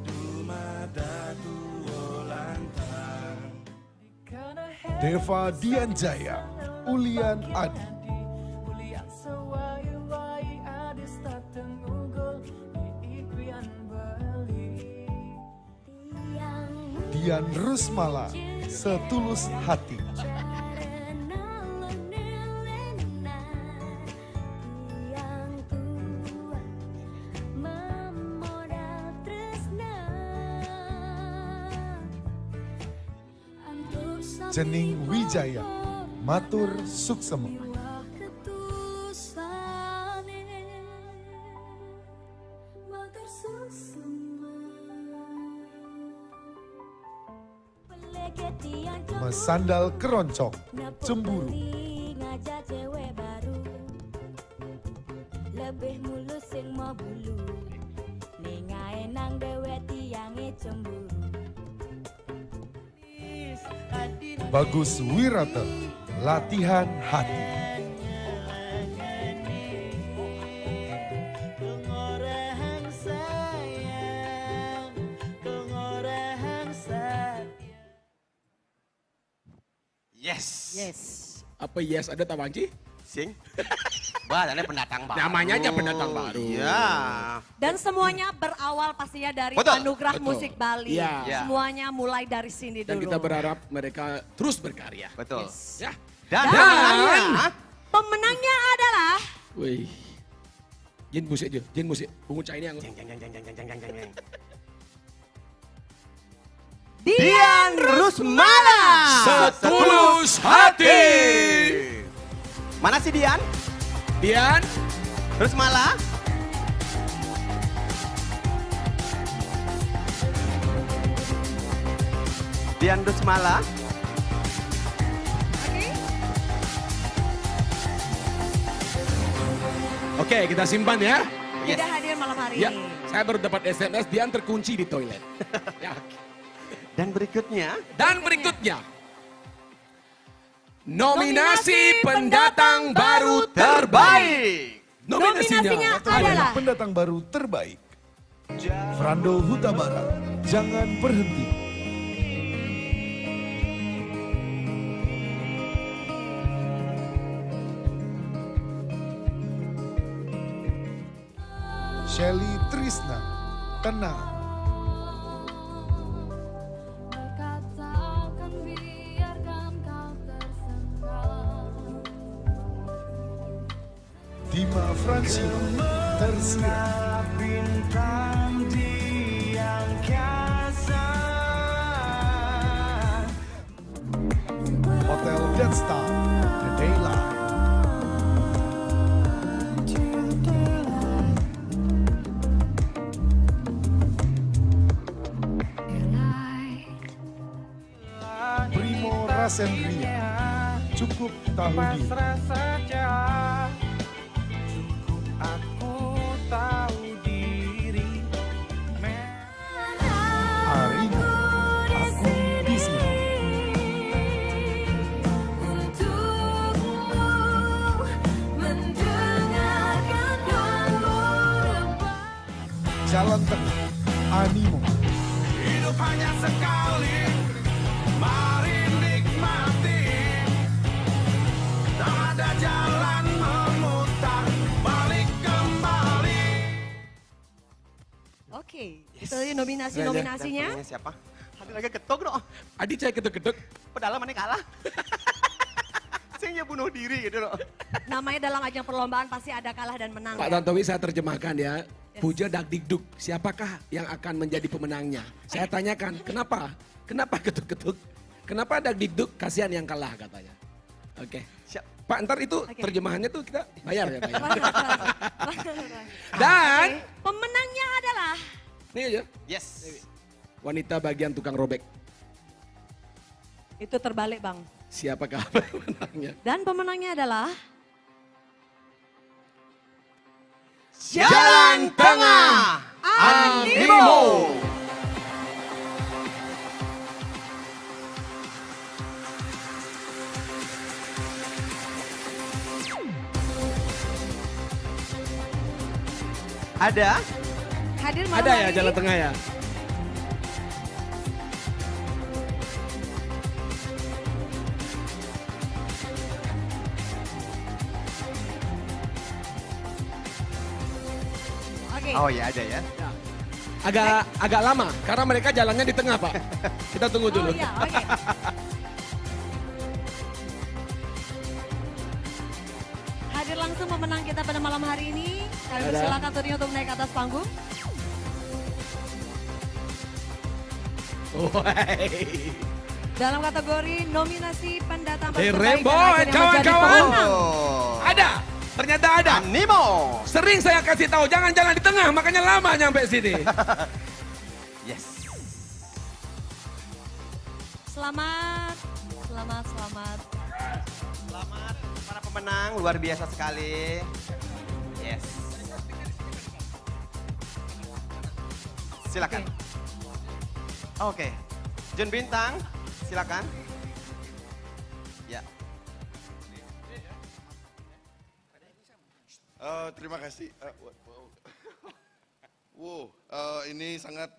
dumada lantang. Deva Dianjaya, Ulian Adi. Dian Rusmala, Setulus Hati. Jening Wijaya, Matur Suksemo. Mesandal keroncong, cemburu. Ngajak cewek baru, lebih mulus sing mau bulu, ningae nang dewek tiange cemburu. Bagus Wirata, Latihan Hati. Yes. Apa yes ada Tawanci? Sing. Wah, ada pendatang baru. Namanya aja pendatang baru. Iya. Dan semuanya berawal pastinya dari Betul, Anugerah betul. Musik Bali. Iya. Semuanya mulai dari sini Dan dulu. kita berharap mereka terus berkarya. Betul. Ya. Dan pemenangnya adalah Wih. Jin musik aja, Jin musik. Bungu Cai ini yang. Dian Rusmala. Setulus Hati. Mana sih Dian? Dian Rusmala. Dian Rusmala. Oke, kita simpan ya. tidak hadir malam hari Ya, ini. saya baru dapat SMS Dian terkunci di toilet. Ya. Dan berikutnya. Nominasi pendatang baru terbaik. Nominasinya adalah pendatang baru terbaik. Frando Huta Barat, Jangan Berhenti. Shelly Trisna, Tenang. Katakan biarkan kau tersengkal. Dima Francino, Tersirat. Bintang di angkasa. Hotel Dead Star, The Daylight. Alexandria. Cukup tahu diri. Pasrah saja, cukup aku tahu diri. Arina, aku di sini. Jalan Tengah, Animo. Hidup hanya sekali, mari nikmati. Tak ada jalan memutar, balik kembali. Oke, itu nominasi-nominasinya. Siapa? Hadir lagi ketok dong. Adi saya ketuk-ketuk. Padahal mana kalah. Saya bunuh diri gitu loh. Namanya dalam ajang perlombaan pasti ada kalah dan menang. Pak Ya. Tantowi saya terjemahkan ya. Puja Dakdikduk, siapakah yang akan menjadi pemenangnya? Saya tanyakan, kenapa? Kenapa ketuk-ketuk? Kenapa Dakdikduk? Kasihan yang kalah katanya. Oke. Pak, ntar itu terjemahannya tuh kita bayar ya Pak ya? Dan pemenangnya adalah ini aja. Yes. Wanita bagian tukang robek. itu terbalik Bang. Siapakah pemenangnya? Dan pemenangnya adalah Jalan Tengah Animo. Ada? Hadir malam Ada ya hari Jalan ini. Tengah ya? Oke. Oh ya ada ya. Agak lama karena mereka jalannya di tengah Pak. Kita tunggu dulu. Oh iya, oke. Hadir langsung pemenang kita pada malam hari ini. Kami Ada. persilakan Tony untuk naik ke atas panggung. Dalam kategori nominasi pendatang terbaik Rembo dan akhirnya menjadi kawan-kawan. pemenang. Ada, ternyata ada. Animo. Sering saya kasih tahu jangan jalan di tengah, makanya lama nyampe sini. Yes. Selamat, selamat. Selamat para pemenang, luar biasa sekali. Yes. Silakan. Oke. Jun Bintang, silakan. Ya. Terima kasih. Ini sangat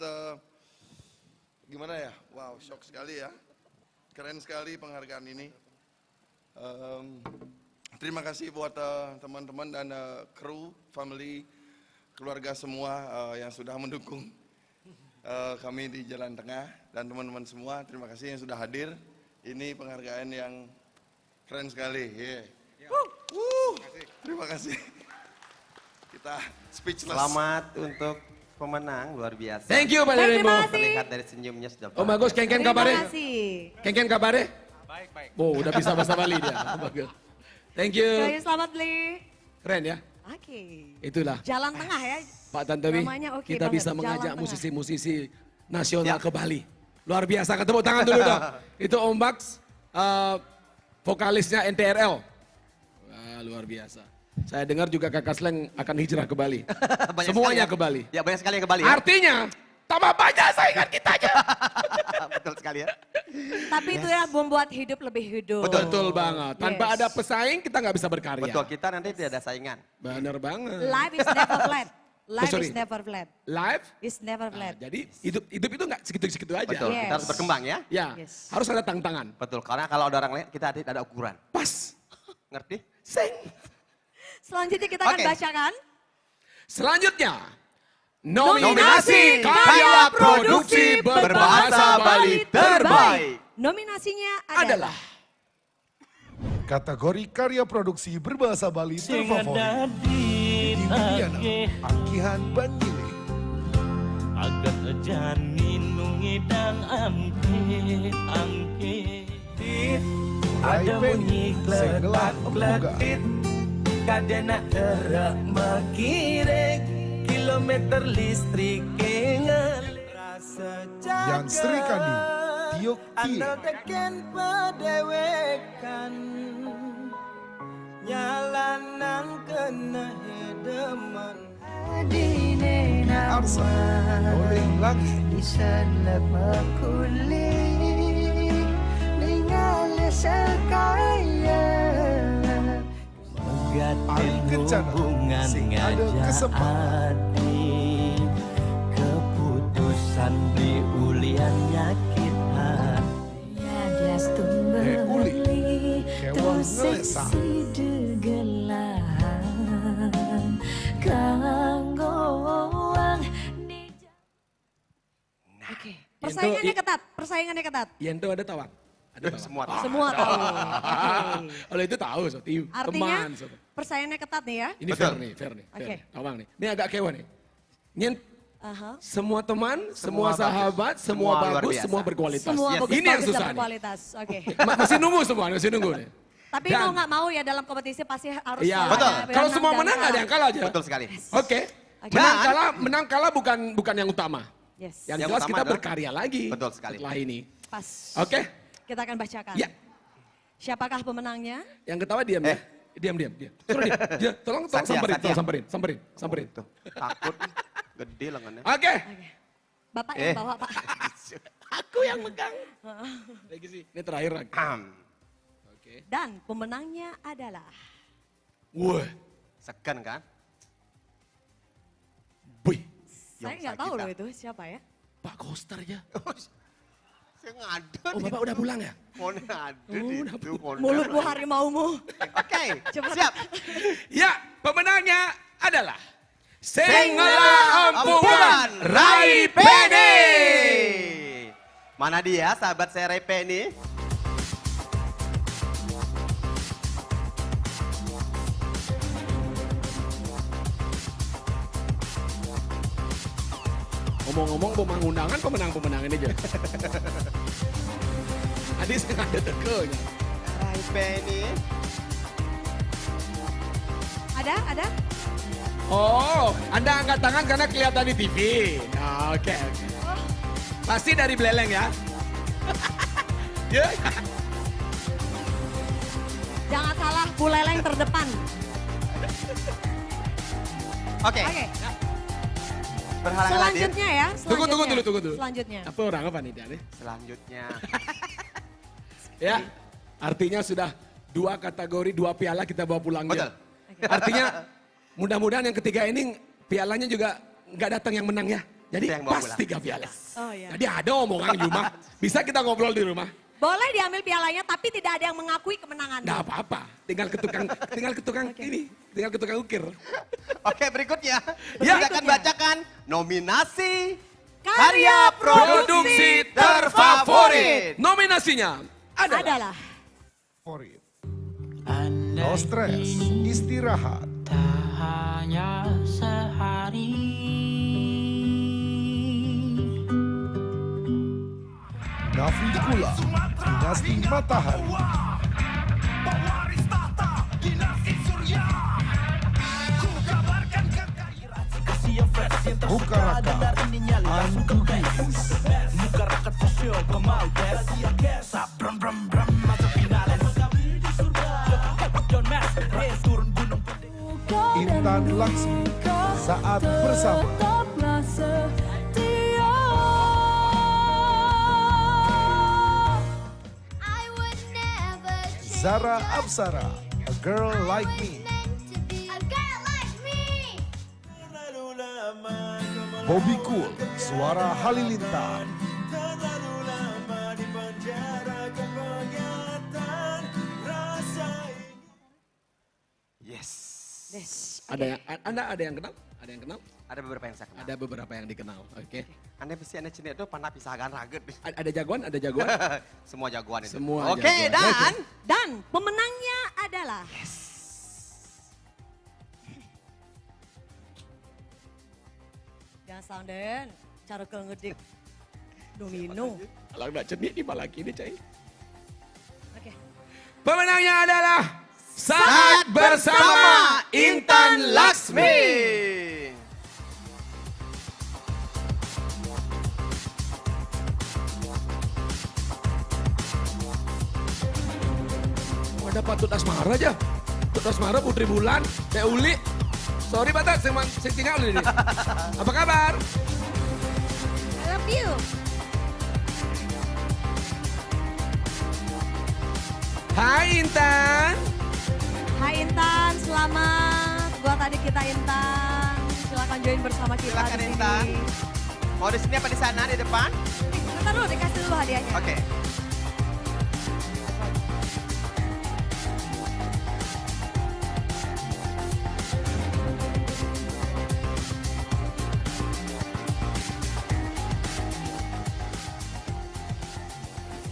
gimana ya? Wow, shock sekali ya. Keren sekali penghargaan ini. Terima kasih buat teman-teman dan kru, family, keluarga semua yang sudah mendukung kami di Jalan Tengah dan teman-teman semua. Terima kasih yang sudah hadir. Ini penghargaan yang keren sekali. Terima kasih. Kita speechless. Selamat untuk pemenang, luar biasa. Thank you Pak Rembo. Terlihat dari senyumnya sudah. Om Bagus, Kengken kabarnya? Kengken kabarnya? Baik. Oh, udah bisa bahasa Bali dia. Bagus. Thank you. Baik, selamat Bli. Keren ya? Oke. Itulah. Jalan Tengah ya. Pak Tantowi, Namanya oke kita banget, bisa Jalan mengajak Tengah. musisi-musisi nasional ke Bali. Luar biasa, ketemu tangan dulu dong. Itu Om Bax, vokalisnya NTRL. Wah, luar biasa. Saya dengar juga Kakak Sleng akan hijrah ke Bali. Banyak Semuanya sekali ya. ke Bali. Ya banyak sekali yang ke Bali ya. Artinya, tambah banyak saingan kita aja. Betul sekali ya. Tapi itu ya membuat hidup lebih hidup. Betul banget. Tanpa ada pesaing kita nggak bisa berkarya. Betul, kita nanti tidak ada saingan. Bener banget. Life is never flat. Life sorry. is never flat. Live Is never flat. Jadi hidup itu nggak segitu-segitu aja. Betul, kita harus berkembang ya. Ya, harus ada tantangan. Betul, karena kalau ada orang lain kita ada ukuran. Pas. Ngerti? Selanjutnya kita akan Oke. bacakan. Selanjutnya, Nominasi karya produksi berbahasa Bali terbaik Nominasinya adalah Kategori karya produksi berbahasa Bali terfavorit. Dimuliana, Angkihan Banyile. Agak janin nungidang angke. Ada bunyi kletak-kletit. Kadena erak makirek. Kilometer listrik ngalih. Rasa Yang Sri Kandi, andal teken padewekan nyalanan kena hedeman adine Arsa, oleh lagi disanap makulit ningali sekaya Paling kencana, sing ada kesempatan. Keputusan di ulian nyakit hati Uli, kewang ngelesah. Oke. Persaingannya ketat, persaingannya ketat. Yento ada tawak? Ada tawak? Semua tahu. Semua tahu. Kalau itu tahu, so, Artinya teman. So. persaingannya ketat nih ya. Ini fair nih, fair nih. Oke. Tawang nih. Ini agak kewa nih. Nyen, Aha. semua teman, semua sahabat, semua luar bagus, biasa. semua berkualitas. Semua bagus, Ini yang bagus dan susah nih. berkualitas. Oke. Masih nunggu semua, masih nunggu nih. Tapi Dan- mau nggak mau ya dalam kompetisi pasti harus Iya. ada Betul. Kalau menang semua dan menang nggak ada yang kalah aja. Betul sekali. Oke. Menang kalah bukan yang utama. Yes. Yang Yang jelas utama kita adalah- berkarya lagi. Betul sekali. Setelah ini. Pas. Oke. Kita akan bacakan. Ya. Siapakah pemenangnya? Yang ketawa diam ya. Diam. Suruh dia. Tolong samperin, Satya. samperin. Takut gede lengannya. Oke. Bapak yang bawa Pak. Aku yang megang. Lagi sih. Ini terakhir lagi. Dan pemenangnya adalah Wah. Segan kan? saya nggak tahu loh itu siapa ya. Pak Koster ya. Saya ngadu. Oh, Bapak udah pulang ya? Mau ngadu itu. Mulutmu harimaumu. Oke, Cepat. siap. Ya, pemenangnya adalah Senggala Ampungan Rai Peni. Mana dia sahabat saya Rai Peni? Ngomong-ngomong pemenang pemenang ini aja. Adik saya ada tekenya. Rai Peni. Ada? Oh, Anda angkat tangan karena kelihatan di TV. Nah, oke. Pasti dari Beleleng ya. Ya. Jangan salah, Buleleng terdepan. Oke. Berhalangan hadir. Selanjutnya ya. Tunggu dulu. Selanjutnya. Apa orang apa nih dia nih? Selanjutnya. Ya, artinya sudah 2 kategori, 2 piala kita bawa pulang. Betul. Artinya mudah-mudahan yang ketiga ini pialanya juga nggak datang yang menang ya. Jadi Yang bawa pas pulang. 3 piala. Oh iya. Jadi ada omongan di rumah. Bisa kita ngobrol di rumah. Boleh diambil pialanya tapi tidak ada yang mengakui kemenangan. Nggak apa-apa. Tinggal ke tukang ini. Tinggal ke tukang ukir. Oke, berikutnya. Ya. Kita akan bacakan nominasi Karya produksi terfavorit. Nominasinya adalah Favorit. No stress, istirahat. hanya sehari. Nafi Kula, Dinasti Matahari. Bukaraka, Antubis. Intan Laksmi, Saat Bersama. Zara Apsara, A Girl Like Me. Bobby Cool, Suara Halilintar. Yes. Anda ada yang kenal? Ada yang kenal? Ada beberapa yang saya kenal. Ada beberapa yang dikenal. Oke. Anda pasti Anda cini itu pernah pisahkan raget. Ada jagoan? Ada jagoan? Semua jagoan itu. Semua Oke, jagoan. dan pemenangnya adalah Jangan soundin, cara ngedik domino. Kalau nggak cerdik di malah kini, Cai. Oke. Pemenangnya adalah Saat Bersama Intan Laksmi. Ada Patut Asmara aja. Patut Asmara, Putri Bulan, Teh Uli. Sorry Batat, saya tinggal ini. Apa kabar? I love you. Hai Intan. Hai Intan, selamat buat adik kita Intan. Silakan join bersama kita. Silakan Intan. Mau di sini apa di sana, di depan? Bentar dulu, dikasih dulu hadiahnya. Oke.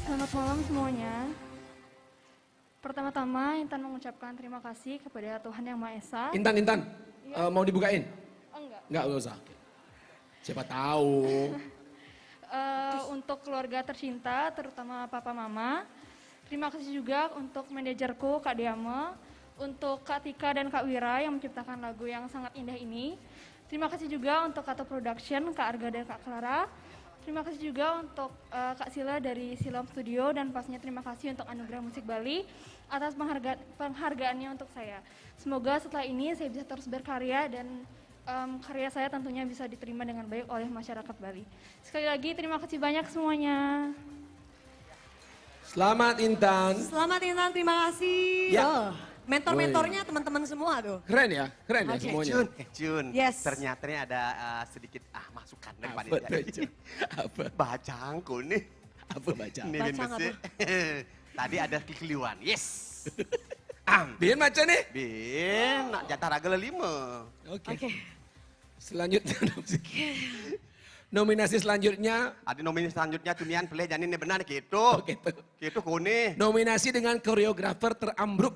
Selamat malam semuanya. Pertama-tama Intan mengucapkan terima kasih kepada Tuhan Yang Maha Esa. Intan, mau dibukain? Enggak. Enggak usah. Siapa tahu. Untuk keluarga tercinta, terutama Papa Mama. Terima kasih juga untuk manajerku Kak Diama, untuk Kak Tika dan Kak Wira yang menciptakan lagu yang sangat indah ini. Terima kasih juga untuk Kato Production, Kak Arga dan Kak Clara. Terima kasih juga untuk Kak Sila dari Silam Studio dan pastinya terima kasih untuk Anugerah Musik Bali atas penghargaannya untuk saya. Semoga setelah ini saya bisa terus berkarya dan karya saya tentunya bisa diterima dengan baik oleh masyarakat Bali. Sekali lagi terima kasih banyak semuanya. Selamat Intan. Selamat Intan, terima kasih. Ya. Oh, mentor-mentornya teman-teman semua tuh. Keren ya Oke. semuanya. Jun, Yes. ternyata ini ada sedikit masukan dari Apa panitia. tuh, Jun? Apa? Bacangku nih. Apa bacang? Nih, Bacang Bin, tadi ada kekeliruan, yes. Bin baca nih. Bin, nak jatah ragel 5. Oke. Selanjutnya nominasi selanjutnya. Ada nominasi selanjutnya Tunian Peleh Janin ini benar gitu. Gitu kuni. Nominasi dengan koreografer terambruk.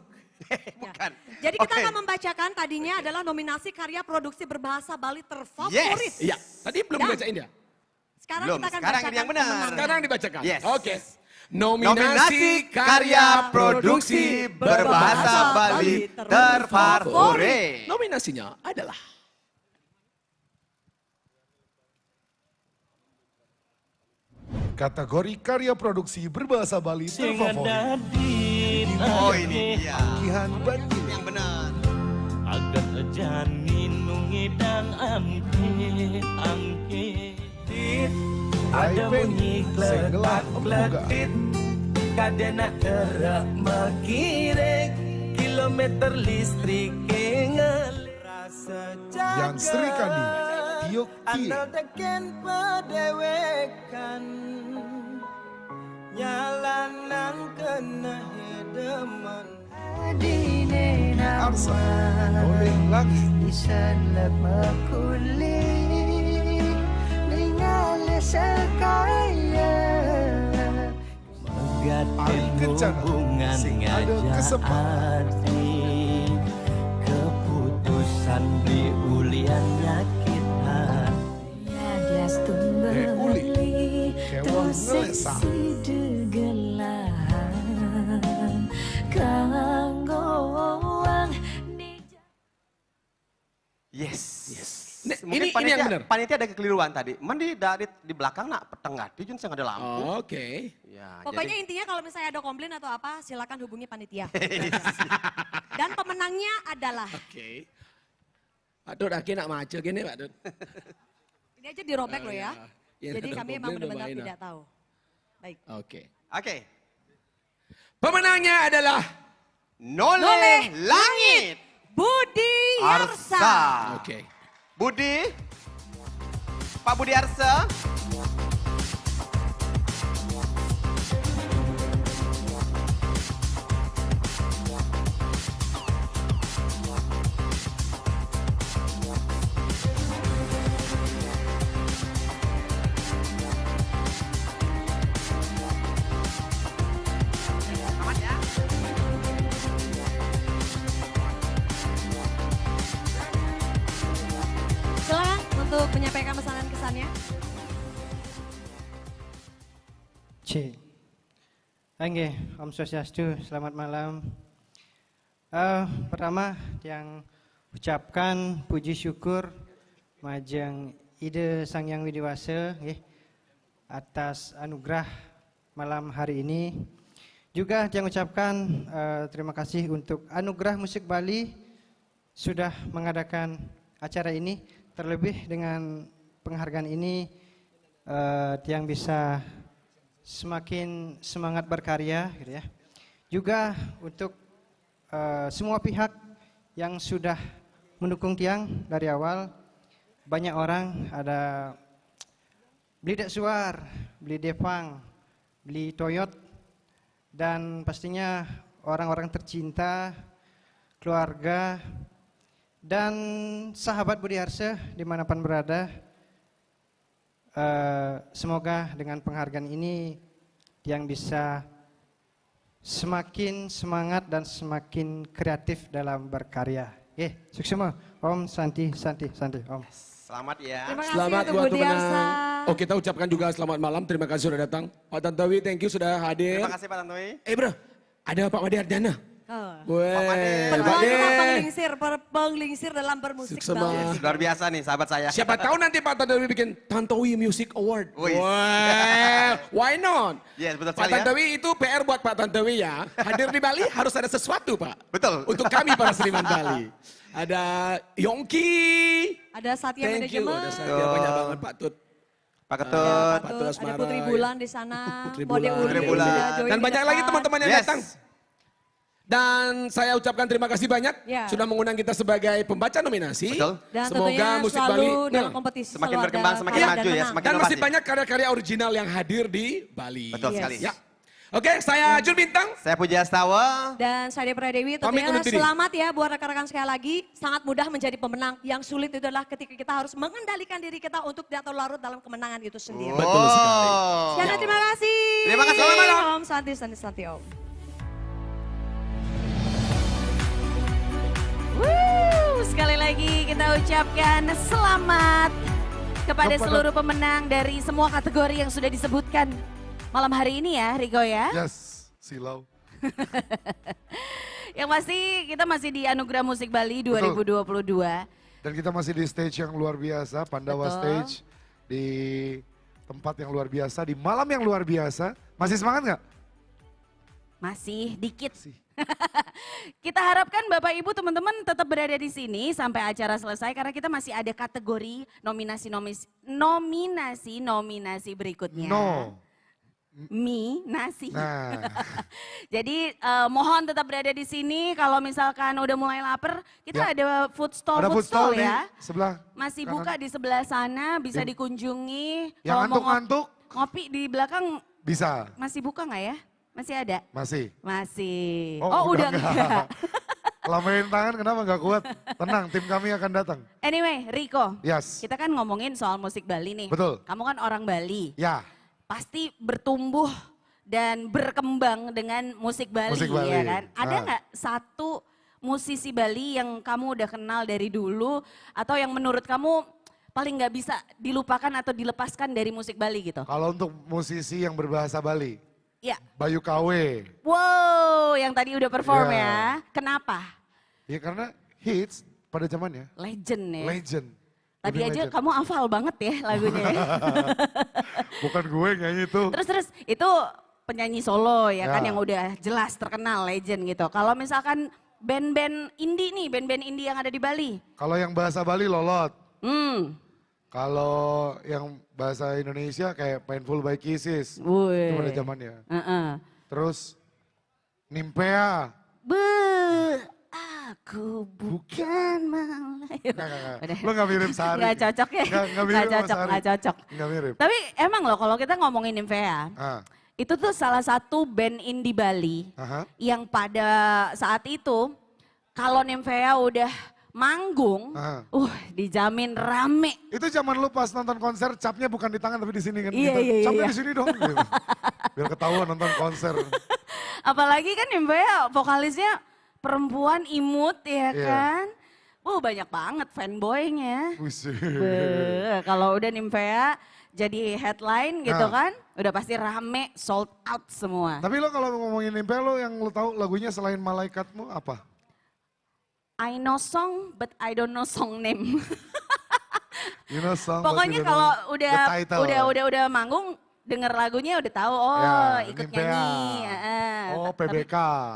Bukan. Jadi kita akan membacakan tadinya adalah nominasi karya produksi berbahasa Bali terfavorit. Iya, tadi belum Dan dibacain dia. Sekarang Belum, kita akan sekarang bacakan ini yang benar. pemenangnya. Sekarang dibacakan. Yes. Oke. Nominasi karya produksi berbahasa Bali terfavorit. Nominasinya adalah Kategori karya produksi berbahasa Bali terfavorit. Oh ini dia. Gihan Batin. Yang benar. Agak janin nungidang angke ada bunyi kletak-kletit kadena erak makire kilometer listrik ngalih rasa Yang Sri Kandi, Tiok Kie. andal teken padewekan nyalanan kena hedeman adine Arsa, oleh lagi. isanlat makuli ningali sekaya Ari Kencana, hubungan sing ada kesempatan. hati keputusan di uliannya kita Tiada Uli, Kewang Ngelesa. Yes. Ini Mungkin yang benar. Panitia ada kekeliruan tadi. Mandi di belakang nak peteng gati jun saya ada lampu. Oke. Ya, Pokoknya intinya kalau misalnya ada komplain atau apa, silakan hubungi panitia. Dan pemenangnya adalah, Oke. Pak Dut, aki nak maco gini Pak Dut. ini aja dirobek loh ya. Yang Jadi ada kami komplain memang udah benar-benar main, tidak tahu. Baik. Oke. Oke. Pemenangnya adalah Noleh Langit. Budi Yarsa. Oke. Budi. Pak Budi Arsa. Silakan untuk menyampaikan pesanan kesannya. C. Oke, Om Swastiastu, selamat malam. Pertama yang ucapkan puji syukur majeng Ide Sang Yang Widiwasa atas anugerah malam hari ini. Juga Jang ucapkan terima kasih untuk Anugerah Musik Bali sudah mengadakan acara ini. Terlebih dengan penghargaan ini Tiang bisa semakin semangat berkarya gitu ya. Juga untuk semua pihak yang sudah mendukung Tiang dari awal. Banyak orang, ada Beli Dek Suar, Beli Depang, Beli Toyot, dan pastinya orang-orang tercinta, keluarga, dan sahabat Budi Harse dimanapun berada. Semoga dengan penghargaan ini yang bisa semakin semangat dan semakin kreatif dalam berkarya. Sukses semua. Om Santi, Om. Selamat ya. Terima kasih Selamat untuk buat Budi pemenang. Arsa. Oh, kita ucapkan juga selamat malam. Terima kasih sudah datang. Pak Tantowi, thank you sudah hadir. Terima kasih Pak Tantowi. Bro, ada Pak Made Ardana. Weh, Peluang Made. kita penglingsir dalam bermusik Bali. Luar biasa nih sahabat saya. Siapa tahu nanti Pak Tantowi bikin Tantowi Music Award. Wih. Wah, why not? Yes, betul Pak sekali ya. Tantowi itu PR buat Pak Tantowi ya. Hadir di Bali harus ada sesuatu Pak. Betul. Untuk kami para seniman Bali. Ada Yongki. Ada Satya Thank you. Manajemen. Ada Satya banyak banget Pak Tut. Pak Ketut. Pak Tut Ada Asmara. Putri Bulan di sana. Putri Mode Bulan. Uli, Joy Dan banyak lagi Depan. teman-teman yang Yes. datang. Dan saya ucapkan terima kasih banyak Ya. sudah mengundang kita sebagai pembaca nominasi. Betul. Dan Semoga tentunya musik selalu Bali dalam kompetisi Semakin selalu berkembang, ada semakin kalah maju dan ya, menang. semakin dan masih inovasi. banyak karya-karya original yang hadir di Bali. Betul Yes. sekali. Ya. Oke, saya Jul Bintang. Saya Puji Astawa. Dan saya Depra Dewi, Pamit tentunya undur diri. selamat ya buat rekan-rekan sekali lagi. Sangat mudah menjadi pemenang. Yang sulit itu adalah ketika kita harus mengendalikan diri kita untuk tidak terlalu larut dalam kemenangan itu sendiri. Betul sekali. Sekian, terima kasih. Terima kasih. Selamat malam. Om Santi Om. Sekali lagi kita ucapkan selamat kepada seluruh pemenang dari semua kategori yang sudah disebutkan malam hari ini ya, Riko ya. Yes, silau. Yang pasti kita masih di Anugerah Musik Bali 2022. Dan kita masih di stage yang luar biasa, Pandawa Betul. Stage. Di tempat yang luar biasa, di malam yang luar biasa. Masih semangat nggak? Masih dikit. Kita harapkan Bapak Ibu teman-teman tetap berada di sini sampai acara selesai karena kita masih ada kategori nominasi berikutnya. No. Nasi. Nah, Jadi mohon tetap berada di sini. Kalau misalkan udah mulai lapar, kita Ya. ada food stall, ada food stall di ya. sebelah. Masih kanan. buka di sebelah sana, bisa Yang- dikunjungi. Yang Kalau mau ngantuk-ngantuk ngopi di belakang bisa, masih buka nggak ya? Masih ada? masih. Masih. Oh, udah enggak. enggak. Lamain tangan kenapa nggak kuat? Tenang, tim kami akan datang. Anyway, Riko. Yes. Kita kan ngomongin soal musik Bali nih. Betul. Kamu kan orang Bali. Ya, Pasti bertumbuh dan berkembang dengan musik Bali, Musik Bali. ya kan? Ada Ah. nggak satu musisi Bali yang kamu udah kenal dari dulu atau yang menurut kamu paling nggak bisa dilupakan atau dilepaskan dari musik Bali gitu? kalau untuk musisi yang berbahasa Bali, Ya. Bayu KW. Wow, yang tadi udah perform Ya. ya. Kenapa? Ya karena hits pada zamannya. Legend ya. Legend. Tadi Lebih aja legend. kamu hafal banget ya lagunya. Ya. Bukan gue nyanyi itu. Terus itu penyanyi solo ya kan Ya. yang udah jelas terkenal legend gitu. Kalau misalkan band-band indie nih, band-band indie yang ada di Bali. Kalau yang bahasa Bali Lolot. Hmm. Kalau yang bahasa Indonesia kayak Painful by Kisses. Wih. Itu pada zamannya. Heeh. Terus Nimpea. Aku bukan malaikat. Enggak. Lo gak mirip Sari. Nggak cocok ya? Nggak mirip sama cocok, Sari. nggak cocok. Nggak mirip. Tapi emang loh kalau kita ngomongin Nimfea, Ah, itu tuh salah satu band indie Bali aha. yang pada saat itu kalau Nimfea udah manggung, Aha. dijamin rame. Itu zaman lu pas nonton konser, capnya bukan di tangan tapi di sini kan. Iya, gitu. iya, iya, Capnya iya. di sini dong. Gitu. Biar ketahuan nonton konser. Apalagi kan Nimfea vokalisnya perempuan imut ya Iya. kan. Banyak banget fanboynya. Buset. Kalau udah Nimfea jadi headline gitu Nah. kan, udah pasti rame, sold out semua. Tapi lo kalau ngomongin Nimpea lo yang lo tahu lagunya selain Malaikatmu apa? I know song but I don't know song name. You know song, but Pokoknya you don't kalau know udah the title. udah manggung denger lagunya udah tahu, ikut Nimpea. nyanyi. Oh, PBK.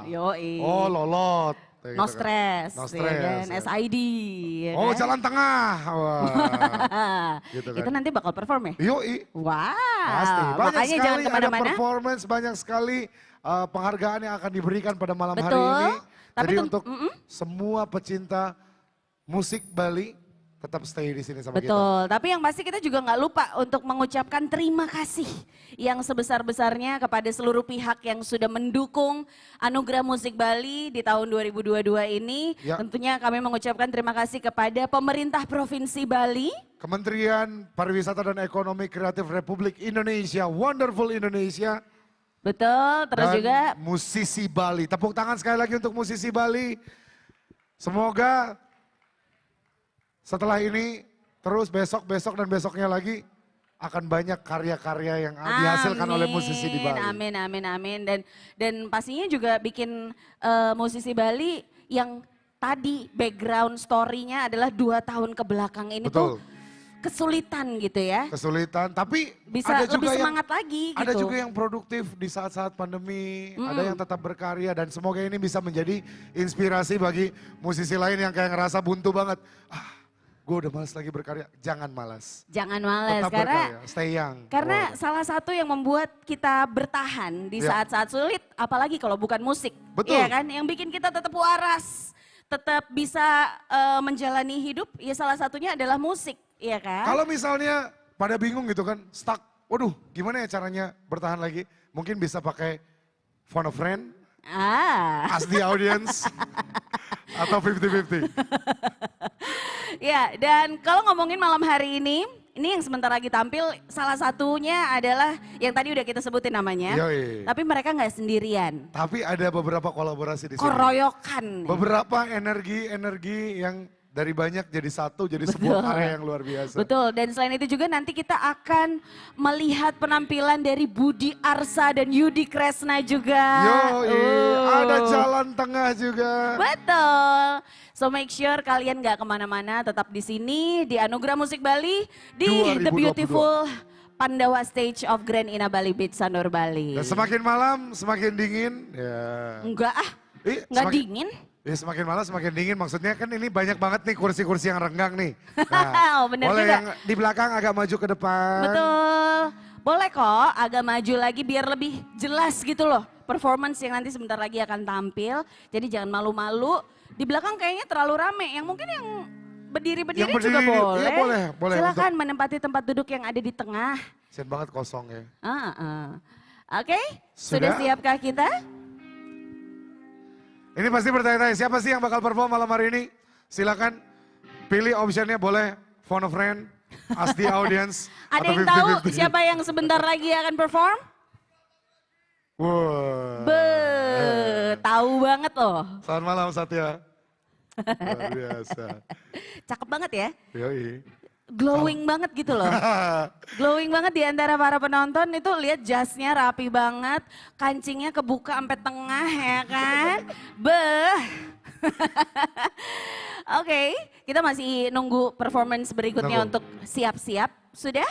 Yoi. Oh, Lolot. Kayak No gitu kan. stress, No ya stress. kan? ya. SID. ya Oh, kan? Jalan Tengah. Wah. gitu kan. Itu nanti bakal perform ya? Yoi. Wow. Pasti. Banyak Makanya sekali jangan ada kemana-mana. performance, banyak sekali penghargaan yang akan diberikan pada malam hari Betul. ini. Tapi Jadi untuk semua pecinta musik Bali tetap stay di sini sama kita. Betul, tapi yang pasti kita juga nggak lupa untuk mengucapkan terima kasih yang sebesar-besarnya kepada seluruh pihak yang sudah mendukung Anugerah Musik Bali di tahun 2022 ini. Ya. Tentunya kami mengucapkan terima kasih kepada pemerintah Provinsi Bali. Kementerian Pariwisata dan Ekonomi Kreatif Republik Indonesia, Wonderful Indonesia. Betul, terus dan juga musisi Bali. Tepuk tangan sekali lagi untuk musisi Bali. Semoga setelah ini terus besok dan besoknya lagi akan banyak karya-karya yang dihasilkan oleh musisi di Bali. Amin. Dan pastinya juga bikin musisi Bali yang tadi background story-nya adalah 2 tahun ke belakang ini Betul. tuh kesulitan gitu ya. Kesulitan, tapi Bisa ada juga lebih yang semangat lagi ada gitu. juga yang produktif di saat-saat pandemi, ada yang tetap berkarya dan semoga ini bisa menjadi inspirasi bagi musisi lain yang kayak ngerasa buntu banget. Gue udah malas lagi berkarya, jangan malas. Jangan malas Tetap karena berkarya, stay young. karena salah satu yang membuat kita bertahan di Ya. saat-saat sulit, apalagi kalau bukan musik. Betul. Iya kan? Yang bikin kita tetap waras, tetap bisa menjalani hidup, ya salah satunya adalah musik, iya kan? Kalau misalnya pada bingung gitu kan, stuck, waduh gimana ya caranya bertahan lagi? Mungkin bisa pakai phone a friend, ask the audience, atau 50-50. Ya, dan kalau ngomongin malam hari ini yang sebentar lagi tampil salah satunya adalah yang tadi udah kita sebutin namanya. Yoi. Tapi mereka nggak sendirian. Tapi ada beberapa kolaborasi di sini. Koroyokan. Beberapa energi yang dari banyak jadi satu, jadi sebuah karya yang luar biasa. Betul, dan selain itu juga nanti kita akan melihat penampilan dari Budi Arsa dan Yudi Kresna juga. Ada Jalan Tengah juga. Betul. So make sure kalian gak kemana-mana, tetap di sini di Anugerah Musik Bali di 2022. The Beautiful Pandawa Stage of Grand Ina Bali Beach Sanur Bali. Dan semakin malam, semakin dingin. Ya. Enggak enggak semakin- dingin. Ya semakin malam semakin dingin, maksudnya kan ini banyak banget nih kursi-kursi yang renggang nih. Oh, bener boleh juga. yang di belakang agak maju ke depan. Betul. Boleh kok agak maju lagi biar lebih jelas gitu loh. Performance yang nanti sebentar lagi akan tampil. Jadi jangan malu-malu. Di belakang kayaknya terlalu rame. Yang mungkin yang berdiri-berdiri Yang juga berdiri, boleh. iya, boleh. Silakan menempati tempat duduk yang ada di tengah. Kasian banget kosong ya. Oke, sudah siapkah kita? Ini pasti bertanya-tanya, siapa sih yang bakal perform malam hari ini? Silakan pilih optionnya, boleh phone a friend, ask the audience. Ada atau yang tahu 50-50. siapa yang sebentar lagi akan perform? Wah. Tahu banget loh. Selamat malam Satya. Luar biasa. Cakep banget ya. Yoi. Glowing banget gitu loh. Glowing banget di antara para penonton itu lihat jasnya rapi banget, kancingnya kebuka sampai tengah ya kan. Beh. Oke, kita masih nunggu performance berikutnya untuk siap-siap. Sudah?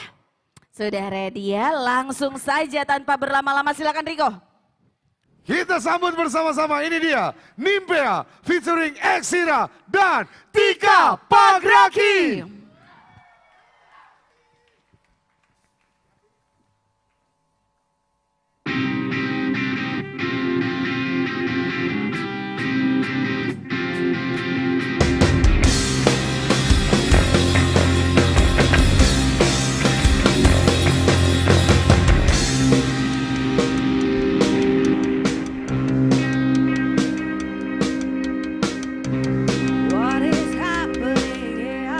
Sudah ready ya? Langsung saja tanpa berlama-lama silakan Riko. Kita sambut bersama-sama, ini dia Nimpea featuring Exira dan Tika Pagraki. What is happening here?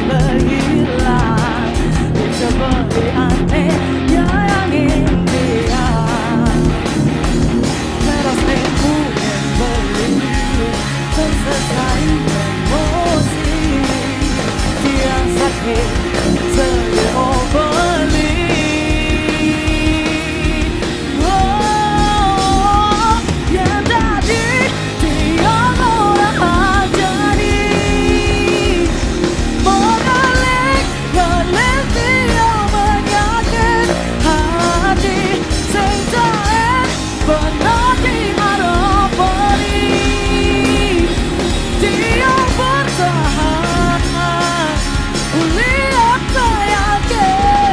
berhilang seperti anehnya angin biar teras emu yang berdiri terselesai emosi yang sakit sedih overly. Oh, yang tadi dia orang jadi mengalir dia menyakit hati seindah benar di harapani dia bertahan lihat saya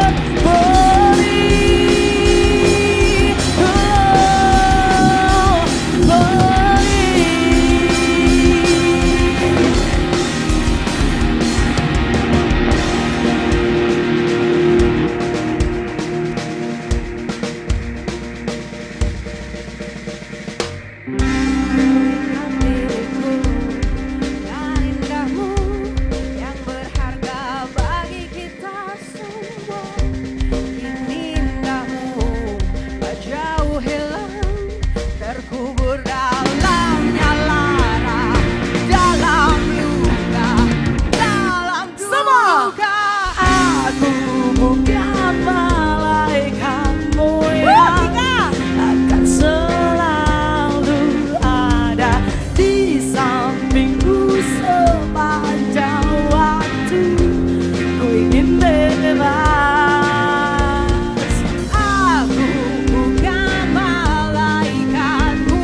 kembali. Indahmu yang berharga bagi kita semua. Kini indahmu tak jauh hilang, terkubur dalamnya lara, dalam luka, dalam duka. Aku bukan malaikatmu yang akan selalu ada di sampingku sepanjang waktu. Ku ingin bebas. Aku bukan malaikatmu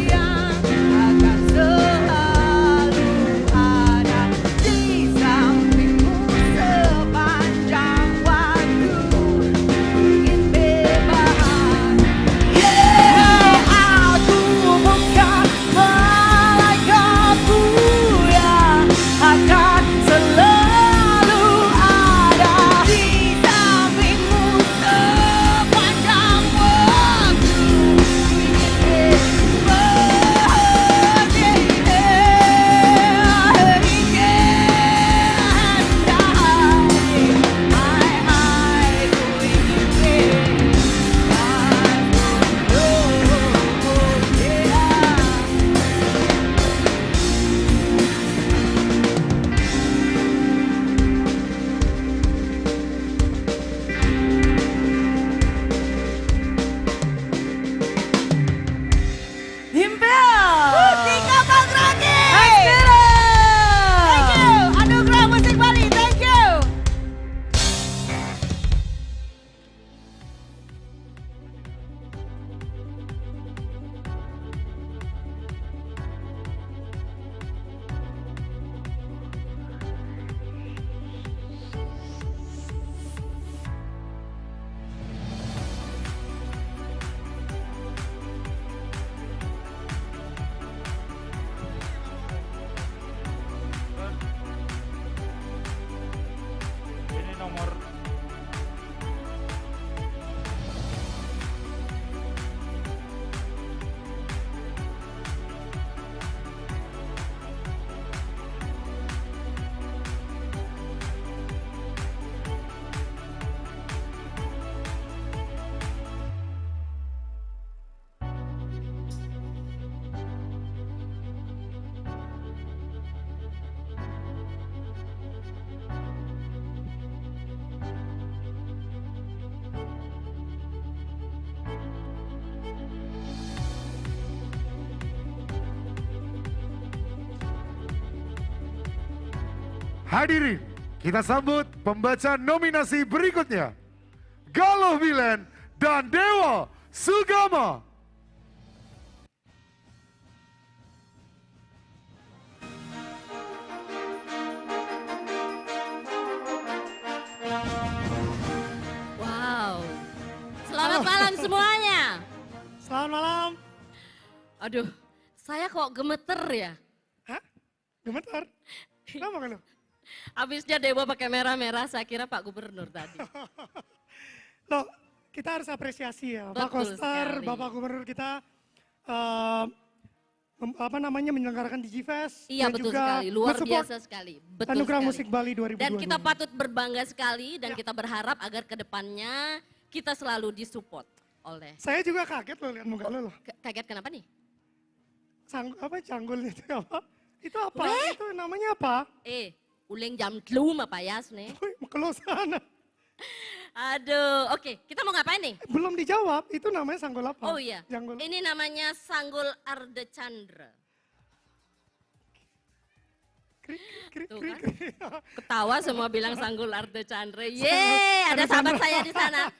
yang akan selalu ada di sampingmu sepanjang waktu. Ku ingin bebas. Yeah, aku bukan malaikatmu yang akan selalu ada di sampingmu sepanjang waktu. Musika Bang Rani. Thank you. Anugerah Musik Bali. Thank you. Ini nomor Hadirin, kita sambut pembaca nominasi berikutnya. Galuh Milen dan Dewa Sugama. Wow. Selamat malam semuanya. Selamat malam. Aduh, saya kok gemeter ya? Hah? Gemeter? Kenapa kalau? Habisnya Dewa pakai merah-merah, saya kira Pak Gubernur tadi. Loh, kita harus apresiasi ya. Pak Betul Koster, sekali. Bapak Gubernur kita menyelenggarakan Digifest. Iya, dan betul juga sekali, luar men-support biasa sekali. Betul Anugerah sekali. Musik Bali 2022. Dan kita patut berbangga sekali dan kita berharap agar kedepannya kita selalu disupport oleh. Saya juga kaget loh lihat muka lo loh. Kaget kenapa nih? Canggulnya itu apa? Itu apa? Weh? Itu namanya apa? Uleng jam tlum apa ya nih? Kalau sana. Aduh, oke, kita mau ngapain nih? Belum dijawab, itu namanya sanggul apa? Oh iya, ini namanya Sanggul Arda Chandra. Tuh kan? Ketawa semua bilang Sanggul Arda Chandra. Yeay, ada sahabat saya di sana.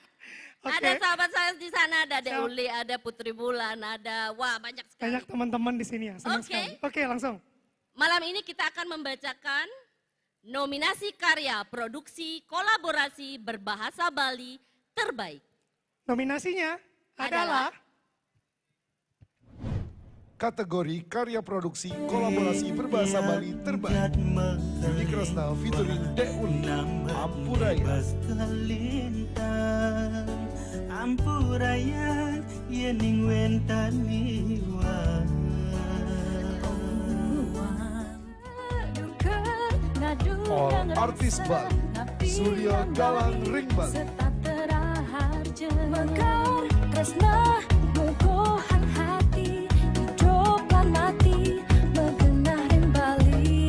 Ada sahabat saya di sana, ada Dek Uli, ada Putri Bulan, ada banyak sekali. Banyak teman-teman di sini ya, senang sekali. Oke, langsung. Malam ini kita akan membacakan nominasi karya produksi kolaborasi berbahasa Bali terbaik. Nominasinya adalah kategori karya produksi kolaborasi berbahasa Bali terbaik. Yudi Kresna featuring Dek Uli, Ampuraya. Ampuraya yening wentaniwa. All artis Bali, Surya Galang Ring Bali. Mekar tresna mugohan hati hidup lan mati megenah ring Bali.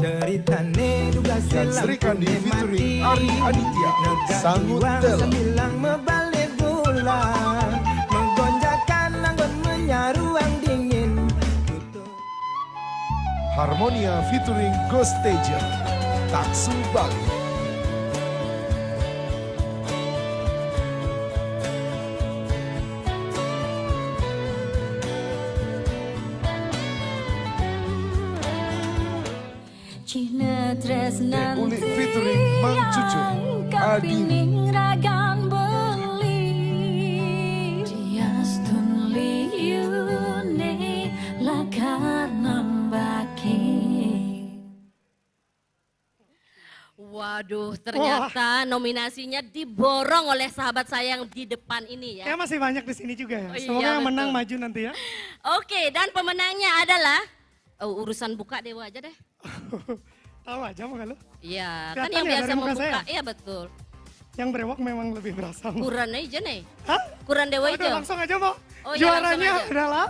Ceritane duga Sri Kandi featuring Ari Aditya, Sanggut Telo. Sembilang mebalik bulan menggonjakan anggun menyaruang dingin. Harmonia featuring Ghost Stager, Taksu Bali. Dek Uli featuring Mang Cucu, Adiri. ragan beli Diastun liune lakar nambaki. Waduh, ternyata nominasinya diborong oleh sahabat saya yang di depan ini ya. Ya masih banyak di sini juga ya. Oh, iya, Semoga yang menang betul. maju nanti ya. Oke, dan pemenangnya adalah urusan buka Dewa aja deh. Tahu aja mah kalau. Iya, kan Kelihatan yang ya biasa dari muka membuka. saya? Iya betul. Yang berewok memang lebih berasa. Kuran aja nih. Hah? Kuran Dewa Udah aja. langsung aja mau. Oh, iya, Juaranya langsung aja. adalah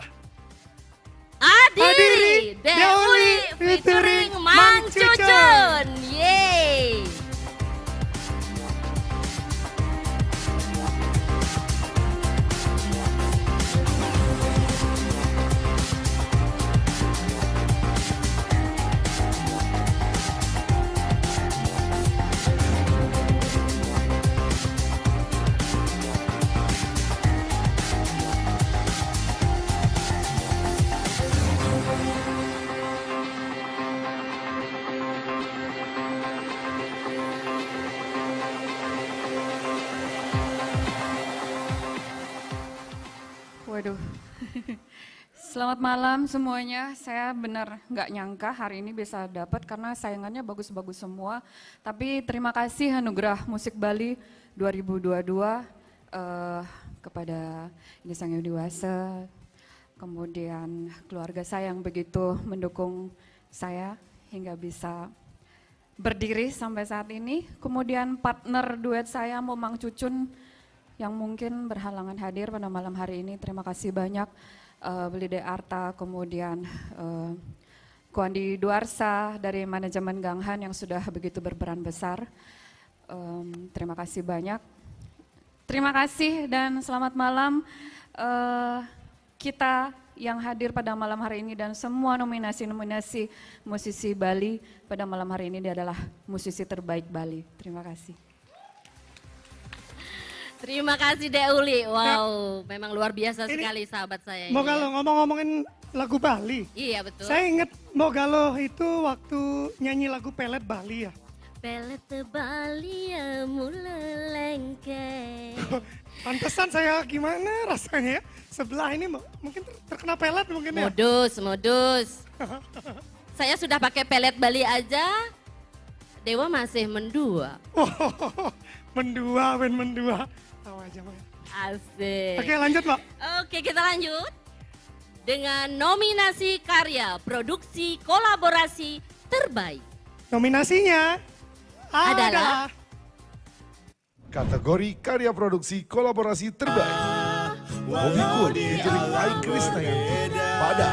Adiri Dewi featuring Mang Cucun. Yeay. Waduh, selamat malam semuanya. Saya benar nggak nyangka hari ini bisa dapat karena saingannya bagus-bagus semua. Tapi terima kasih Anugerah Musik Bali 2022 kepada Insan Yang Dewasa, kemudian keluarga saya yang begitu mendukung saya hingga bisa berdiri sampai saat ini. Kemudian partner duet saya Momang Cucun yang mungkin berhalangan hadir pada malam hari ini. Terima kasih banyak Belide Arta, kemudian Kuandi Duarsa dari manajemen Ganghan yang sudah begitu berperan besar. Terima kasih banyak. Terima kasih dan selamat malam kita yang hadir pada malam hari ini dan semua nominasi-nominasi musisi Bali pada malam hari ini adalah musisi terbaik Bali. Terima kasih. Terima kasih Dek Uli. Wow, memang luar biasa sekali sahabat saya. Mau ini ya. kalau ngomong-ngomongin lagu Bali. Iya betul. Saya inget Mogalo itu waktu nyanyi lagu Pelet Bali ya. Pelet Bali ya mula lengke. Pantesan saya gimana rasanya ya. Sebelah ini mungkin terkena pelet mungkin ya. Modus. Saya sudah pakai pelet Bali aja. Dewa masih mendua. Mendua. Tahu aja Mbak. Asik. Oke lanjut Mbak. Oke kita lanjut. dengan nominasi karya produksi kolaborasi terbaik. Nominasinya adalah Kategori karya produksi kolaborasi terbaik. Bobby Cool featuring Ai Krisdayanti, Pada.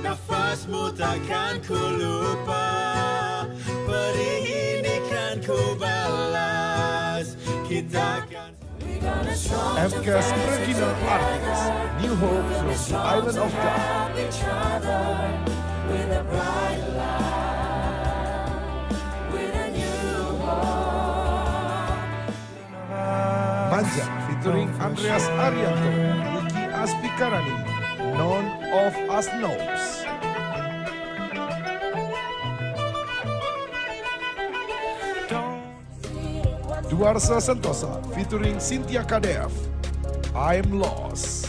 Nafasmu takkan ku lupa, perih ini kan ku balas. Kita kan FKS Original Artist, New Hope from the Island of God. Manja featuring Andreas Arianto, Wiki Aspikarani, None of Us Knows. Duarsa Sentosa featuring Cynthia Kadev, I'm Lost.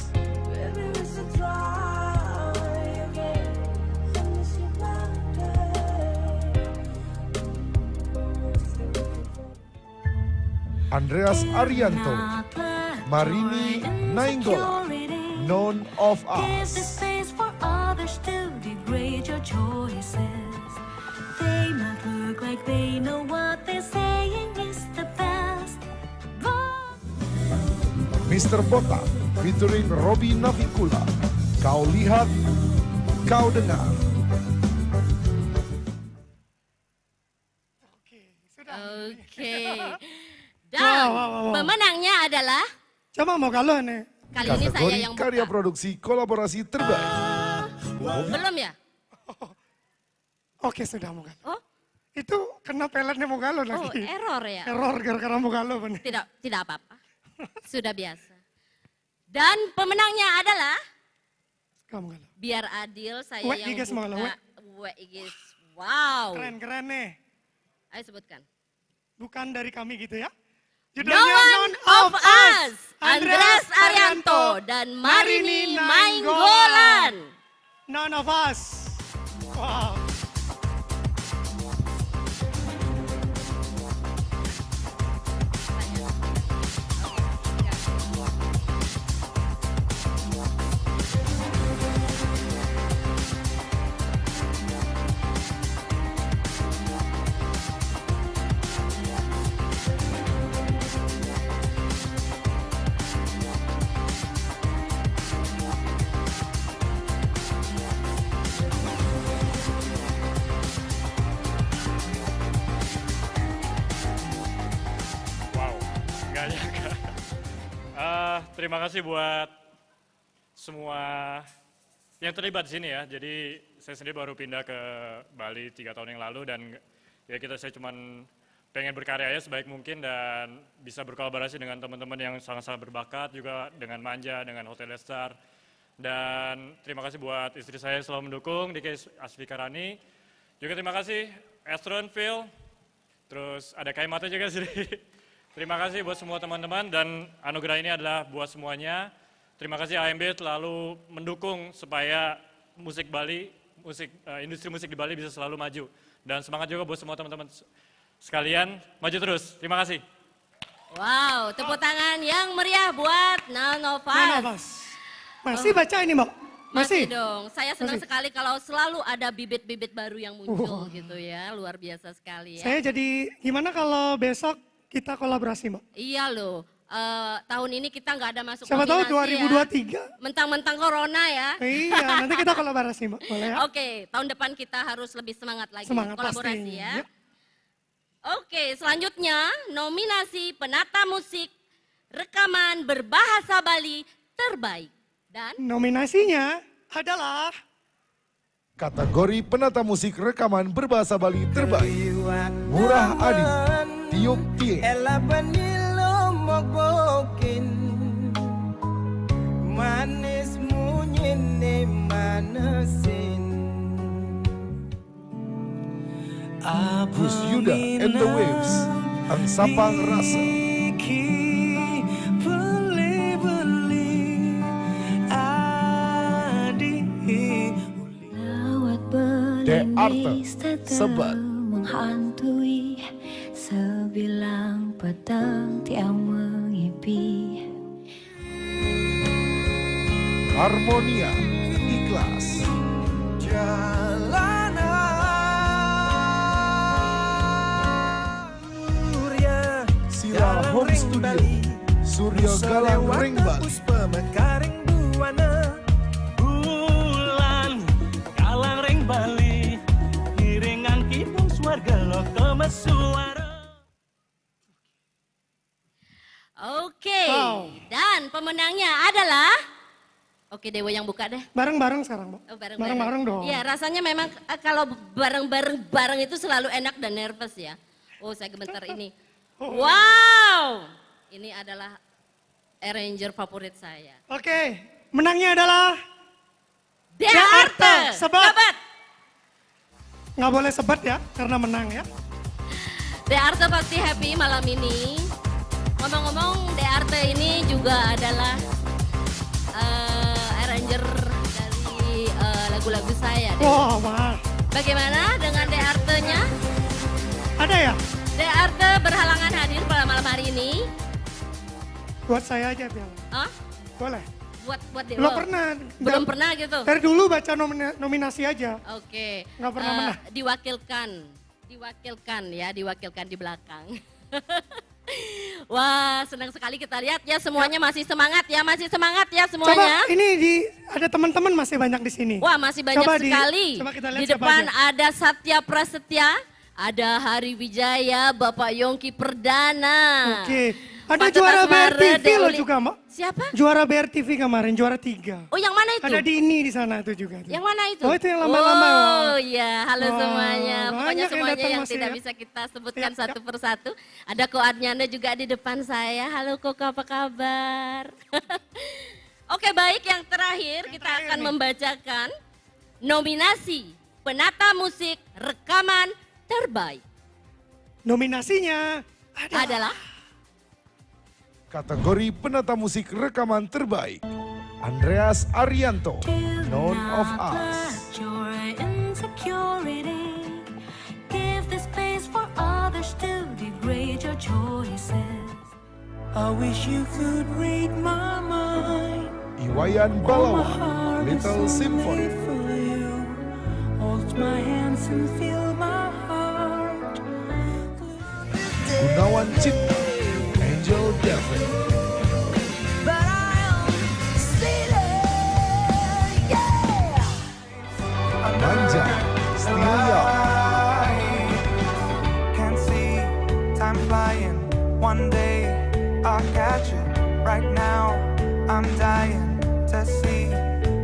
Andreas Arianto, Marini Nainggolan, None of Is Us. the space for others to degrade your choices? They might look like they know what they're saying is the best. Mr. Botak featuring Robby Navikula, Kau Lihat, Kau Dengar. Oke. Dan pemenangnya adalah Coba mau kalau nih. kali ini saya Kategori yang karya produksi kolaborasi terbaik. belum ya? Oke sudah mau kalau. Oh, Itu kena peletnya mau kalau lagi. oh error ya? Error gara-gara mau kalau bener. Tidak apa-apa. Sudah biasa. Dan pemenangnya adalah Kamu kalau. biar adil saya Wek yang Igis mau kalau, buka. Wek Igis. Wow. Keren-keren nih. Ayo sebutkan. Bukan dari kami gitu ya. No One of Us, Andreas Arianto dan Marini Nainggolan. None of Us. Wow. Nggak nyangka. Terima kasih buat semua yang terlibat di sini ya. Jadi saya sendiri baru pindah ke Bali 3 tahun yang lalu dan ya saya cuman pengen berkarya ya sebaik mungkin dan bisa berkolaborasi dengan teman-teman yang sangat-sangat berbakat juga dengan Manja, dengan Hotel Star. Dan terima kasih buat istri saya yang selalu mendukung, Diki Aspikarani. Juga terima kasih Astron, Phil, terus ada Kaimata juga sih. Terima kasih buat semua teman-teman dan anugerah ini adalah buat semuanya. Terima kasih AMB selalu mendukung supaya musik Bali, industri musik di Bali bisa selalu maju. Dan semangat juga buat semua teman-teman sekalian, maju terus. Terima kasih. Wow, tepuk tangan yang meriah buat None of Us. None of Us. Masih baca ini Mbak? Masih Masih? dong, saya senang Masih. sekali kalau selalu ada bibit-bibit baru yang muncul gitu ya, luar biasa sekali ya. Saya jadi gimana kalau besok kita kolaborasi Mbak? Iya loh, tahun ini kita nggak ada masuk Siapa tahu nominasi 2023. ya. Mentang-mentang corona ya. Iya, nanti kita kolaborasi Mbak, boleh ya? Oke, tahun depan kita harus lebih semangat lagi Semangat kolaborasi pasti. ya. Yep. Oke, selanjutnya nominasi penata musik rekaman berbahasa Bali terbaik. Dan Nominasinya adalah Kategori penata musik rekaman berbahasa Bali terbaik. Murah Adi, Tiup Tie. Ela banilo mogokin, manis munyene manesin. Gus Yuda and the Waves, Ang Sapang Rasa. De Arte, Sebat. Menghantui sebilang petang tiang mengipi. Harmonia, Iklan Atas. Siral Home Studio, Suryo Galang Ring Bali. Pemekaring buana bulan Galang Ring Bali ngiringan kidung swarga lo kemesuara. Oke, dan pemenangnya adalah, oke Dewa yang buka deh. Bareng-bareng sekarang, Bu. Oh, Bareng-bareng dong. Iya, rasanya memang kalau bareng itu selalu enak dan nervous ya. Oh, saya gemetar ini. Wow, ini adalah arranger favorit saya. Oke, menangnya adalah De Arte. Sebat. Nggak boleh sebat ya, karena menang ya. De Arte pasti happy malam ini. Ngomong-ngomong, De Arte ini juga adalah arranger dari lagu-lagu saya. Wah, wah. Bagaimana dengan De Arte-nya? Ada ya? De Arte berhalangan hadir pada malam hari ini. Buat saya aja, Bel. Hah? Boleh. Buat Dewa? Belum pernah. Belum pernah gitu? Dari dulu baca nominasi aja. Oke. Nggak pernah menang. Diwakilkan di belakang. Wah, senang sekali kita lihat ya semuanya masih semangat ya semuanya. Coba ini ada teman-teman masih banyak di sini. Wah, masih banyak sekali. Coba kita lihat di depan ada Satya Prasetya, ada Hari Wijaya, Bapak Yongki Perdana. Oke. Ada juara BRTV loh juga, Mbak. Siapa? Juara BRTV kemarin, juara 3. Oh, yang mana itu? Ada Dini di sana itu juga. Yang mana itu? Oh, itu yang lama-lama. Oh iya, halo semuanya. Pokoknya semuanya yang tidak ya. bisa kita sebutkan satu persatu. Ada Ko Adnyana juga di depan saya. Halo Koko, apa kabar? Oke, baik, yang terakhir kita akan membacakan nominasi penata musik rekaman terbaik. Nominasinya adalah Kategori penata musik rekaman terbaik, Andreas Arianto, None of Us. Your insecurity. Give the space for others to degrade your choices. I wish you could read my mind. Iwayan Balawan, Little Symphony. Hold my hands and feel my heart. Gunawan Cipta, Angel David. Manja, Stilia. Can't see time flying. One day I'll catch it. Right now I'm dying to see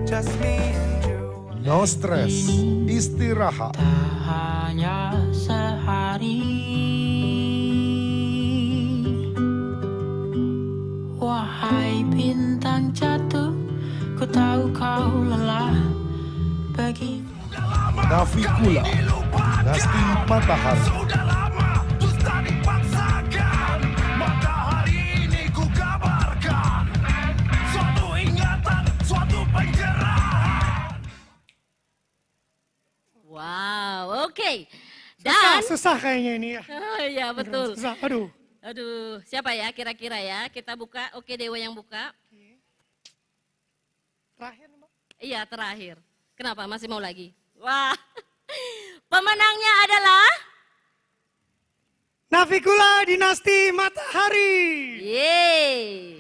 just me and you. No stress, istirahat. Hanya sehari. Wahai bintang jatuh, ku tahu kau lelah. Bagi Navikula, Dinasti Matahari. wow, oke. Dan susah kayaknya ini ya. Oh iya, betul. Susah, aduh. Aduh, siapa ya kira-kira ya? Kita buka, oke Dewa yang buka. Terakhir, Mbak. Iya, terakhir. Kenapa? Masih mau lagi? Wah, pemenangnya adalah Navikula Dinasti Matahari. Yeay.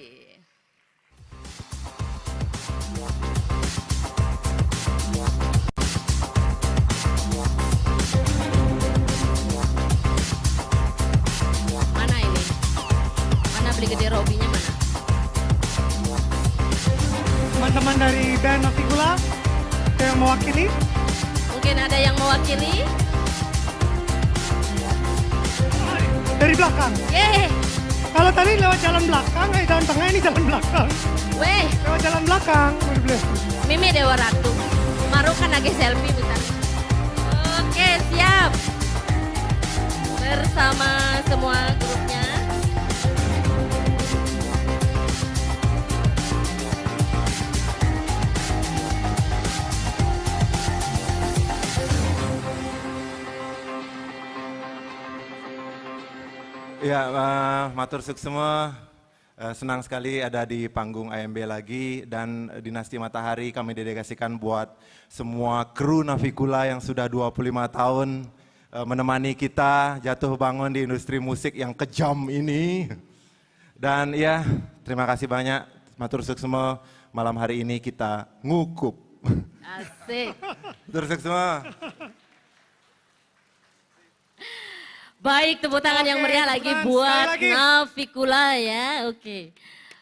Mana ini? Mana beli gede Robinya mana? Teman-teman dari band Navikula yang mewakili. Mungkin ada yang mewakili. Dari belakang. Yeay. Kalau tadi lewat jalan belakang, jalan tengah, ini jalan belakang. Weh. Lewat jalan belakang. Mimi Dewa Ratu. Maru kan lagi selfie bukan? Oke, siap. Bersama semua grupnya. Ya, matur suk semua. Senang sekali ada di panggung AMB lagi dan Dinasti Matahari kami dedikasikan buat semua kru Navikula yang sudah 25 tahun menemani kita jatuh bangun di industri musik yang kejam ini. Dan ya, terima kasih banyak. Matur suksema, malam hari ini kita ngukup. Asik. Matur suksema. Baik, tepuk tangan yang meriah lagi buat Navikula ya. Oke.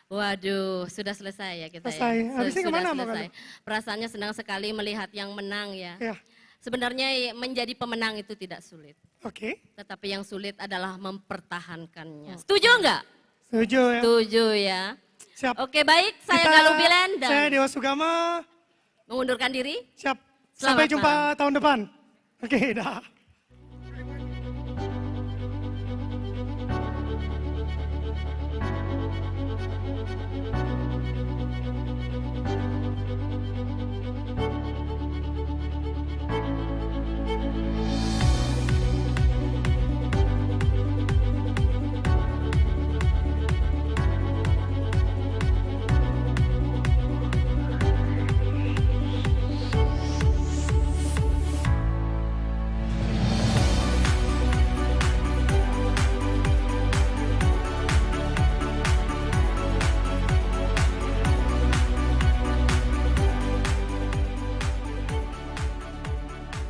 Waduh, sudah selesai ya kita Selesai. ya. Habisnya Sudah kemana, Mbak selesai. Kalu? Perasaannya senang sekali melihat yang menang ya. Ya. Sebenarnya menjadi pemenang itu tidak sulit. Oke. Tetapi yang sulit adalah mempertahankannya. Setuju enggak? Setuju ya. Setuju ya. Siap. Oke, baik. Saya Kita- Galuh Bilen dan Saya Dewa Sugama. mengundurkan diri. Siap. Selamat Sampai jumpa malam. tahun depan. Oke, dah.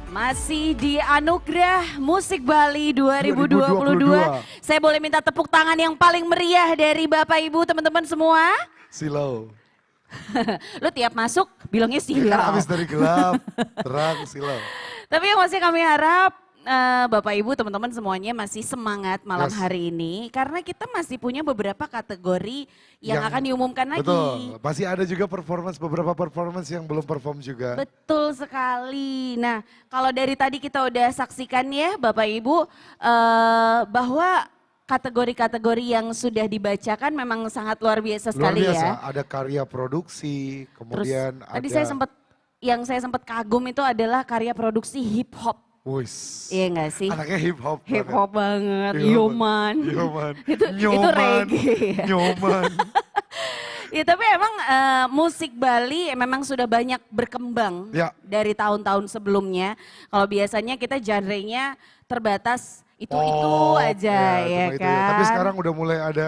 Masih di Anugerah Musik Bali 2022. Saya boleh minta tepuk tangan yang paling meriah dari Bapak Ibu teman-teman semua? Silau. Lu tiap masuk bilangnya Kan silau. habis dari gelap, terang, silau. Tapi yang masih kami harap Bapak Ibu teman-teman semuanya masih semangat malam Yes. hari ini. Karena kita masih punya beberapa kategori yang akan diumumkan lagi. Betul, masih ada juga beberapa performance yang belum perform juga. Betul sekali. Nah, kalau dari tadi kita udah saksikan ya Bapak Ibu bahwa kategori-kategori yang sudah dibacakan memang sangat luar biasa Luar sekali biasa, ya. ada karya produksi, Terus kemudian tadi ada... saya sempat kagum itu adalah karya produksi hip hop. Wis. Iya enggak sih? Anaknya hip hop. Hip hop banget, Hip hop. Yoman. Yoman. itu Nyoman. reggae. Ya. Nyoman. Ya tapi emang musik Bali memang sudah banyak berkembang Ya. dari tahun-tahun sebelumnya. Kalau biasanya kita genre-nya terbatas itu Pop, aja ya, cuma itu kan. Tapi sekarang udah mulai ada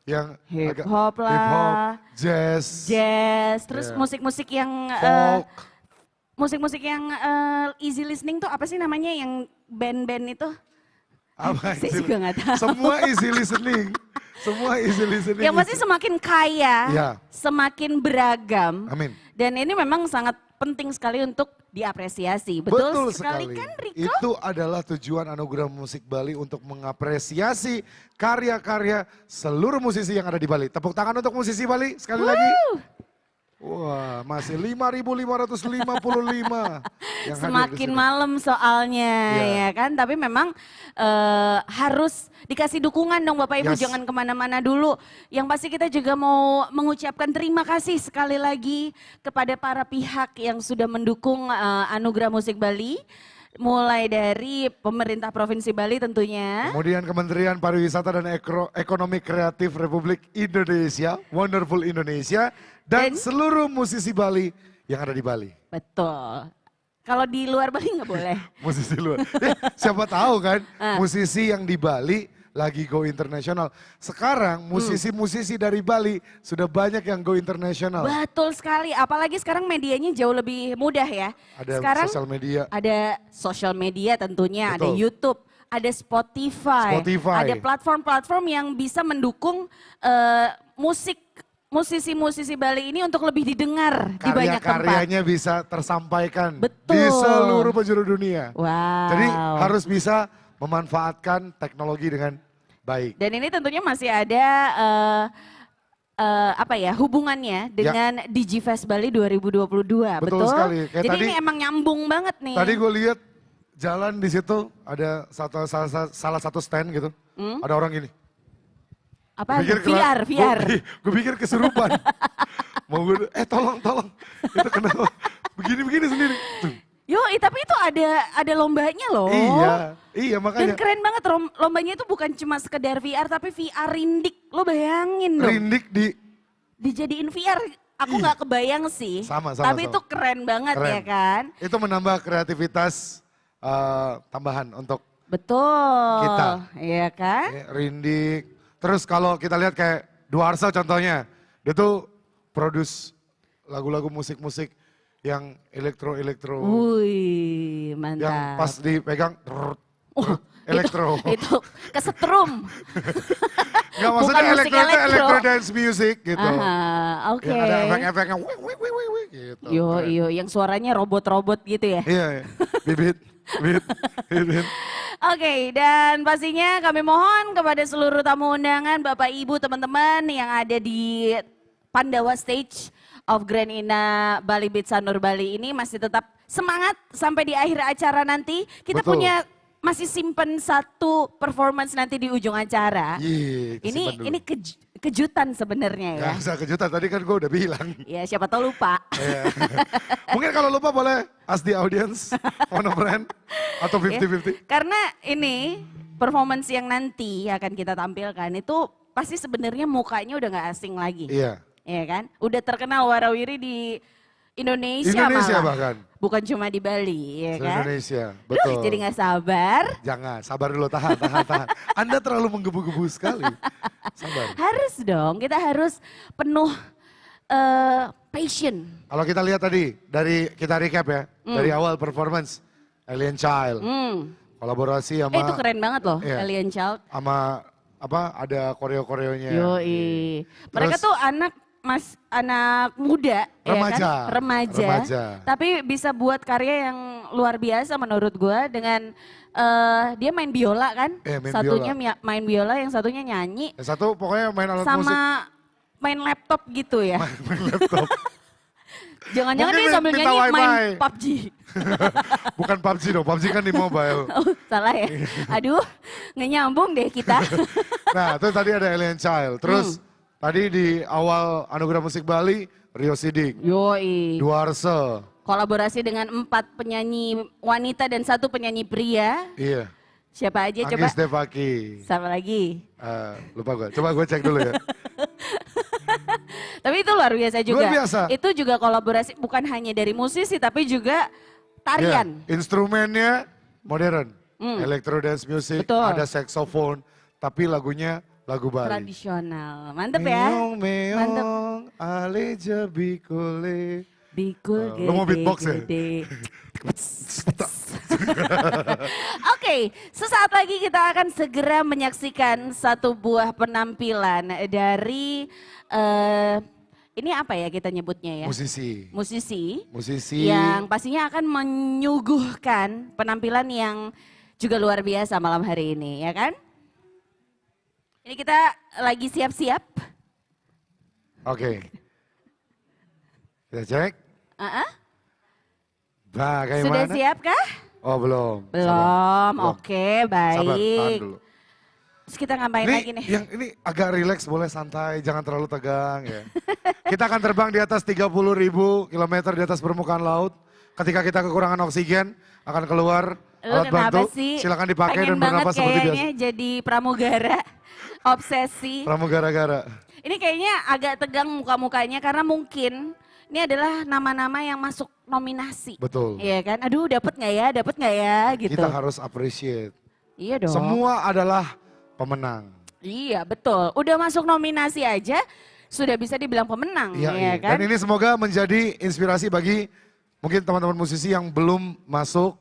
yang Hip agak hop lah. hip hop, jazz, terus Ya. musik-musik yang folk. musik-musik yang easy listening tuh apa sih namanya yang band-band itu? Apa Saya easy- juga nggak tahu. Semua easy listening. Semua easy listening. Yang pasti semakin kaya, Ya. semakin beragam. Amin. Dan ini memang sangat penting sekali untuk diapresiasi. Betul, sekali. kan Riko? Itu adalah tujuan Anugerah Musik Bali untuk mengapresiasi karya-karya seluruh musisi yang ada di Bali. Tepuk tangan untuk musisi Bali sekali lagi. Wah, masih 5.555 yang hadir di Semakin sini. malam soalnya Ya. ya kan. Tapi memang harus dikasih dukungan dong Bapak Ibu. Yes. Jangan kemana-mana dulu. Yang pasti kita juga mau mengucapkan terima kasih sekali lagi kepada para pihak yang sudah mendukung Anugerah Musik Bali. Mulai dari pemerintah Provinsi Bali tentunya. Kemudian Kementerian Pariwisata dan Ekonomi Kreatif Republik Indonesia, Wonderful Indonesia, dan seluruh musisi Bali yang ada di Bali. Betul. Kalau di luar Bali nggak boleh. Musisi luar. Siapa tahu kan, musisi yang di Bali lagi go internasional. Sekarang musisi-musisi dari Bali sudah banyak yang go internasional. Betul sekali, apalagi sekarang medianya jauh lebih mudah ya. Ada sekarang sosial media. Ada sosial media tentunya, ada Betul. YouTube, ada Spotify, ada platform-platform yang bisa mendukung musisi-musisi Bali ini untuk lebih didengar di banyak tempat. Karya-karyanya bisa tersampaikan Betul. di seluruh penjuru dunia. Wow. Jadi harus bisa memanfaatkan teknologi dengan baik. Dan ini tentunya masih ada hubungannya dengan Digifest Bali 2022. Betul sekali. Kayak Jadi tadi- ini emang nyambung banget nih. Tadi gue lihat jalan di situ ada salah satu stand gitu. Ada orang gini. Apa? VR. Gue pikir kesurupan. Mau gue, tolong. Itu kenapa? Begini sendiri. Tuh. Yoi, tapi itu ada lombanya loh. Iya Dan makanya. keren banget, lombanya itu bukan cuma sekedar VR, tapi VR rindik. Lo bayangin dong. Rindik Dijadiin VR, aku nggak kebayang sih. Sama. Tapi itu keren banget Keren. ya kan. Itu menambah kreativitas tambahan untuk Betul. kita. Iya kan? Rindik. Terus kalau kita lihat kayak Duarsa contohnya, dia tuh produce lagu-lagu musik-musik yang elektro. Wih, mantap. Yang pas dipegang elektro. Itu kesetrum. Nggak maksudnya Bukan musik elektro dance music gitu. Aha, oke. Yang ada efek-efeknya gitu. Yo, yang suaranya robot-robot gitu ya. Iya. Bibit. Oke, dan pastinya kami mohon kepada seluruh tamu undangan, Bapak Ibu, teman-teman yang ada di Pandawa Stage of Grand Ina Bali Beat Sanur Bali ini masih tetap semangat sampai di akhir acara nanti. Kita Betul. punya masih simpen satu performance nanti di ujung acara. Ini kejutan sebenarnya ya. Gak usah kejutan, tadi kan gue udah bilang. Ya siapa tahu lupa. Mungkin kalau lupa boleh ask the audience, phone a friend, atau 50-50. Karena ini performance yang nanti akan kita tampilkan itu pasti sebenarnya mukanya udah nggak asing lagi. Iya. Iya kan? Udah terkenal warawiri di Indonesia malah. Bahkan. Bukan cuma di Bali, ya kan? Indonesia, Duh, betul. jadi nggak sabar. Jangan, sabar dulu, tahan. Anda terlalu menggebu-gebu sekali. Sabar. Harus dong, kita harus penuh passion. Kalau kita lihat tadi, kita recap ya, dari awal performance, Alien Child, kolaborasi sama. Itu keren banget loh, iya, Alien Child. sama ada koreo-koreonya. Yoi. Mereka tuh anak muda, Remaja. ya kan? Remaja. Tapi bisa buat karya yang luar biasa menurut gua dengan dia main biola kan? Main Satunya biola. main biola, yang satunya nyanyi. Yang satu pokoknya main alat musik. Sama main laptop gitu ya. Main laptop. Jangan-jangan Mungkin dia sambil minta nyanyi wifi. main PUBG. Bukan PUBG dong, PUBG kan di mobile. Oh, salah ya. Aduh, nggak nyambung deh kita. Nah, itu tadi ada Alien Child. Terus tadi di awal Anugerah Musik Bali, Rio Sidik. Yoi. Duarsa. Kolaborasi dengan 4 penyanyi wanita dan 1 penyanyi pria. Iya. Siapa aja coba? Anggis Devaki. Sama lagi. Lupa gue, coba gue cek dulu ya. Tapi itu luar biasa juga. Luar biasa. Itu juga kolaborasi bukan hanya dari musisi tapi juga tarian. Ya, instrumennya modern. Electro dance music, Betul. ada saxophone, tapi lagunya lagu Bali. Tradisional. Mantep ya. Mantep. Aleja bikole. Bikul gede. Lo mau beatbox ya? Oke, sesaat lagi kita akan segera menyaksikan satu buah penampilan dari ini apa ya kita nyebutnya ya? Musisi. Musisi yang pastinya akan menyuguhkan penampilan yang juga luar biasa malam hari ini, ya kan? Ini kita lagi siap-siap. Oke. Kita cek. Bagaimana? Sudah siap kah? Oh belum. Belum, oke Sabar, tahan baik. dulu. Terus kita ngapain Ini lagi nih? yang ini agak rileks, boleh santai, jangan terlalu tegang ya. Kita akan terbang di atas 30.000 kilometer di atas permukaan laut. Ketika kita kekurangan oksigen, akan keluar Lu alat bantu. kenapa sih? Silakan dipakai Pengen dan bernapas seperti biasa. kayaknya jadi pramugara, obsesi. Pramugara-gara. Ini kayaknya agak tegang muka-mukanya karena mungkin ini adalah nama-nama yang masuk nominasi. Betul. Iya kan? Aduh dapet nggak ya gitu. Kita harus appreciate. Iya dong. Semua adalah pemenang. Iya betul. Udah masuk nominasi aja sudah bisa dibilang pemenang. Iya, ya iya. kan? Dan ini semoga menjadi inspirasi bagi mungkin teman-teman musisi yang belum masuk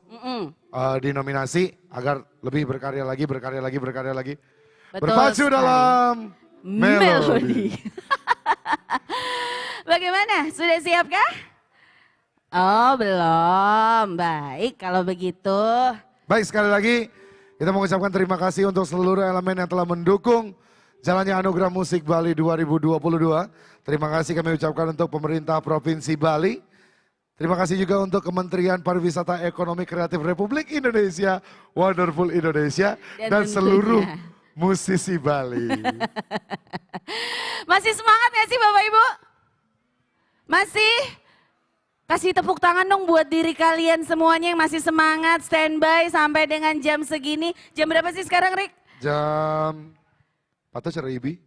di nominasi agar lebih berkarya lagi. Betul Berpacu sekali. dalam Melody. Bagaimana? Sudah siapkah? Oh belum. Baik kalau begitu. Baik, sekali lagi kita mengucapkan terima kasih untuk seluruh elemen yang telah mendukung jalannya Anugerah Musik Bali 2022. Terima kasih kami ucapkan untuk pemerintah Provinsi Bali. Terima kasih juga untuk Kementerian Pariwisata Ekonomi Kreatif Republik Indonesia, Wonderful Indonesia, dan seluruh musisi Bali. Masih semangat gak sih Bapak Ibu? Masih? Kasih tepuk tangan dong buat diri kalian semuanya yang masih semangat, standby sampai dengan jam segini. Jam berapa sih sekarang, Rick? Jam, patut cara Ibi?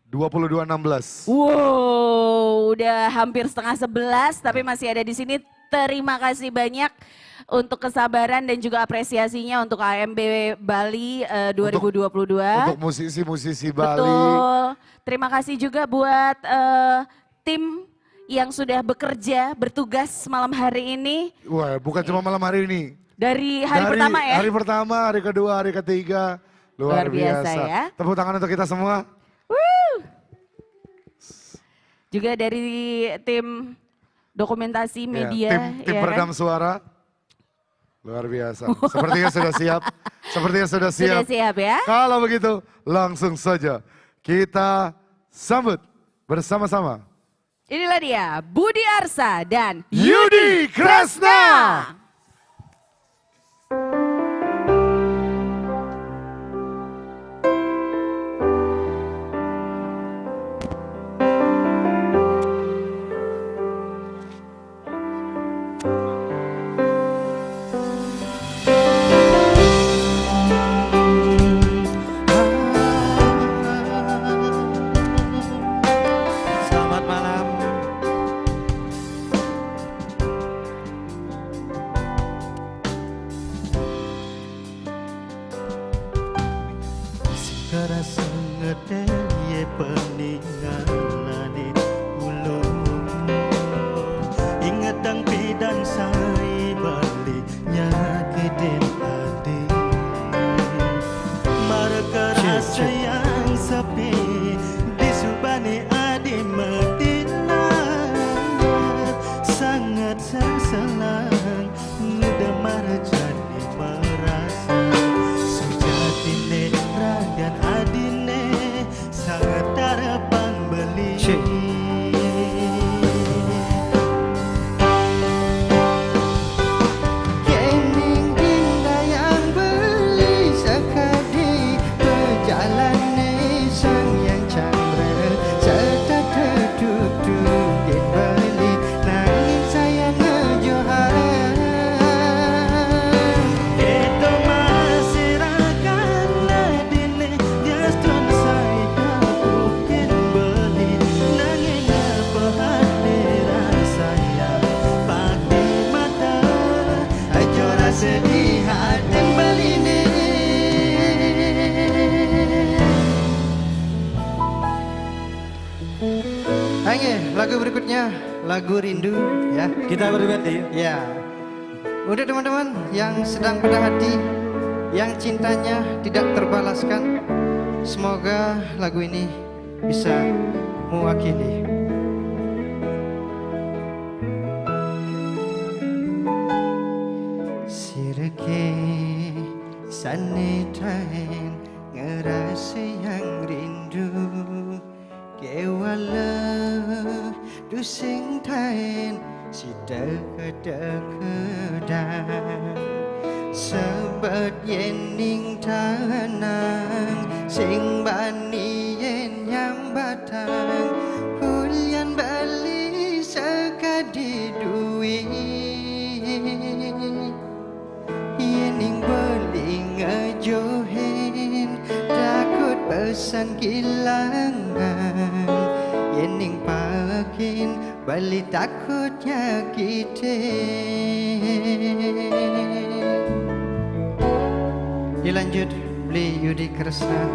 22.16. Wow, udah hampir setengah 11 tapi masih ada di sini. Terima kasih banyak untuk kesabaran dan juga apresiasinya untuk AMB Bali 2022. Untuk musisi-musisi Bali. Betul. Terima kasih juga buat tim yang sudah bekerja, bertugas malam hari ini. Wah, bukan cuma malam hari ini. Dari hari pertama ya? Hari pertama, hari kedua, hari ketiga. Luar biasa ya. Tepuk tangan untuk kita semua. Juga dari tim dokumentasi media. Tim peredam suara. Luar biasa. Sepertinya sudah siap. Sepertinya sudah siap. Sudah siap ya. Kalau begitu langsung saja kita sambut bersama-sama. Inilah dia Budi Arsa dan Yudi Kresna. Selamat malam. Karasa ngedeye peninggalane ulun ingat ang pidan sari baliknya keden ade markerasa yang sepi di subane ade medina sangat seselang muda marjani merasa sejatine dan adine sangat harapan beli Kening dinda yang beli sekadi berjalan sang yang chandra serta terduduk di beli nangis saya ngejohan itu masih rakan adine dia stun saya mungkin beli nangis ngepehati rasanya pagi mata ajora sedih hati beli nih Oke, lagu berikutnya lagu rindu ya. Kita berbeda ya. Untuk teman-teman yang sedang pada hati, yang cintanya tidak terbalaskan, semoga lagu ini bisa mewakili. Sirke sanitain ngerasa yang rindu kewala dusing tain si deket-deketan sebab yening tanang sing bani yen yang batang hulian bali sekadi duwi yening beli ngejohin takut pesan kehilangan yening pakin bali takut nyakitin dilanjut beli Yudi Kresna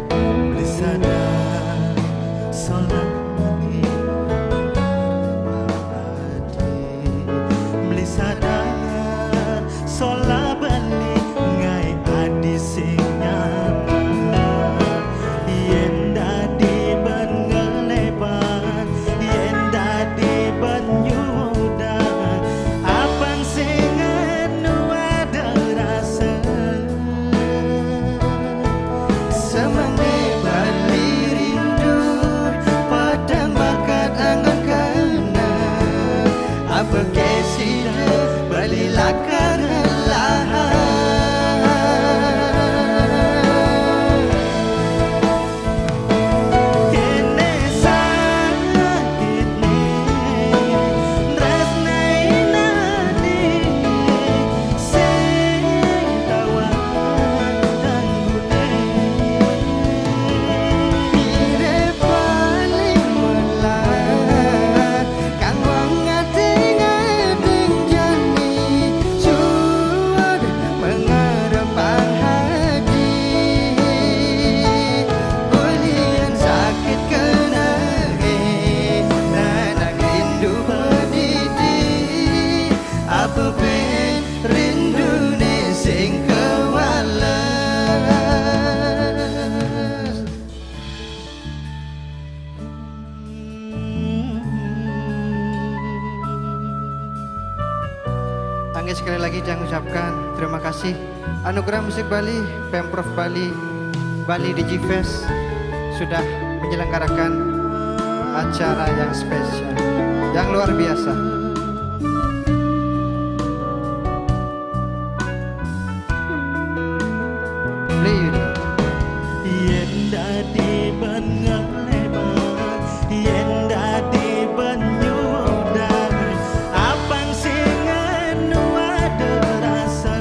beli sadar solat beli sadar solat beli ngai adi sing nyaman yen dadi ben ngeleban yen dadi ben nyudan apang sing Anggi sekali lagi jangan ucapkan terima kasih Anugerah Musik Bali, Pemprov Bali, Bali Digifest sudah menyelenggarakan acara yang spesial, yang luar biasa. Play you. Yen dadi ben ngelebar, yen dadi ben nyudah, apang sing anu ada rasa.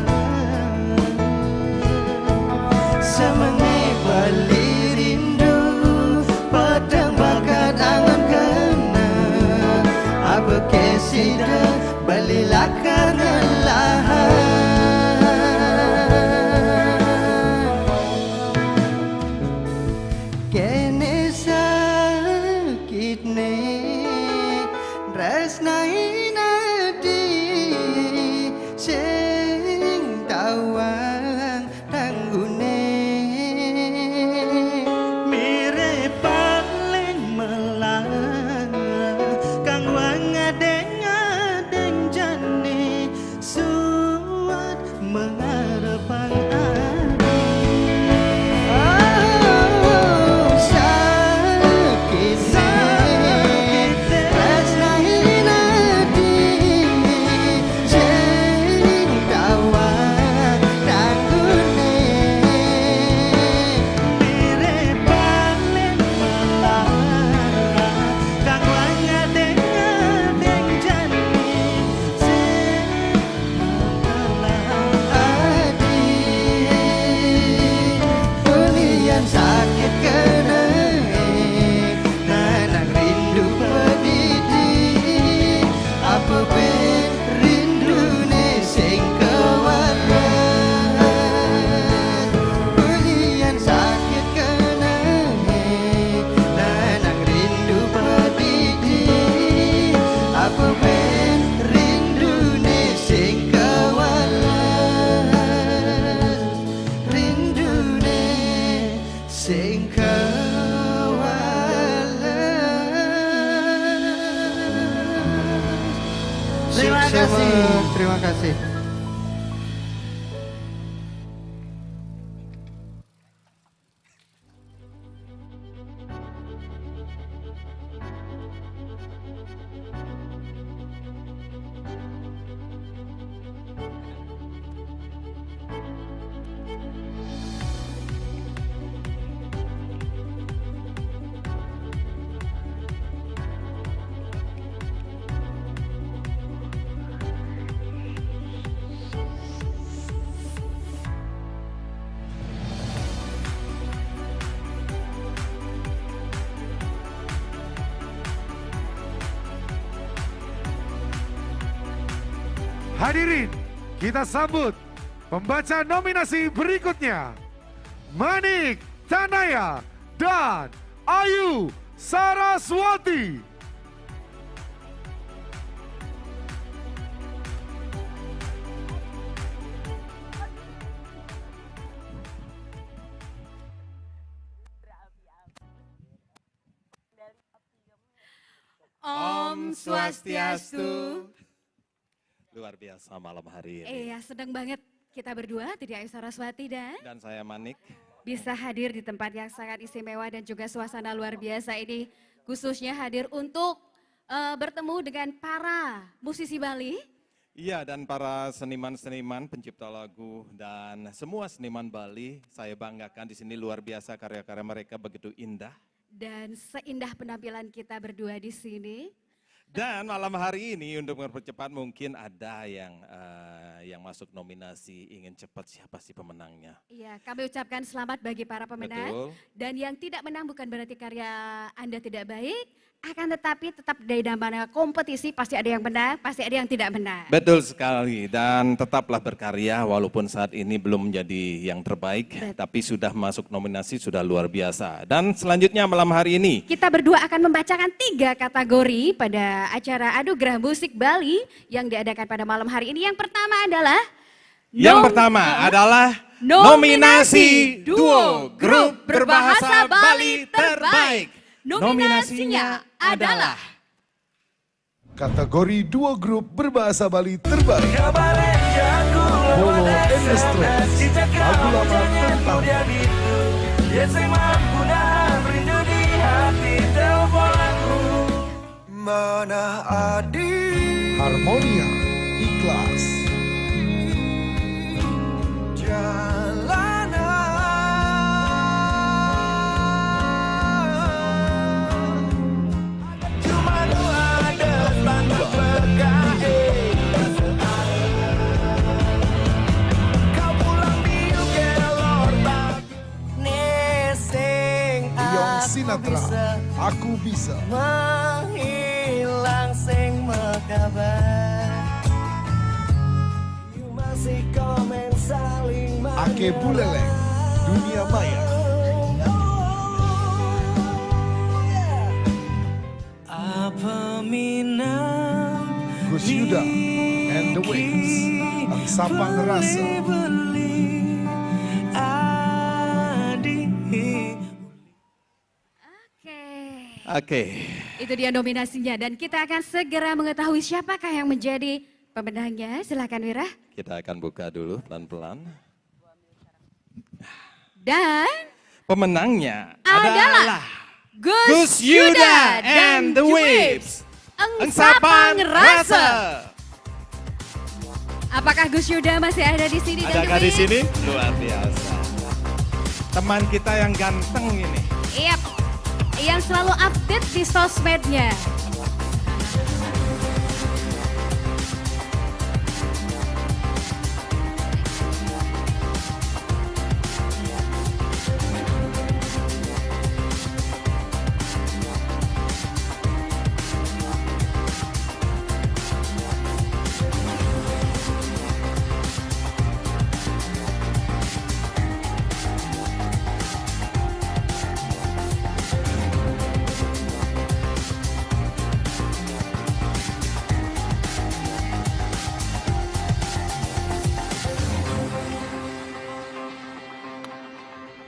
Semene Bali rindu, padang bakat angan kena, apa kesida Bali lakar lahan. Kene sakit ne resnai nadi sing tawang tanggune mirip paling melang kang wang adeng jane suat mengarepang sakit kena nanang rindu pedidi apa ben rindune sing kewalan pulian sakit kena nanang rindu pedidi apa ben rindune sing kewalan rindune sing Terima kasih. Terima kasih. Hadirin, kita sambut pembaca nominasi berikutnya. Manik Tanaya dan Ayu Saraswati. Om Swastiastu. Luar biasa malam hari ini. Iya, sedang banget kita berdua, Titi Ayu Saraswati Dan saya Manik. bisa hadir di tempat yang sangat istimewa dan juga suasana luar biasa ini. Khususnya hadir untuk bertemu dengan para musisi Bali. Iya, dan para seniman-seniman, pencipta lagu, dan semua seniman Bali, saya banggakan di sini luar biasa karya-karya mereka begitu indah. Dan seindah penampilan kita berdua di sini. Dan malam hari ini untuk mempercepat mungkin ada yang masuk nominasi, ingin cepat siapa sih pemenangnya. Iya, kami ucapkan selamat bagi para pemenang. Betul. Dan yang tidak menang bukan berarti karya Anda tidak baik, akan tetapi tetap dari namanya kompetisi pasti ada yang menang, pasti ada yang tidak menang. Betul sekali, dan tetaplah berkarya walaupun saat ini belum menjadi yang terbaik, tapi sudah masuk nominasi sudah luar biasa. Dan selanjutnya malam hari ini, Kita berdua akan membacakan 3 kategori pada acara Anugerah Musik Bali yang diadakan pada malam hari ini. Yang pertama adalah nominasi duo grup berbahasa Bali terbaik. Nominasinya adalah Kategori duo grup berbahasa Bali terbaik. Bolo and the Stress, lagu lama tentang Mana adik Harmonia, Ikhlas, Yong Sinatra, Aku Bisa, menghilang sing mekabar. You masih komen saling Ake Buleleng, Dunia Maya, apa minat Gus Yuda and the Waves, Ang Sapang Rasa, Oke. Itu dia nominasinya dan kita akan segera mengetahui siapakah yang menjadi pemenangnya. Silakan Wira. Kita akan buka dulu pelan-pelan. Dan pemenangnya adalah Gus Yuda dan The Waves. Engsapang Rasa. Apakah Gus Yuda masih ada di sini? Adakah di sini? Luar biasa. Teman kita yang ganteng ini. Iya. Yang selalu update di sosmednya.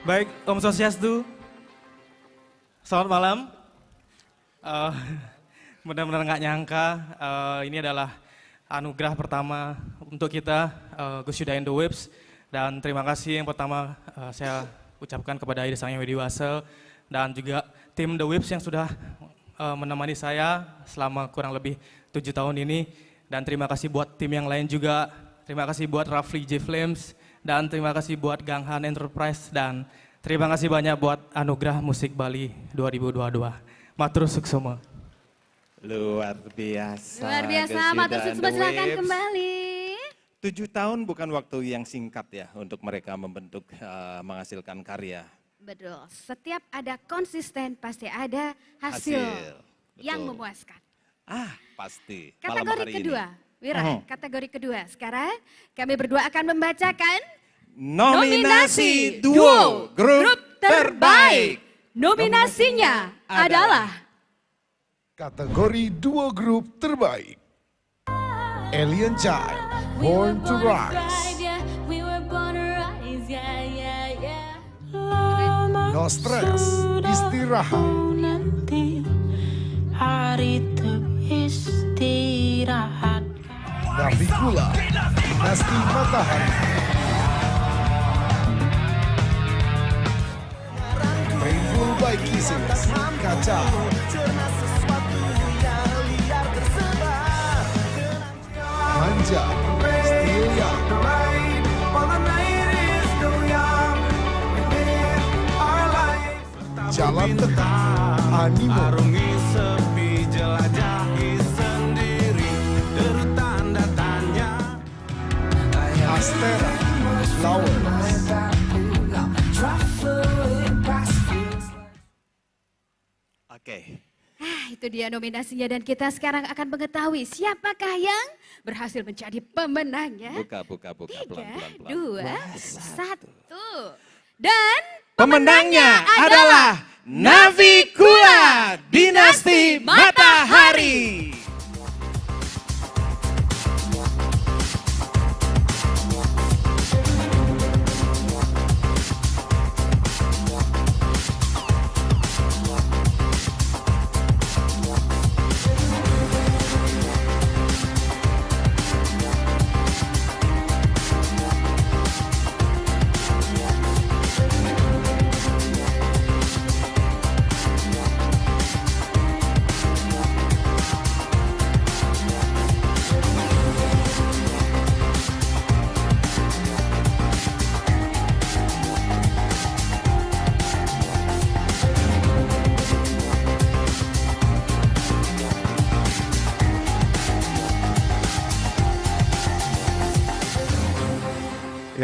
Baik, Om Swastiastu. Selamat malam. Benar-benar nggak nyangka ini adalah anugerah pertama untuk kita, Gus Yuda and the Waves. Dan terima kasih yang pertama saya ucapkan kepada Ida Sang Yang Widiwasa dan juga tim The Waves yang sudah menemani saya selama kurang lebih 7 tahun ini. Dan terima kasih buat tim yang lain juga. Terima kasih buat Rafli J Flames. Dan terima kasih buat Ganghan Enterprise dan terima kasih banyak buat Anugerah Musik Bali 2022. Matur suksema. Luar biasa. Luar biasa, matur suksema, silakan kembali. 7 tahun bukan waktu yang singkat ya untuk mereka membentuk, menghasilkan karya. Betul, setiap ada konsisten pasti ada hasil yang memuaskan. Pasti. Kategori kedua, Wira, kategori kedua. Sekarang kami berdua akan membacakan nominasi duo grup terbaik. Nominasinya adalah kategori duo grup terbaik. Alien Child, Born to Rise. No Stress, Istirahat. Hari istirahat. Navicula, Dinasti Matahari. Rainful by Kisses, Kaca. Manja, Stilia. Jalan Tetap, Animo. Astera, Flowers. Oke. Itu dia nominasinya dan kita sekarang akan mengetahui siapakah yang berhasil menjadi pemenangnya. Buka, pelan-pelan. 2, 1. Dan pemenangnya adalah Navicula Dinasti Matahari.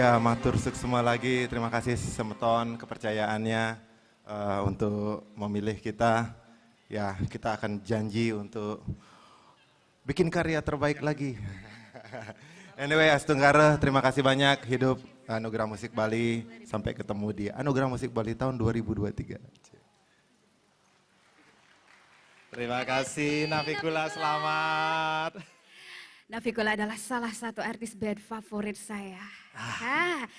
Ya, matur suksema lagi. Terima kasih Semeton kepercayaannya untuk memilih kita. Ya, kita akan janji untuk bikin karya terbaik lagi. Anyway, Astunggara, terima kasih banyak. Hidup Anugerah Musik Bali. Sampai ketemu di Anugerah Musik Bali tahun 2023. Terima kasih Nafikula, selamat. Nafikula adalah salah satu artis band favorit saya.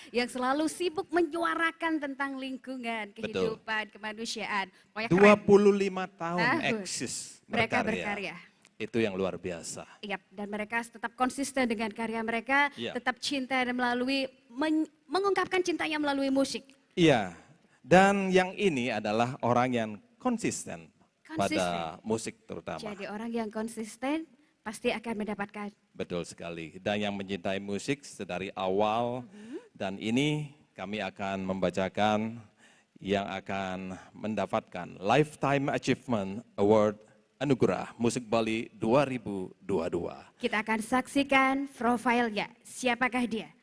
Yang selalu sibuk menyuarakan tentang lingkungan, kehidupan, kemanusiaan. Pokoknya 25 tahun eksis mereka berkarya. Itu yang luar biasa. Iya, dan mereka tetap konsisten dengan karya mereka, tetap cinta dan mengungkapkan cintanya melalui musik. Iya, dan yang ini adalah orang yang konsisten pada musik terutama. Jadi orang yang konsisten pasti akan mendapatkan. Betul sekali, dan yang mencintai musik sedari awal. Dan ini kami akan membacakan yang akan mendapatkan Lifetime Achievement Award Anugerah Musik Bali 2022. Kita akan saksikan profilnya. Siapakah dia?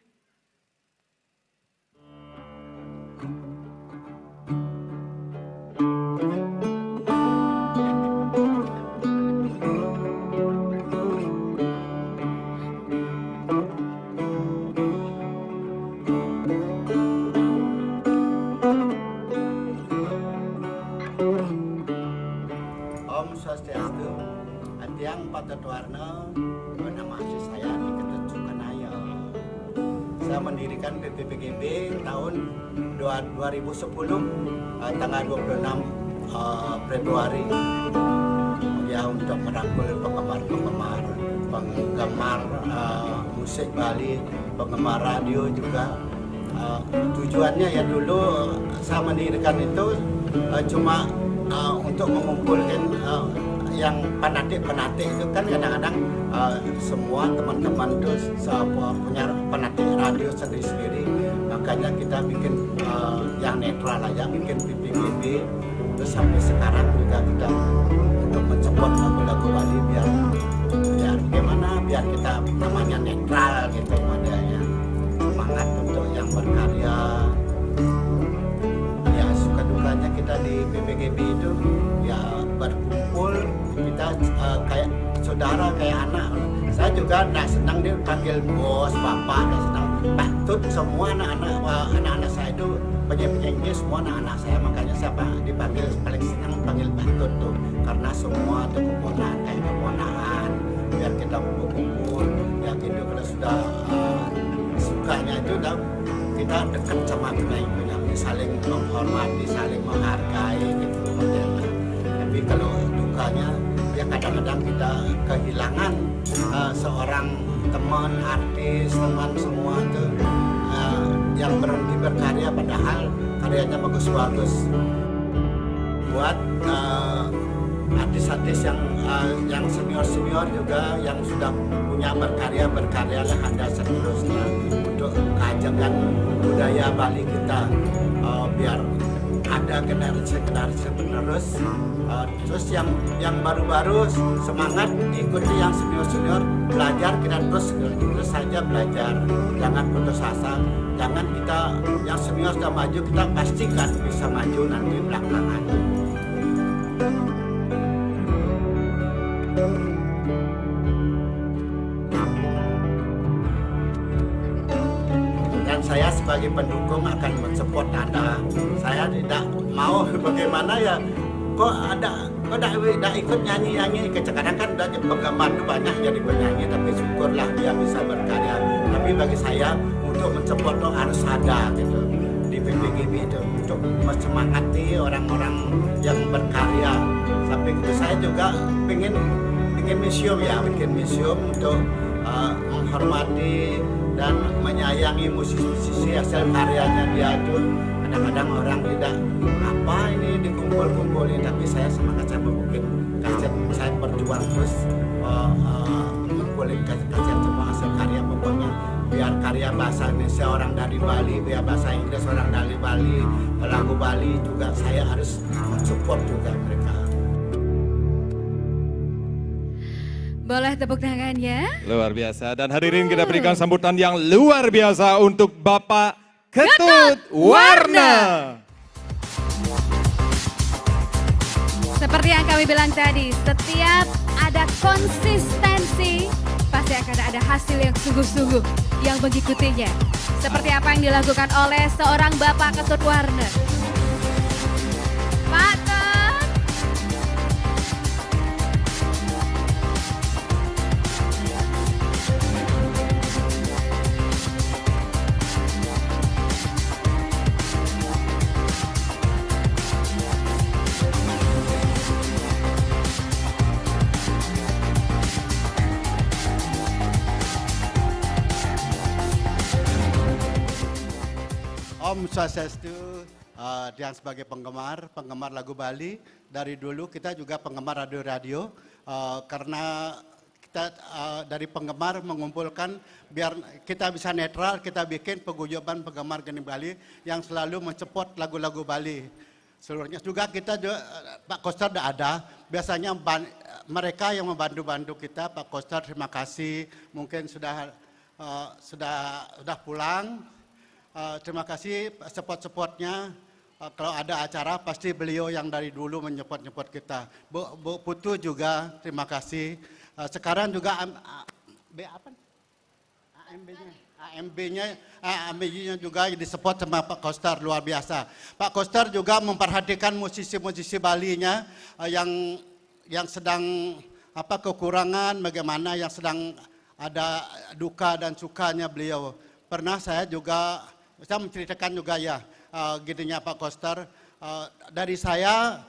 Swastiastu, Atiang Patatuarna, nama asli saya Nikita Cukanaya. Saya mendirikan BPPGB tahun 2010, tanggal 26 Februari. Ya, untuk merangkul penggemar musik Bali, penggemar radio juga. Tujuannya ya dulu saya mendirikan itu cuma untuk mengumpulkan yang penatik itu kan kadang-kadang semua teman-teman itu punya penatik radio sendiri-sendiri, makanya kita bikin yang netral aja, bikin PPGB. Terus sampai sekarang juga kita untuk mensupport lagu-lagu Bali biar gimana, biar kita namanya netral gitu modelnya, semangat untuk yang berkarya. Dukanya kita di BPGB itu ya berkumpul, kita kayak saudara, kayak anak. Saya juga tidak senang dipanggil bos, bapak, tidak senang. Pak Tut, semua anak-anak saya itu penyanyi semua anak-anak saya, makanya saya dipanggil paling senang panggil Pak Tut tuh, karena semua itu keponakan, kayak keponakan. Biar kita kumpul, ya gitu kalau sudah sukanya itu udah kita dekat sama penyanyi, saling menghormati, saling menghargai gitu modelnya. Tapi kalau dukanya ya kadang-kadang kita kehilangan seorang teman artis, teman semua itu yang berhenti berkarya padahal karyanya bagus-bagus. Buat artis-artis yang senior-senior juga yang sudah punya berkarya lah ada seterusnya untuk kajakan budaya Bali kita, biar ada generasi penerus. Terus yang baru-baru semangat ikuti yang senior-senior, belajar kita terus saja belajar, jangan putus asa. Jangan kita yang senior sudah maju, kita pastikan bisa maju nanti belakangan. Dan saya sebagai pendukung akan mensupport Anda. Saya tidak mau bagaimana ya, kok tidak ikut nyanyi-nyanyi. Kadang-kadang kan udah penggemar itu banyak jadi penyanyi, tapi syukurlah dia bisa berkarya. Tapi bagi saya untuk mensupport itu harus ada gitu di BPGB itu, untuk menyemangati orang-orang yang berkarya. Sampai itu saya juga ingin bikin museum untuk menghormati dan menyayangi musisi-musisi hasil karyanya dia itu. Kadang-kadang orang tidak apa ini dikumpul-kumpulin, tapi saya semangat, saya membuat kaset, saya berjuang terus mengumpulin kaset semua hasil karya, pokoknya biar karya bahasa Indonesia orang dari Bali, biar bahasa Inggris orang dari Bali, lagu Bali juga saya harus mensupport juga mereka. Boleh tepuk tangannya? Luar biasa. Dan hadirin kita berikan sambutan yang luar biasa untuk Bapak Ketut Warna. Seperti yang kami bilang tadi, setiap ada konsistensi, pasti akan ada hasil yang sungguh-sungguh yang mengikutinya. Seperti apa yang dilakukan oleh seorang Bapak Ketut Warna. Pak Ketut. Om Swastiastu, yang sebagai penggemar lagu Bali. Dari dulu kita juga penggemar radio-radio, karena kita dari penggemar mengumpulkan biar kita bisa netral, kita bikin paguyuban penggemar Geni Bali yang selalu mensupport lagu-lagu Bali. Seluruhnya juga kita Pak Koster sudah ada, biasanya mereka yang membantu kita. Pak Koster terima kasih, mungkin sudah pulang. Terima kasih support-supportnya. Kalau ada acara pasti beliau yang dari dulu menyupport kita. Bu Putu juga terima kasih. Sekarang juga AMB-nya juga disupport sama Pak Koster, luar biasa. Pak Koster juga memperhatikan musisi-musisi Bali-nya yang sedang kekurangan, bagaimana yang sedang ada duka dan sukanya beliau. Pernah saya menceritakan juga ya, gininya Pak Koster, dari saya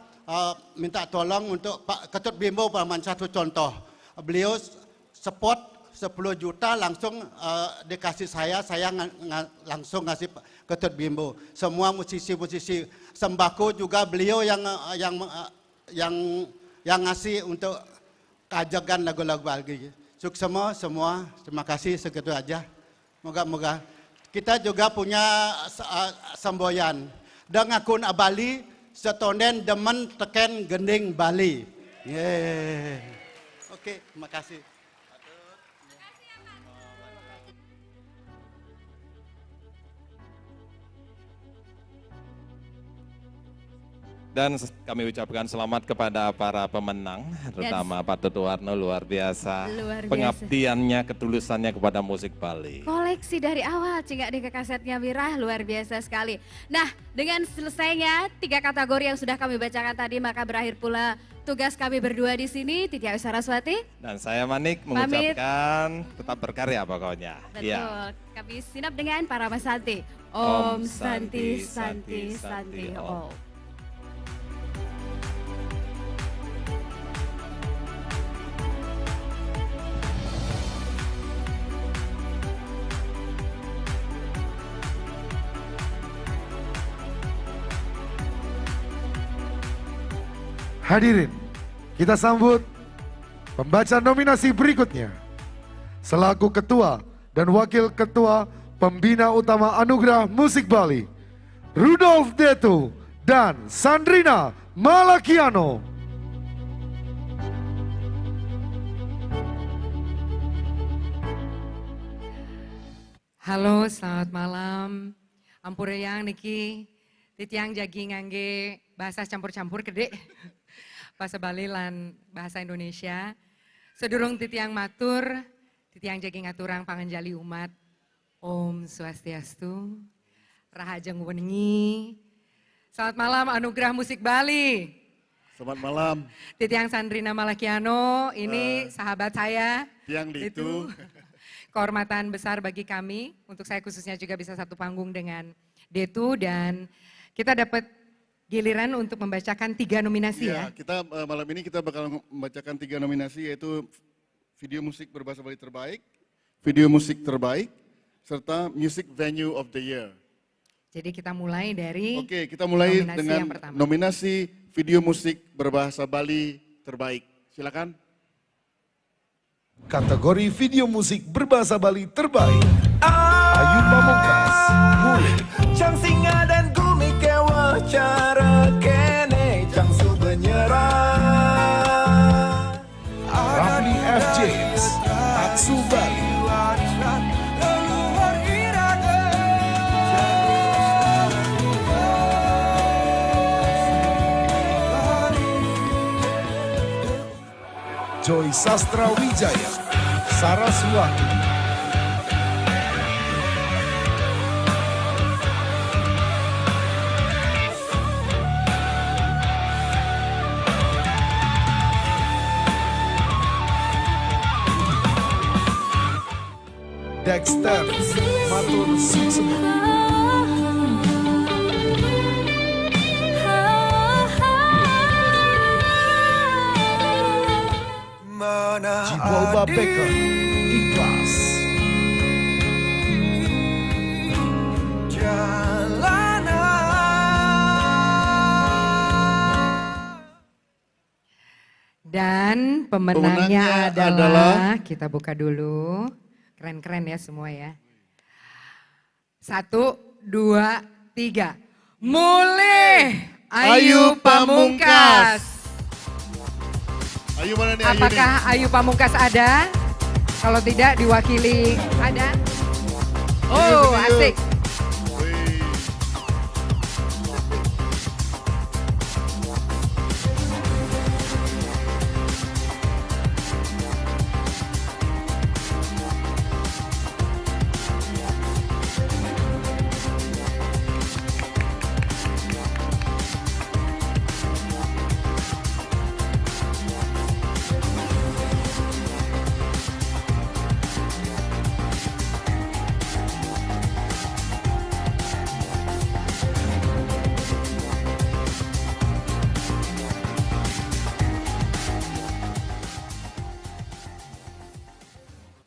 minta tolong untuk Pak Ketut Bimbo, satu contoh. Beliau support 10 juta langsung dikasih saya langsung ngasih Ketut Bimbo. Semua musisi-musisi sembako juga beliau yang ngasih untuk kajagan lagu-lagu Bali. Sukses semua, terima kasih, segitu aja. Moga-moga. Kita juga punya semboyan. Dengakun Bali, setonen demen teken gending Bali. Yeay. Oke, terima kasih. Dan kami ucapkan selamat kepada para pemenang, terutama Pak Ketut Warna, luar biasa. Pengabdiannya, ketulusannya kepada musik Bali. Koleksi dari awal, Cingak Dika kasetnya Wirah, luar biasa sekali. Nah, dengan selesainya 3 kategori yang sudah kami bacakan tadi, maka berakhir pula tugas kami berdua di sini, Titi Saraswati. Dan saya Manik mengucapkan tetap berkarya pokoknya. Betul, Ya. kami sinap dengan para Mas Santi. Om Santi, Santi, Santi, Om. Hadirin, kita sambut pembaca nominasi berikutnya. Selaku Ketua dan Wakil Ketua Pembina Utama Anugerah Musik Bali, Rudolf Detu dan Sandrina Malakiano. Halo, selamat malam. Ampureyang niki titiang jagi ngangge bahasa campur-campur gede. Bahasa Bali lan bahasa Indonesia. Sedurung titiang matur, titiang jagi ngaturang pangenjali umat. Om Swastiastu, Rahajeng Wengi. Selamat malam Anugerah Musik Bali. Selamat malam. Titiang Sandrina Malakiano, ini sahabat saya. Tiang Ditu. Kehormatan besar bagi kami, untuk saya khususnya juga bisa satu panggung dengan Detu, dan kita dapat giliran untuk membacakan 3 nominasi ya. Kita malam ini kita bakal membacakan 3 nominasi, yaitu video musik berbahasa Bali terbaik, video musik terbaik, serta Music Venue of the Year. Jadi kita mulai dari kita mulai nominasi dengan yang pertama. nominasi video musik berbahasa Bali terbaik. Silakan. Kategori video musik berbahasa Bali terbaik. Ayu Pamungkas, Mule. Chang singa dan gumi kewa cara kene Chang su benyerah. Rafli FJ, Joy Sastra Wijaya, Saraswati. Dexter, matur suksema. Jiboba Baker, Ikhlas. Dan pemenangnya adalah, kita buka dulu. Keren-keren ya semua ya. 1, 2, 3. Mulih Ayu Pamungkas. Ayu mana nih? Ayu Apakah nih? Ayu Pamungkas ada? Kalau tidak diwakili ada? Oh, asik.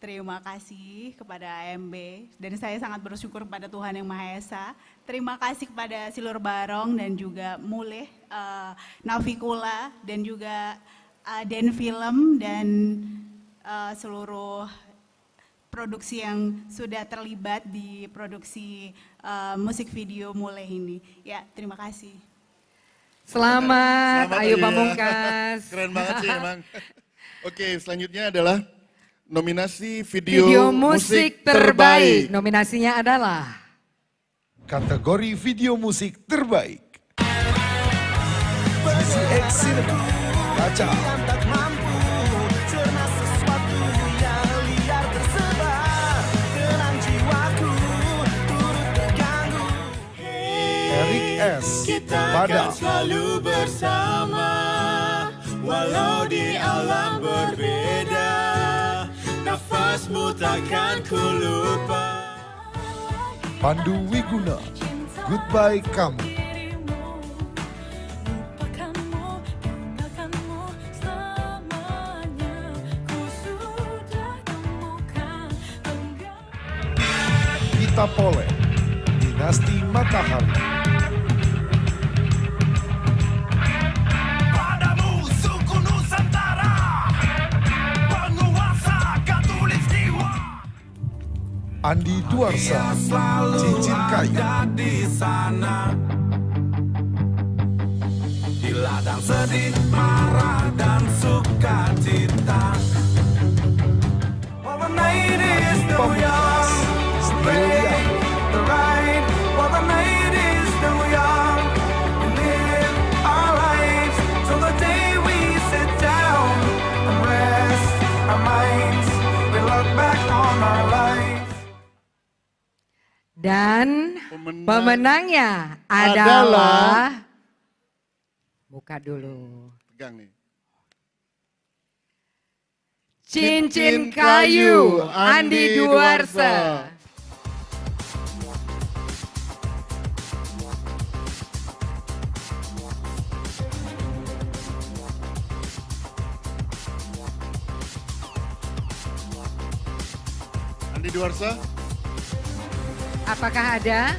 Terima kasih kepada AMB dan saya sangat bersyukur kepada Tuhan Yang Maha Esa. Terima kasih kepada Silur Barong dan juga Mulih, Navikula dan juga Den Film dan seluruh produksi yang sudah terlibat di produksi musik video Mulih ini. Ya, terima kasih. Selamat Ayu Ayu. Pamungkas. Keren banget sih emang. Oke, selanjutnya adalah nominasi video, Video musik terbaik. Nominasinya adalah Kategori video musik terbaik. CX Cinema, Kaca. Eric S. Pada. Selalu bersama, walau di alam berbeda, nafasmu takkan ku lupa. Pandu Wiguna, Goodbye Kamu. Kita Pole, Dinasti Matahari. Padamu suku Nusantara, penguasa katulistiwa. Andi Duarsa, Cincin Kayu. Di sana, di ladang sedih, marah dan sukacita. What the night is too young, break the ride. What the night is too young, we live our lives till the day we sit down and rest our minds. We look back on our lives. dan pemenangnya adalah buka dulu. Pegang nih. Cincin Kayu, Andi Duarsa. Andi Duarsa. Apakah ada?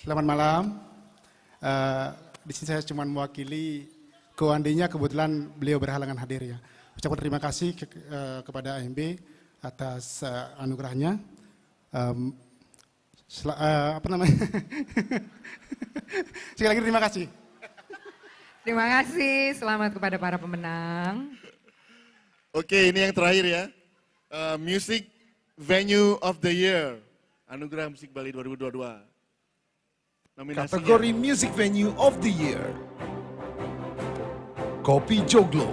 Selamat malam. Di sini saya cuma mewakili Andinya, kebetulan beliau berhalangan hadir ya. Ucapkan terima kasih kepada AMB atas anugerahnya. Apa namanya? Sekali lagi terima kasih. Terima kasih, selamat kepada para pemenang. Oke, ini yang terakhir ya. Music Venue of the Year. Anugerah Musik Bali 2022. Nominasinya. Kategori Music Venue of the Year. Kopi Joglo.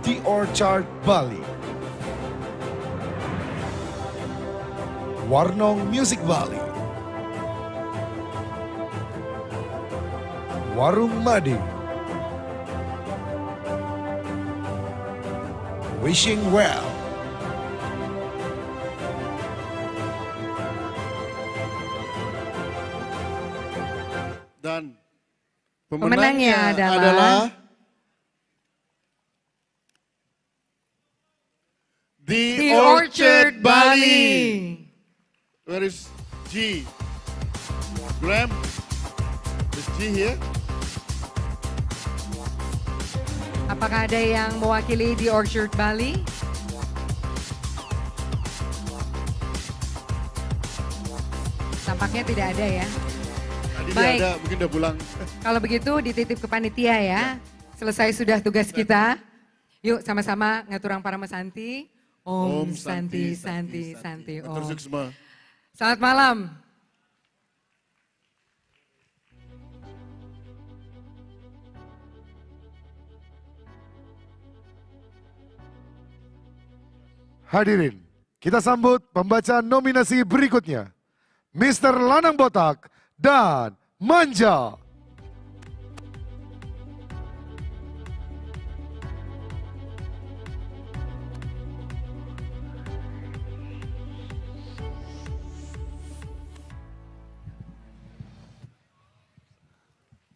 The Orchard Bali. Warnong Music Bali. Warung Made. Wishing Well. Dan pemenangnya adalah The Orchard Bali. Where is G? Graham? Is G here? Apakah ada yang mewakili The Orchard Bali? Tampaknya tidak ada ya. Tadi Baik. dia ada, mungkin udah pulang. Kalau begitu dititip ke panitia ya. Selesai sudah tugas kita. Yuk sama-sama ngaturang para mesanti. Om Santi Santi Santi Om. Suksma. Selamat malam. Hadirin, kita sambut pembaca nominasi berikutnya. Mr. Lanang Botak dan Manja.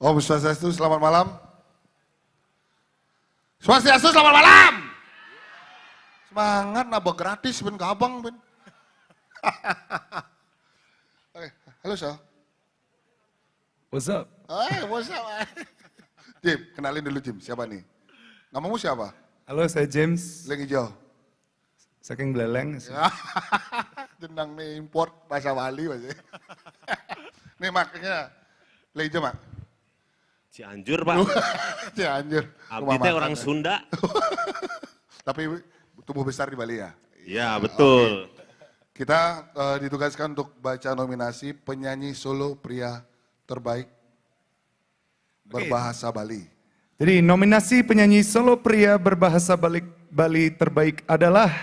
Om Swastiastu, selamat malam. Swastiastu, selamat malam. Semangat, nabok gratis, ben kabang, ben. Oke, halo, Sal. What's up? What's up? Jim, kenalin dulu Jim, siapa nih? Namamu siapa? Halo, saya James. Leng hijau. Saking beleleng. Jenang nih import bahasa Bali, Mas. Nih makanya, Leng hijau, Mak. Cianjur, Pak. Cianjur. Abdi teh orang Sunda. Tapi tumbuh besar di Bali ya? Iya, betul. Kita ditugaskan untuk baca nominasi penyanyi solo pria terbaik berbahasa Bali. Jadi nominasi penyanyi solo pria berbahasa Bali terbaik adalah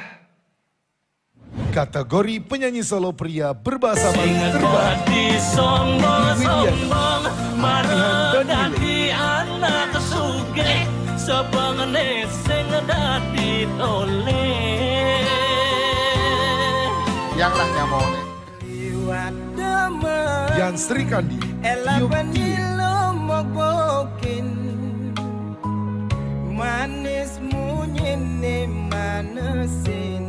kategori penyanyi solo pria berbahasa Bali terbaik. Sombong-sombong Maredati anak sugih Sepengene sing dadi oleh Yang lah nyamone Yan Sri Kandi Manis munyene manesin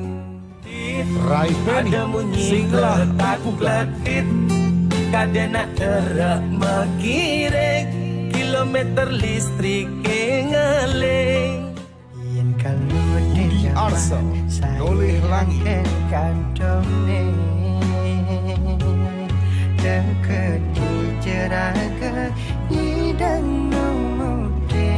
Rai Penny Singlah takletit Kadena erak makirek Kilometer listrik ngeleng Yen kalau Budi Arsa Noleh Langit kantone Deket di jeraga hidang nomode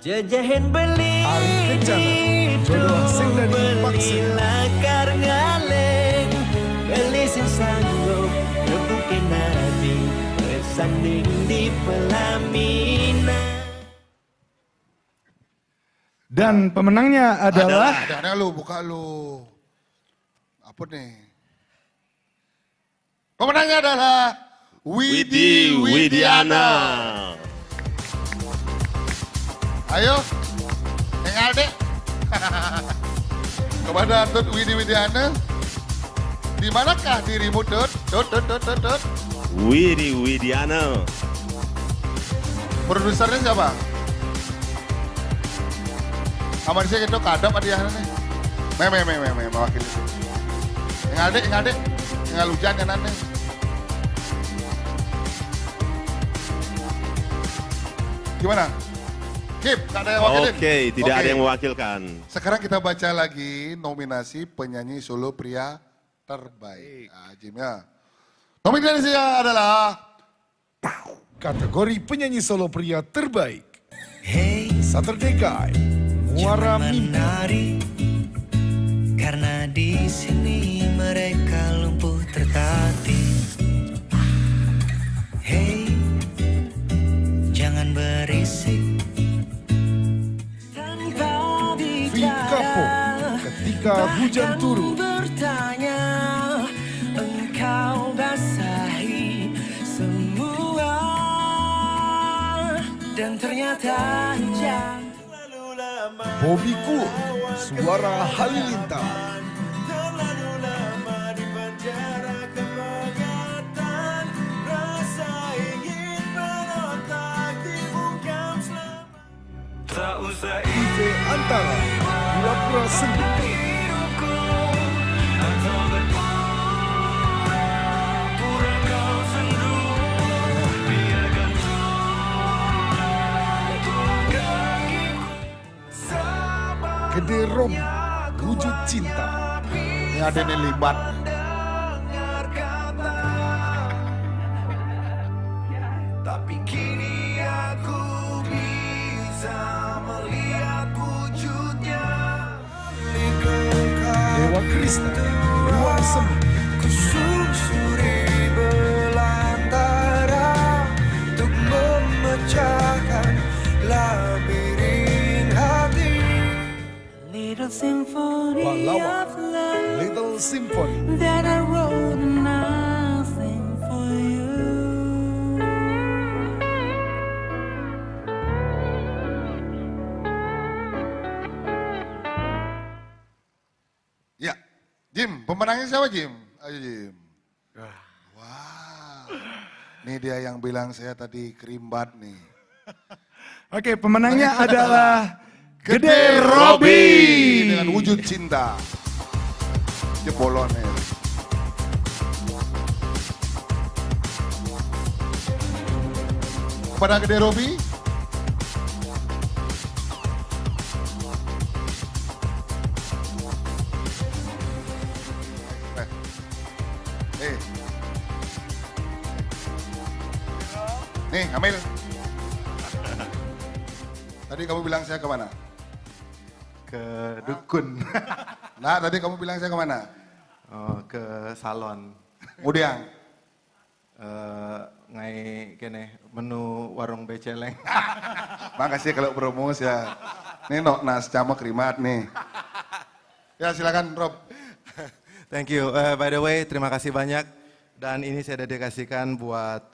Jajahin beli Ari Kencana Jodoh Sing dan Paksin Lakar ngaleng Beli sing sanggup Rebukin nabi Bersanding di pelaminan dan pemenangnya adalah Ada lu, buka lu. Apa nih? Pemenangnya adalah Widi Widiana. Ayo, tinggal deh. Kepada Tut Widi Widiana, di manakah dirimu Tut? Tut. Widi Widiana. Produsernya siapa? Kamar saya gitu kadap adiah nih. Mewakili. Ingat dek, tinggal hujan kan aneh. Gimana? Kip, tak ada yang wakilin? Oke, tidak ada yang mewakilkan. Sekarang kita baca lagi nominasi penyanyi solo pria terbaik. Nah, Jim ya. Nominasinya adalah kategori penyanyi solo pria terbaik. Saturday Guy, Muara Mimpi. Karena di sini mereka lumpuh tertatih. Hey, jangan berisik. Tanpa Vikapo, ketika hujan turun. bertanya, engkau basahi semua. Dan ternyata jam Bobby Cool, Suara Halilintar. Ive Antara, Pura-Pura Sendu. Gede Robi, Wujud Cinta. Ini ada nih libat. Tapi kini aku bisa melihat wujudnya. Dewa Krishna, Ruang Semu. Kususuri belantara untuk memecahkan labirin hati. Little symphony Balawa, of love Little Symphony. that I wrote nothing for you. Ya, Jim, pemenangnya siapa Jim? Ayo Jim. Wow, ini dia yang bilang saya tadi kerimbat nih. Oke, pemenangnya adalah Gede Robi dengan Wujud Cinta. Jebolon ya. Kepada Gede Robi. Nih, ambil. Tadi kamu bilang saya kemana? Ke dukun. Nah, tadi kamu bilang saya kemana? Oh, ke salon. Udiang. Ngai kene menu warung beceleng. Makasih kalau promos ya. Nih nok nas cama kerimat nih. Ya silakan Rob. Thank you. By the way, terima kasih banyak. Dan ini saya dedikasikan buat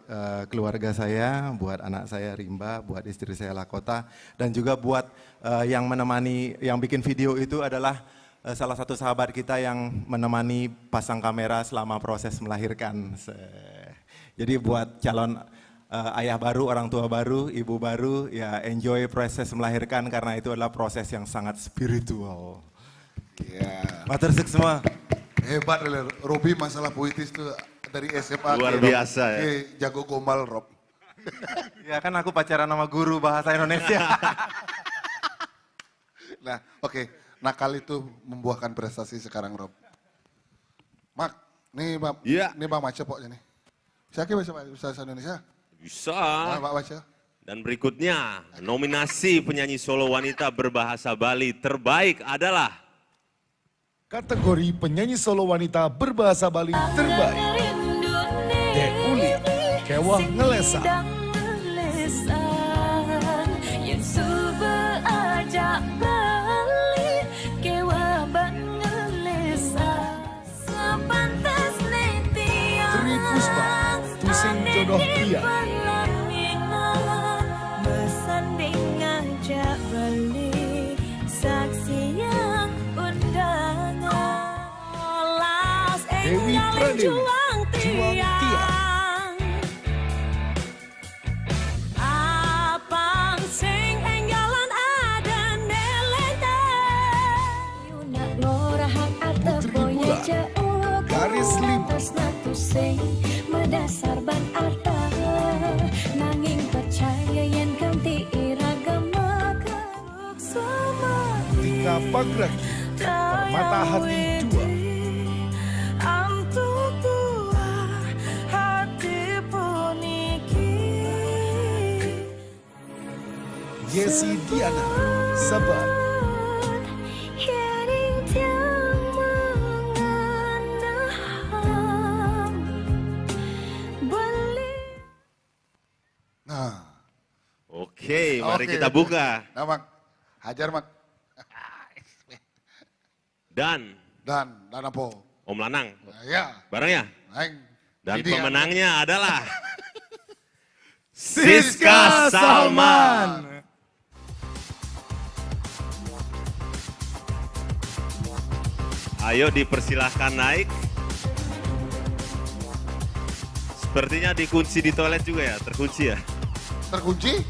keluarga saya, buat anak saya Rimba, buat istri saya Lakota, dan juga buat yang menemani, yang bikin video itu adalah salah satu sahabat kita yang menemani pasang kamera selama proses melahirkan. Jadi buat calon ayah baru, orang tua baru, ibu baru, ya enjoy proses melahirkan karena itu adalah proses yang sangat spiritual. Yeah. Matur suk semua. Hebat Robi masalah puitis tuh dari SMA. Luar biasa ya. Jago gombal Rob. Ya kan aku pacaran sama guru bahasa Indonesia. Nah oke, nakal itu membuahkan prestasi sekarang Rob. Mak, nih Bang, nih Bang Mace pokoknya nih. Siapa bahasa Indonesia? Bisa. Nah, Pak Mace. Dan berikutnya, nominasi penyanyi solo wanita berbahasa Bali terbaik adalah Kategori penyanyi solo wanita berbahasa Bali terbaik. Deuli, Kewah Ngelesa. Yang suba ajak balik Kewah Ngelesa. Sepantas netiang Tri Puspa, Tusing Jodoh Pria. Bersanding ajak balik Saksi yang undangan. Dewi Pradewi, Juang Tiang. Apang sing enggalan ada nelente. Yunak ngorahak atau boya jauh. Garis Lima. Sing medasar ban arta. Nanging percaya yang ganti iragama sama. Tika Pagraki, Permata Hati 2. Yesi Diana, Sabar. Nah. Oke, mari kita buka. Nah, Mak. Hajar, Mak. Dan apa? Om Lanang. Ya. Barangnya. Dan Ini pemenangnya adalah Siska Salman. Ayo dipersilahkan naik. Sepertinya dikunci di toilet juga ya, terkunci ya. Terkunci?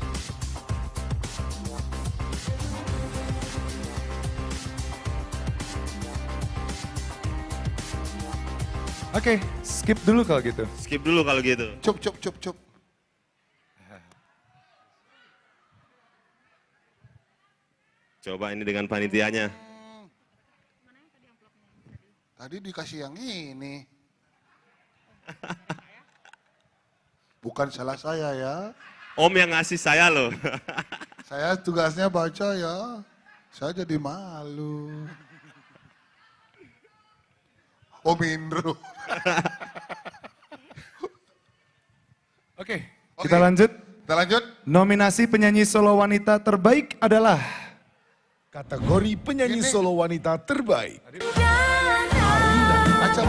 Oke, skip dulu kalau gitu. Skip dulu kalau gitu. Cup. Coba ini dengan panitianya. Tadi dikasih yang ini. Bukan salah saya ya. Om yang ngasih saya loh. Saya tugasnya baca ya. Saya jadi malu. Om Indro. Oke, kita lanjut. Kita lanjut. Nominasi penyanyi solo wanita terbaik adalah Kategori penyanyi solo wanita terbaik. Baca.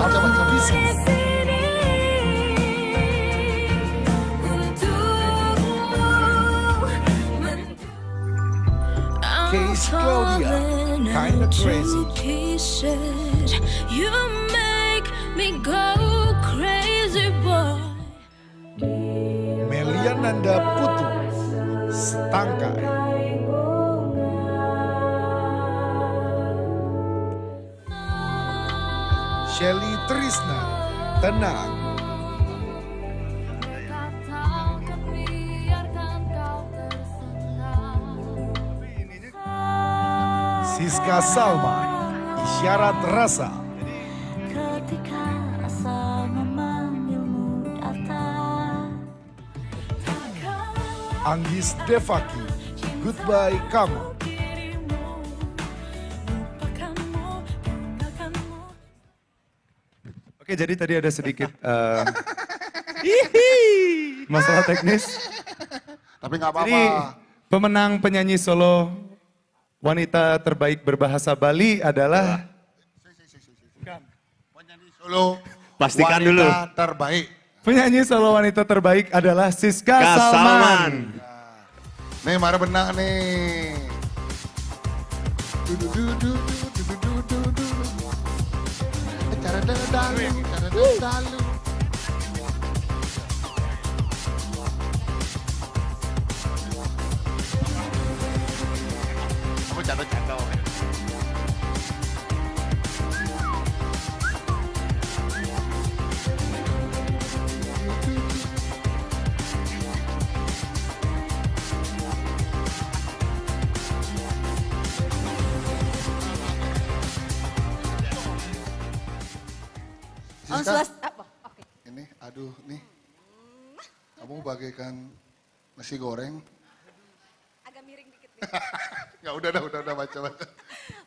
Case Claudia, Kinda Crazy. You make me go crazy, boy. Meliananda Putu, Setangkai. Shelly Trisna, Tenang. Siska Salman, Isyarat Rasa. Ketika rasa memanggilmu datang. Anggis Devaki, Goodbye Kamu. Oke, jadi tadi ada sedikit masalah teknis. Tapi nggak apa-apa. Jadi pemenang penyanyi solo wanita terbaik berbahasa Bali adalah Solo. Pastikan wanita dulu. terbaik. Penyanyi solo wanita terbaik adalah Siska Salman. Nih, mari benang nih. Cara dalu. Kamu jatuh. Ini, aduh nih. Kamu bagaikan nasi goreng. Agak miring dikit. Ya udah baca.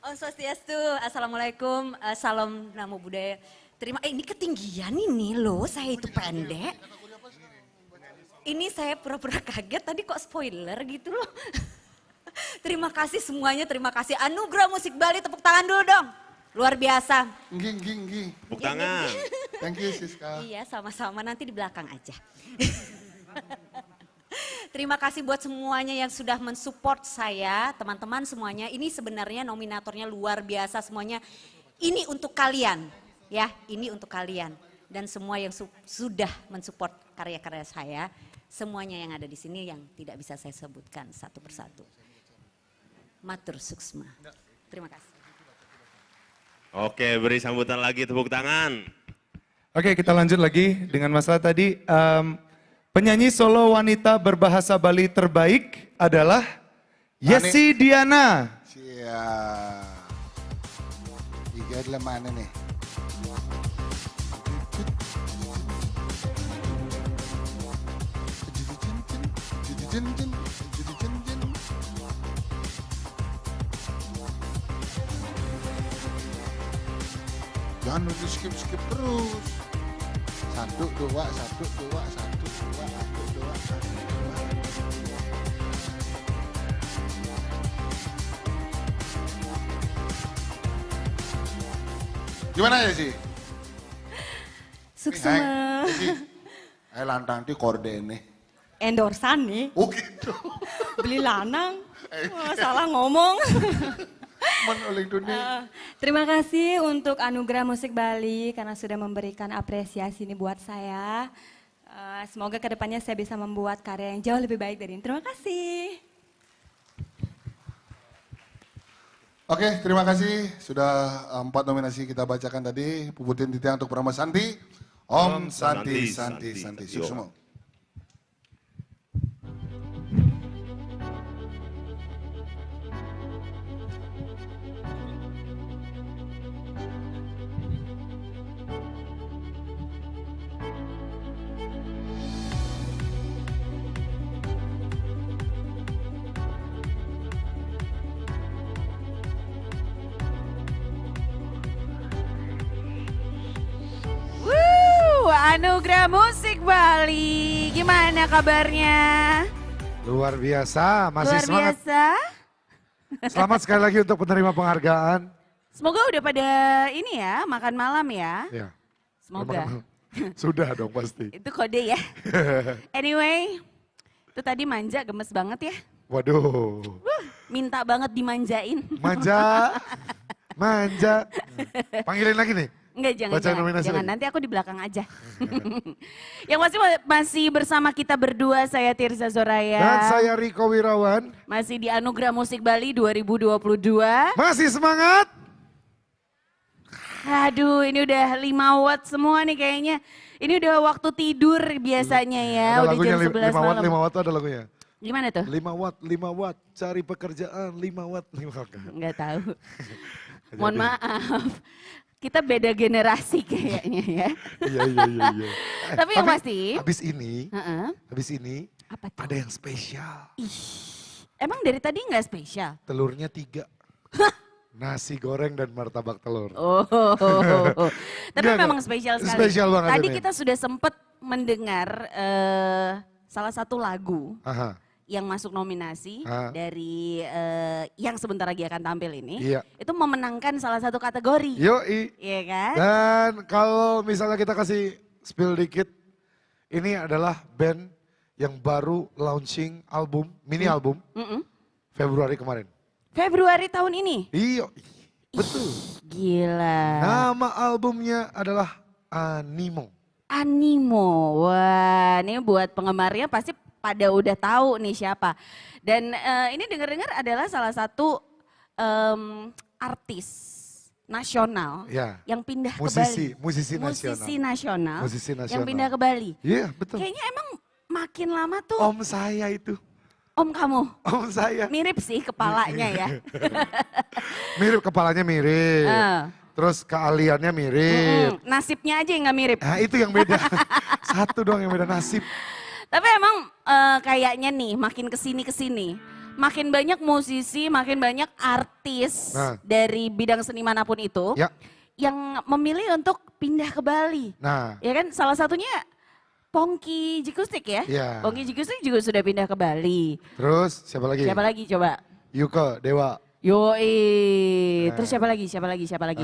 Om Swastiastu, Assalamualaikum, Salam Namo Buddhaya. Ini ketinggian ini loh, saya itu pendek. Ini saya pura-pura kaget, tadi kok spoiler gitu loh. Terima kasih semuanya, terima kasih. Anugerah Musik Bali, tepuk tangan dulu dong. Luar biasa. Nggi. Tepuk tangan. Thank you Siska. Iya, sama-sama, nanti di belakang aja. Terima kasih buat semuanya yang sudah mensupport saya, teman-teman semuanya. Ini sebenarnya nominatornya luar biasa semuanya. Ini untuk kalian, ya, ini untuk kalian. Dan semua yang sudah mensupport karya-karya saya, semuanya yang ada di sini yang tidak bisa saya sebutkan satu persatu. Matur suksma. Terima kasih. Oke, beri sambutan lagi, tepuk tangan. Oke, kita lanjut lagi dengan masalah tadi. Penyanyi solo wanita berbahasa Bali terbaik adalah Yesi Diana. Siap. Iga adalah mana nih? Jangan di skip terus. 1, 2, 1, 2, 1, 2, 1, 2, 1, 2. Gimana ya sih? Suksema. Lantang di korde ini. Endorsan nih. Oh gitu. Beli lanang. Salah ngomong. Menuling dunia. Terima kasih untuk Anugerah Musik Bali karena sudah memberikan apresiasi ini buat saya. Semoga kedepannya saya bisa membuat karya yang jauh lebih baik dari ini. Terima kasih. Oke, terima kasih. Sudah 4 nominasi kita bacakan tadi. Puputin titian untuk Prama Santi. Om Santi, Santi, Santi. Sukses. Anugerah Musik Bali, gimana kabarnya? Luar biasa, masih Luar semangat. biasa. Selamat sekali lagi untuk penerima penghargaan. Semoga udah pada ini ya, makan malam ya. Ya. Semoga. Sudah dong pasti. Itu kode ya. Anyway, itu tadi manja, gemes banget ya. Waduh. Minta banget dimanjain. Manja, manja. Panggilin lagi nih. Enggak, jangan, Baca nominasi jangan. lagi. Nanti aku di belakang aja. Yang masih bersama kita berdua, saya Tirza Zoraya. Dan saya Riko Wirawan. Masih di Anugerah Musik Bali 2022. Masih semangat? Aduh, ini udah 5 watt semua nih kayaknya. Ini udah waktu tidur biasanya ya, Ada udah lagunya jam 11 malam. 5 watt tuh ada lagunya. Gimana tuh? 5 watt, cari pekerjaan 5 watt, 5 watt. Enggak tahu. Mohon maaf. Kita beda generasi kayaknya ya. Iya. Tapi yang pasti. Habis ini ada yang spesial. Emang dari tadi nggak spesial? Telurnya 3. Nasi goreng dan martabak telur. Oh. Tapi memang spesial sekali. Spesial banget Tadi ini. kita sudah sempat mendengar salah satu lagu. Aha. Yang masuk nominasi dari yang sebentar lagi akan tampil ini, Iya. itu memenangkan salah satu kategori. Yoi. Iya kan? Dan kalau misalnya kita kasih spill dikit, ini adalah band yang baru launching album, mini album, Februari kemarin. Februari tahun ini? Iya, betul. Gila. Nama albumnya adalah Animo. Animo, wah ini buat penggemarnya pasti pada udah tahu nih siapa. Dan ini dengar-dengar adalah salah satu artis nasional yang pindah ke Bali. Musisi nasional yang pindah ke Bali. Iya, betul. Kayaknya emang makin lama tuh. Om saya itu. Om kamu? Om saya. Mirip sih kepalanya ya. Mirip, kepalanya mirip. Terus keahliannya mirip. Nasibnya aja yang gak mirip. Nah itu yang beda. Satu doang yang beda, nasib. Tapi emang kayaknya nih makin kesini, makin banyak musisi, makin banyak artis dari bidang seni manapun itu yang memilih untuk pindah ke Bali. Nah, ya kan salah satunya Pongki Jikustik ya. Pongki Jikustik juga sudah pindah ke Bali. Terus siapa lagi? Siapa lagi coba? Yuka, Dewa. Yoi, terus siapa lagi?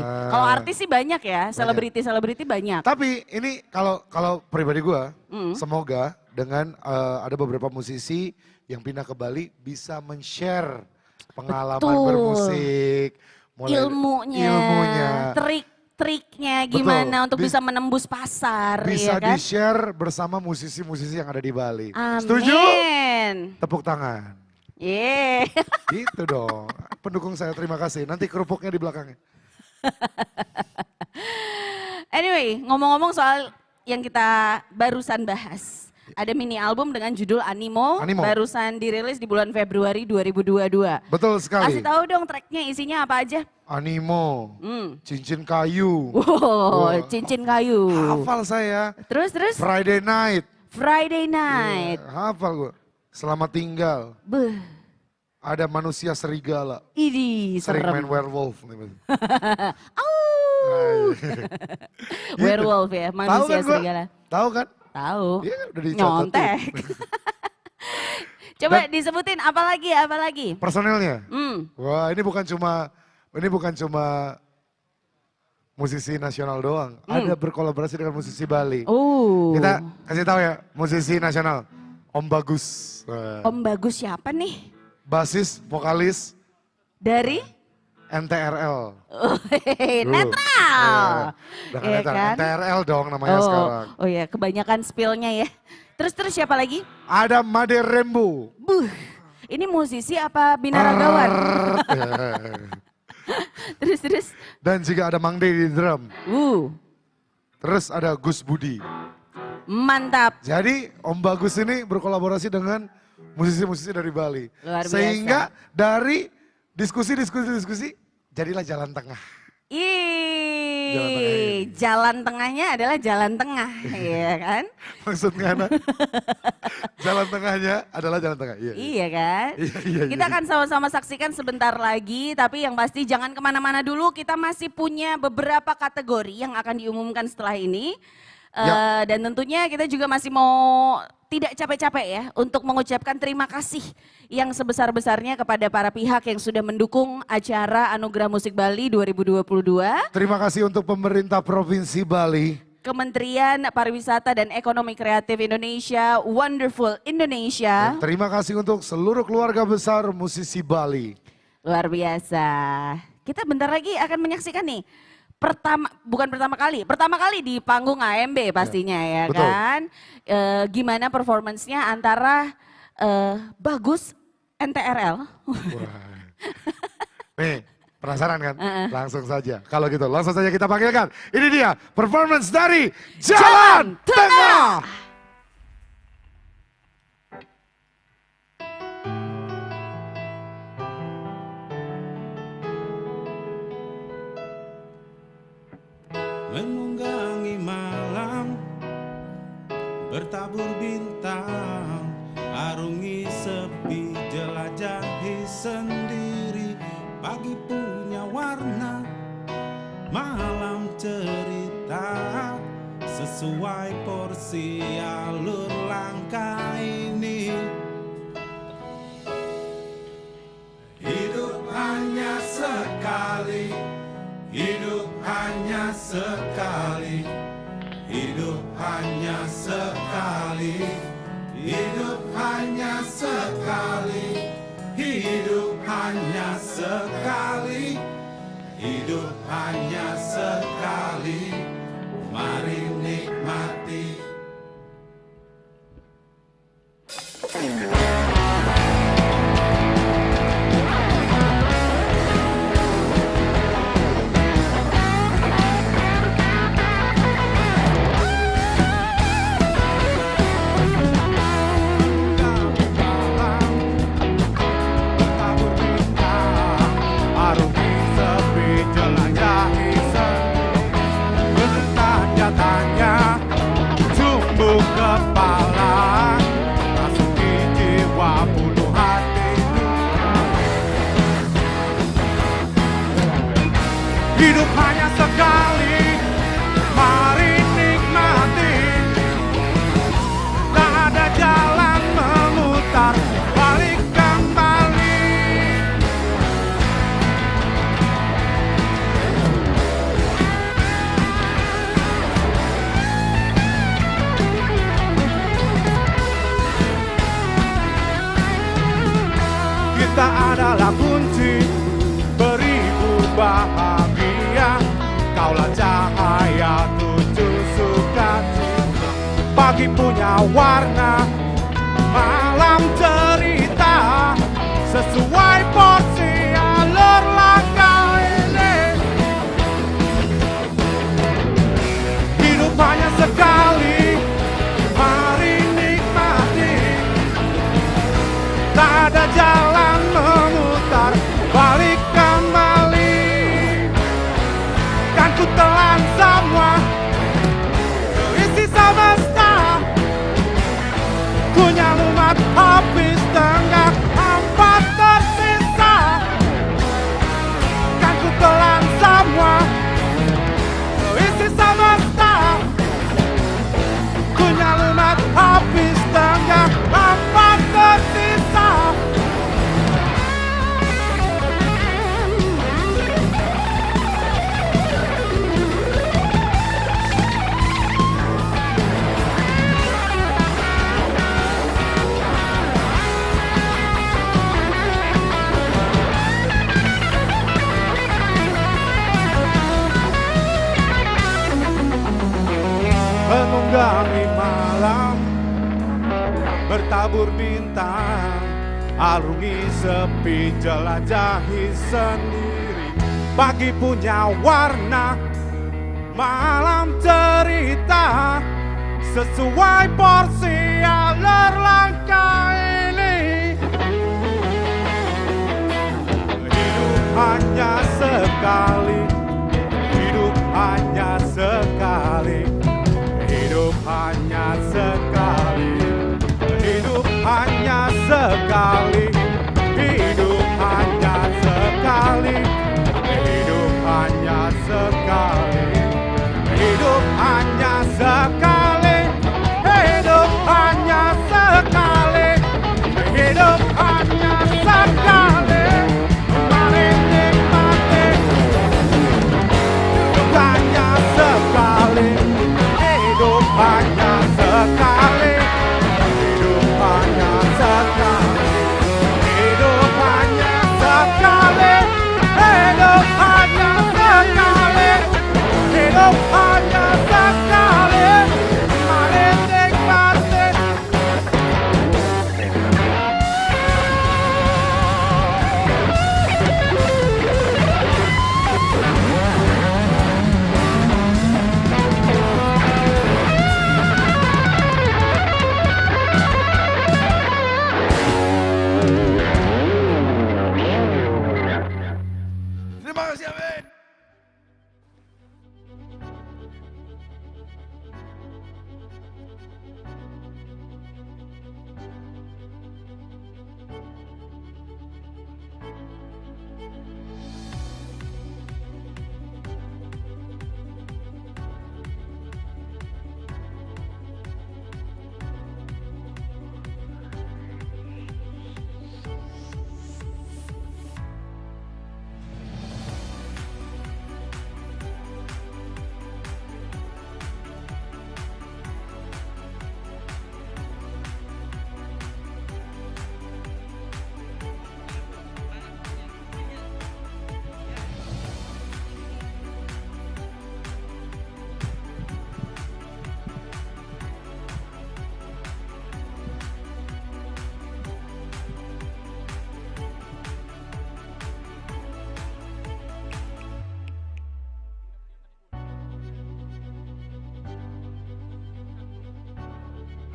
Kalau artis sih banyak ya, selebriti banyak. Tapi ini kalau pribadi gue, semoga dengan ada beberapa musisi yang pindah ke Bali bisa men-share pengalaman bermusik, ilmunya, trik-triknya gimana untuk bisa menembus pasar. Bisa ya kan? di-share bersama musisi-musisi yang ada di Bali. Amin. Setuju? Tepuk tangan. Gitu dong. Pendukung saya, terima kasih. Nanti kerupuknya di belakangnya. Anyway, ngomong-ngomong soal yang kita barusan bahas. Ada mini album dengan judul Animo. Barusan dirilis di bulan Februari 2022. Betul sekali. Kasih tahu dong tracknya isinya apa aja. Animo, Cincin Kayu. Cincin Kayu. Hafal saya. Terus? Friday Night. Hafal gue. Selamat Tinggal. Ada Manusia Serigala. Idih, Sering serem. main werewolf. Werewolf ya, manusia serigala. Tahu kan? Tahu. Iya, udah dicatat. Nyontek. Coba disebutin apa lagi? Personelnya. Wah, ini bukan cuma musisi nasional doang. Ada berkolaborasi dengan musisi Bali. Kita kasih tahu ya, musisi nasional. Om Bagus. Om Bagus siapa nih? Basis, vokalis. Dari? NTRL. Netral. Iya kan? NTRL dong namanya sekarang. Oh ya, kebanyakan spillnya ya. Terus siapa lagi? Ada Made Rembo. Ini musisi apa binaragawan? Terus. Dan juga ada Mang De di drum. Terus ada Gus Budi. Mantap. Jadi Om Bagus ini berkolaborasi dengan musisi-musisi dari Bali. Luar biasa. Sehingga dari diskusi jadilah jalan tengah. Jalan tengahnya adalah jalan tengah, ya kan? Maksudnya jalan tengahnya adalah jalan tengah. Iya kan? Iya. Kita akan sama-sama saksikan sebentar lagi, tapi yang pasti jangan kemana-mana dulu. Kita masih punya beberapa kategori yang akan diumumkan setelah ini. Dan tentunya kita juga masih mau tidak capek-capek ya untuk mengucapkan terima kasih yang sebesar-besarnya kepada para pihak yang sudah mendukung acara Anugerah Musik Bali 2022. Terima kasih untuk pemerintah Provinsi Bali. Kementerian Pariwisata dan Ekonomi Kreatif Indonesia, Wonderful Indonesia. Dan terima kasih untuk seluruh keluarga besar musisi Bali. Luar biasa. Kita bentar lagi akan menyaksikan nih. Pertama kali di panggung AMB pastinya ya betul. Kan. Gimana performance-nya antara Bagus NTRL. Nih, penasaran kan? Langsung saja. Kalau gitu langsung saja kita panggilkan. Ini dia performance dari Jalan Tengah. Menunggangi malam, bertabur bintang, arungi sepi, jelajahi sendiri. Pagi punya warna, malam cerita, sesuai porsi alur langkah ini. Hidup hanya sekali, hidup hanya sekali, hidup hanya sekali, hidup hanya sekali, hidup hanya sekali, hidup hanya sekali, mari nikmati. Tanya, tumbuh kepala, masuki jiwa bulu hati. Hidup hanya sekali, mari nikmati. Tak ada jalan memutar, balik kembali. Kita adalah kunci beribu bahagia. Kaulah cahaya tujuh sukacita. Pagi punya warna, malam cerita, sesuai porsi alur langkah ini. Hidup hanya sekali, mari nikmati. Tak ada jalan memutar, balik kembali. Kan ku telan semua, isi semesta, ku nyalumat habis. Pelangi malam bertabur bintang, arungi sepi jelajahi sendiri. Pagi punya warna, malam cerita, sesuai porsi alur langkah ini. Hidup hanya sekali, hidup hanya sekali, hidup hanya sekali, hidup hanya sekali, hidup hanya sekali, hidup hanya sekali, hidup hanya sekali, hidup hanya sekali, hidup hanya sekali. Mari nikmati, hidup hanya sekali, hidup hanya sekali, hidup hanya sekali, hidup hanya sekali, hidup hanya sekali, hidup hanya sekali. Mari nikmati. Terima kasih Amin.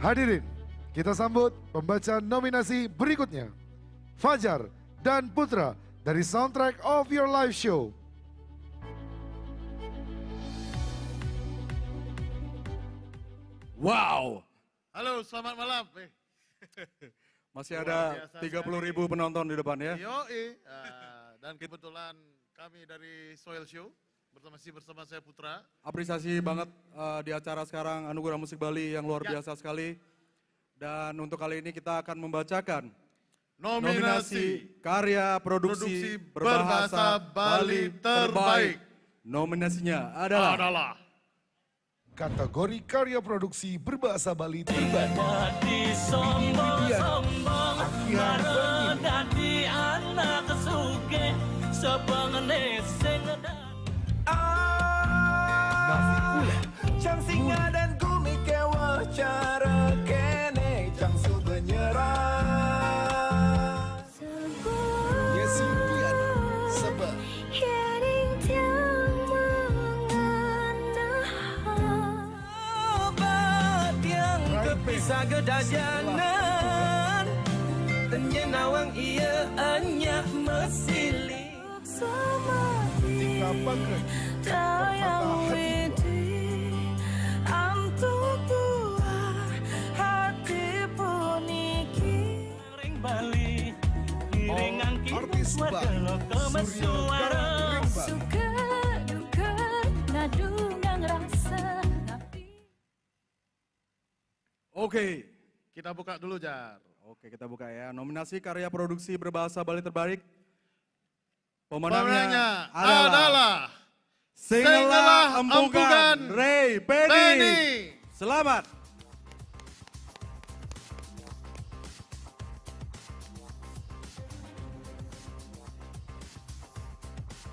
Hadirin, kita sambut pembaca nominasi berikutnya. Fajar dan Putra dari Soundtrack of Your Live Show. Wow. Halo, selamat malam. Masih ada 30.000 penonton di depan ya. Yoi, dan kebetulan kami dari Soil Show bersama saya Putra. Apresiasi banget di acara sekarang Anugerah Musik Bali yang luar biasa sekali. Dan untuk kali ini kita akan membacakan nominasi karya produksi berbahasa Bali terbaik. Nominasinya adalah kategori karya produksi berbahasa Bali terbaik. Cang singa dan kumi kewah cara kene cang su benyerah. Yesi Piana Sebab obat yang kepisah gedajanan tenyenawang ia anyah mesili Tika Pagrek Tayang widi amtuk buah hati puniki ring Bali iring angkin warga kemesuara suka duka nadungang rasa Oke. Kita buka dulu, Jar. Oke, kita buka ya. Nominasi karya produksi berbahasa Bali terbaik. Pemenangnya Pemenangnya adalah Singelah Empukan Ray Penny. Selamat.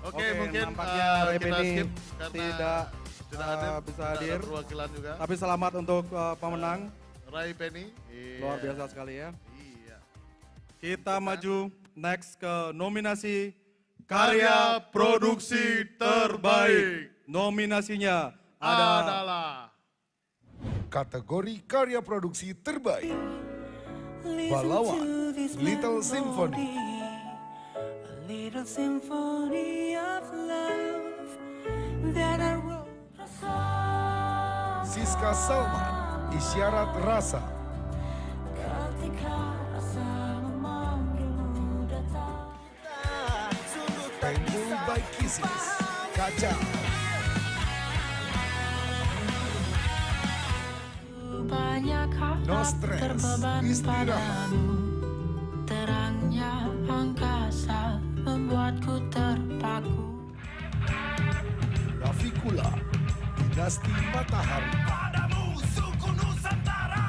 Oke, mungkin nampaknya Ray kita Penny skip karena tidak bisa hadir. Ada perwakilan juga. Tapi selamat untuk pemenang. Rai Penny. Luar biasa sekali ya. Kita maju next ke nominasi Karya Produksi Terbaik. Nominasinya adalah Kategori karya produksi terbaik. Pahlawan Little Symphony. A little symphony of love that I wrote. Siska Salman, Isyarat Rasa. Ketika rasa memanggilmu datang. Painful by Kisses, Kaca. Banyak hak No stress, terbeban istirahat. padamu. Terangnya angkasa membuatku terpaku. Rafikula, Dinasti Matahari. Padamu suku Nusantara,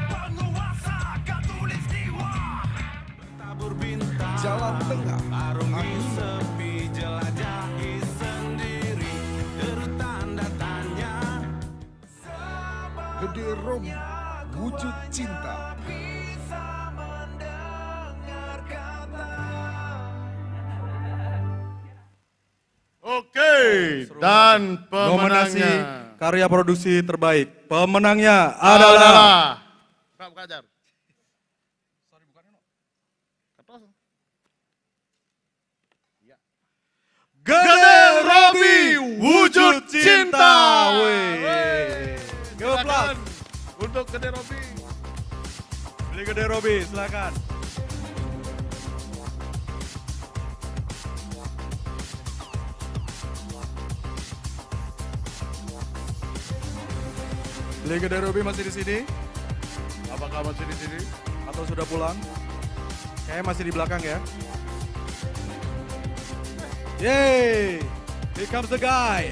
penguasa katulistiwa. Bertabur bintang, Jalan Tengah, arungi sepi, jelajahi sendiri. Deru tanda tanya, Gede Robi, Wujud Cinta. bisa mendengar kata. Oke, dan nominasi pemenangnya karya produksi terbaik. Pemenangnya adalah Pak Kajar. Gede Robi Wujud Cinta. Wih. Give applause. Silakan untuk Gede Robi. Beli Gede Robi, silakan. Beli Gede Robi masih di sini? Apakah masih di sini? Atau sudah pulang? Kayaknya masih di belakang ya. Yeay! Here comes the guy.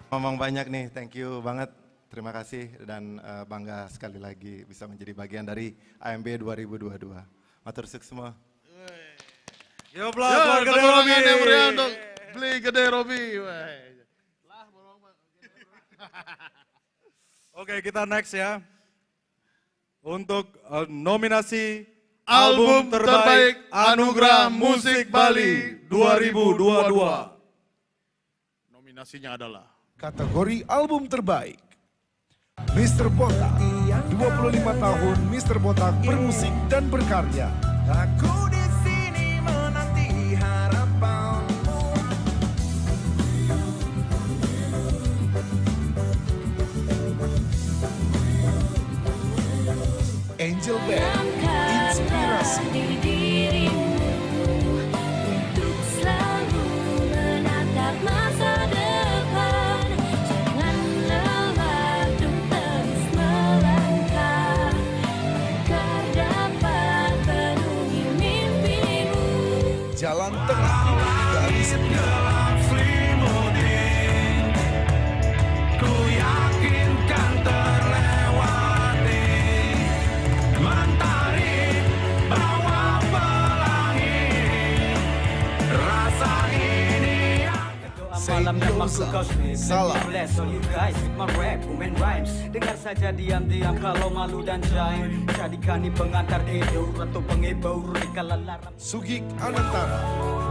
Ngomong banyak nih, thank you banget. Terima kasih dan bangga sekali lagi bisa menjadi bagian dari AMB 2022. Matur sukses semua. Yo, Ya, Gede tepuk Robi. tangan yang meriah untuk Beli Gede Robi. Oke, kita next ya. Untuk nominasi Album terbaik Anugerah Musik Bali 2022. Nominasinya adalah Kategori album terbaik. Mr. Botak, 25 tahun Mr. Botak bermusik dan berkarya. Aku di sini menanti harapanmu. Angel Band, Inspirasi. Di dirimu untuk selalu menatap masa depan. Jangan lelah untuk terus melangkah agar dapat penuhi mimpimu. Jalan Tengah, Garis Dalam selimutnya, ku yakin kan terlewati. Mentari bawa pelangi, rasa ini Malam dan waktu kau sleep. Salah. Bless all you guys with my rap, woman rhymes. Dengar saja diam-diam kalau malu dan jaim. Jadikan ini pengantar tidur atau penghibur kalau larang. Sugik Anantara,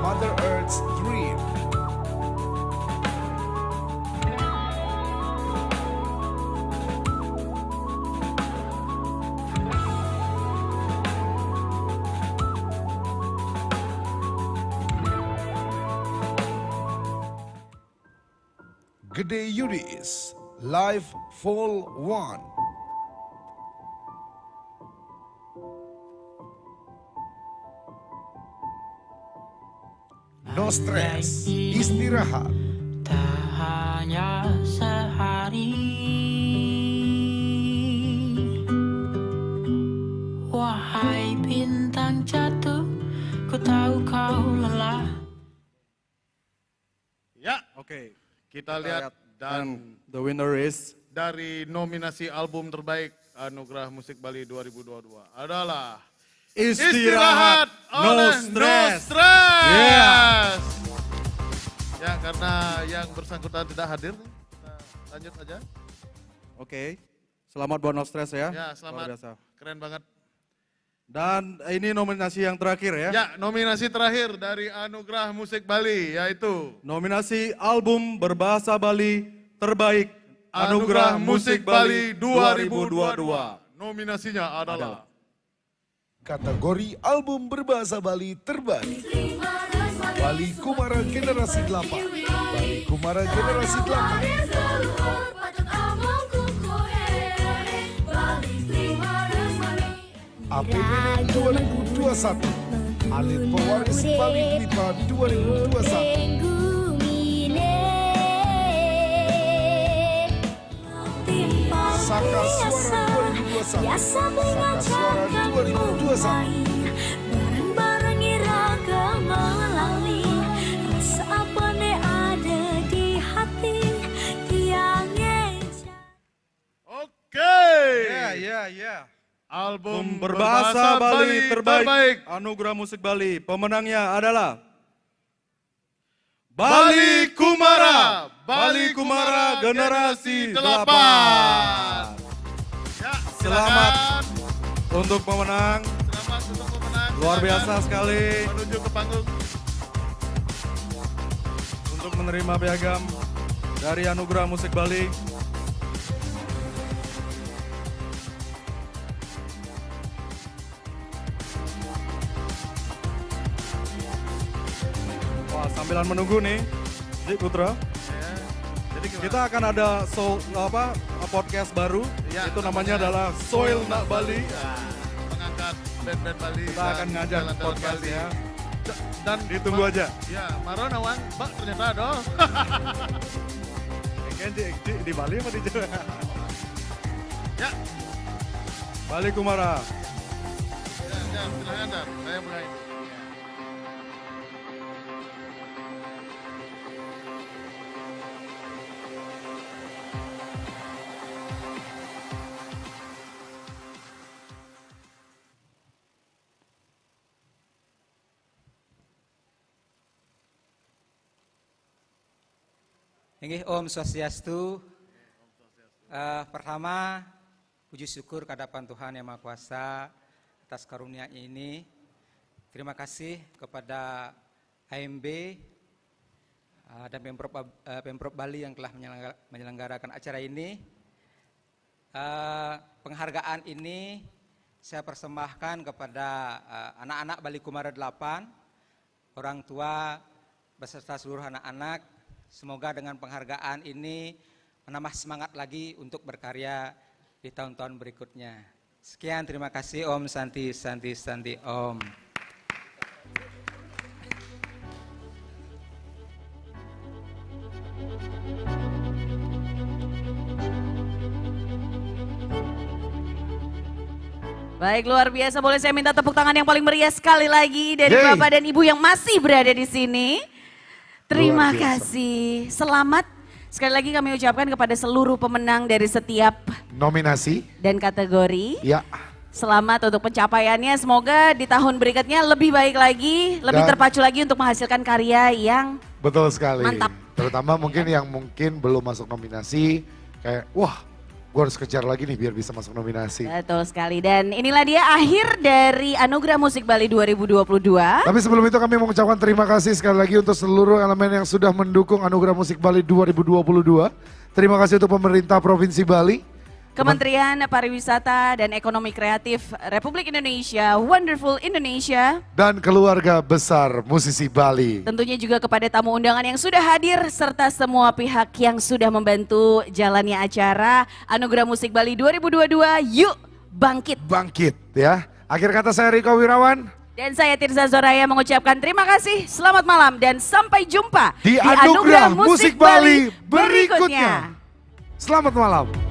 Mother Earth's Dream. Gede Yudis, Live Vol 1. No stress, istirahat. Tak hanya sehari, wahai bintang jatuh, ku tahu kau lelah. Ya, Oke, Kita lihat dan the winner is dari nominasi album terbaik Anugerah Musik Bali 2022 adalah Istirahat No oleh Stress. No Stress. Yeah. Ya, karena yang bersangkutan tidak hadir, kita lanjut aja. Oke. Selamat buat No Stress ya. Ya, Luar selamat. biasa. Keren banget. Dan ini nominasi yang terakhir ya. Ya, nominasi terakhir dari Anugerah Musik Bali yaitu Nominasi album berbahasa Bali terbaik Anugerah Musik Bali 2022. Nominasinya adalah Kategori album berbahasa Bali terbaik. Bali Kumara Generasi 8. Bali Kumara Generasi 8. APBD 2021. Alit Pewaris Bali Blipa 2021. Saka Suara 2021. Saka Suara 2021. Bareng iraga melalui rasa apa ne ada di hati tiang Oke. Ya. Album berbahasa Bali terbaik Anugerah Musik Bali. Pemenangnya adalah Bali Kumara. Bali Kumara Generasi 8. Ya, Selamat untuk pemenang. Selamat untuk pemenang. Luar biasa sekali. Menuju ke panggung. Untuk menerima piagam dari Anugerah Musik Bali. Wah, sambilan menunggu nih, Dik Putra. Ya. Jadi gimana? Kita akan ada podcast baru, itu namanya adalah Soil Nak Bali. Ya, mengangkat band-band Bali. Kita akan ngajak jalan-jalan podcast Bali. ya. Dan Ditunggu aja. Ya, Maron awan, Mbak ternyata dong. Kan di Bali apa di Jawa? Ya. Bali Kumara. Ya, silakan Dan, saya mulai. Inggih Om Swastiastu. Pertama, puji syukur kehadapan Tuhan Yang Maha Kuasa atas karunia ini. Terima kasih kepada AMB dan Pemprov Bali yang telah menyelenggarakan acara ini. Penghargaan ini saya persembahkan kepada anak-anak Bali Kumara 8, orang tua beserta seluruh anak-anak. Semoga dengan penghargaan ini menambah semangat lagi untuk berkarya di tahun-tahun berikutnya. Sekian, terima kasih Om. Santi Om. Baik, luar biasa. Boleh saya minta tepuk tangan yang paling meriah sekali lagi dari Bapak dan Ibu yang masih berada di sini. Terima kasih. Selamat sekali lagi kami ucapkan kepada seluruh pemenang dari setiap nominasi dan kategori. Ya. Selamat untuk pencapaiannya. Semoga di tahun berikutnya lebih baik lagi, lebih terpacu lagi untuk menghasilkan karya yang betul sekali. Mantap. Terutama mungkin yang belum masuk nominasi, kayak wah, gue harus kejar lagi nih biar bisa masuk nominasi. Betul sekali. Dan inilah dia akhir dari Anugerah Musik Bali 2022. Tapi sebelum itu kami mengucapkan terima kasih sekali lagi untuk seluruh elemen yang sudah mendukung Anugerah Musik Bali 2022. Terima kasih untuk pemerintah Provinsi Bali, Kementerian Pariwisata dan Ekonomi Kreatif Republik Indonesia, Wonderful Indonesia. dan keluarga besar musisi Bali. Tentunya juga kepada tamu undangan yang sudah hadir serta semua pihak yang sudah membantu jalannya acara Anugerah Musik Bali 2022. Yuk bangkit. Bangkit ya. Akhir kata saya Riko Wirawan. Dan saya Tirza Zoraya mengucapkan terima kasih, selamat malam dan sampai jumpa Di Anugerah Musik Bali berikutnya. Selamat malam.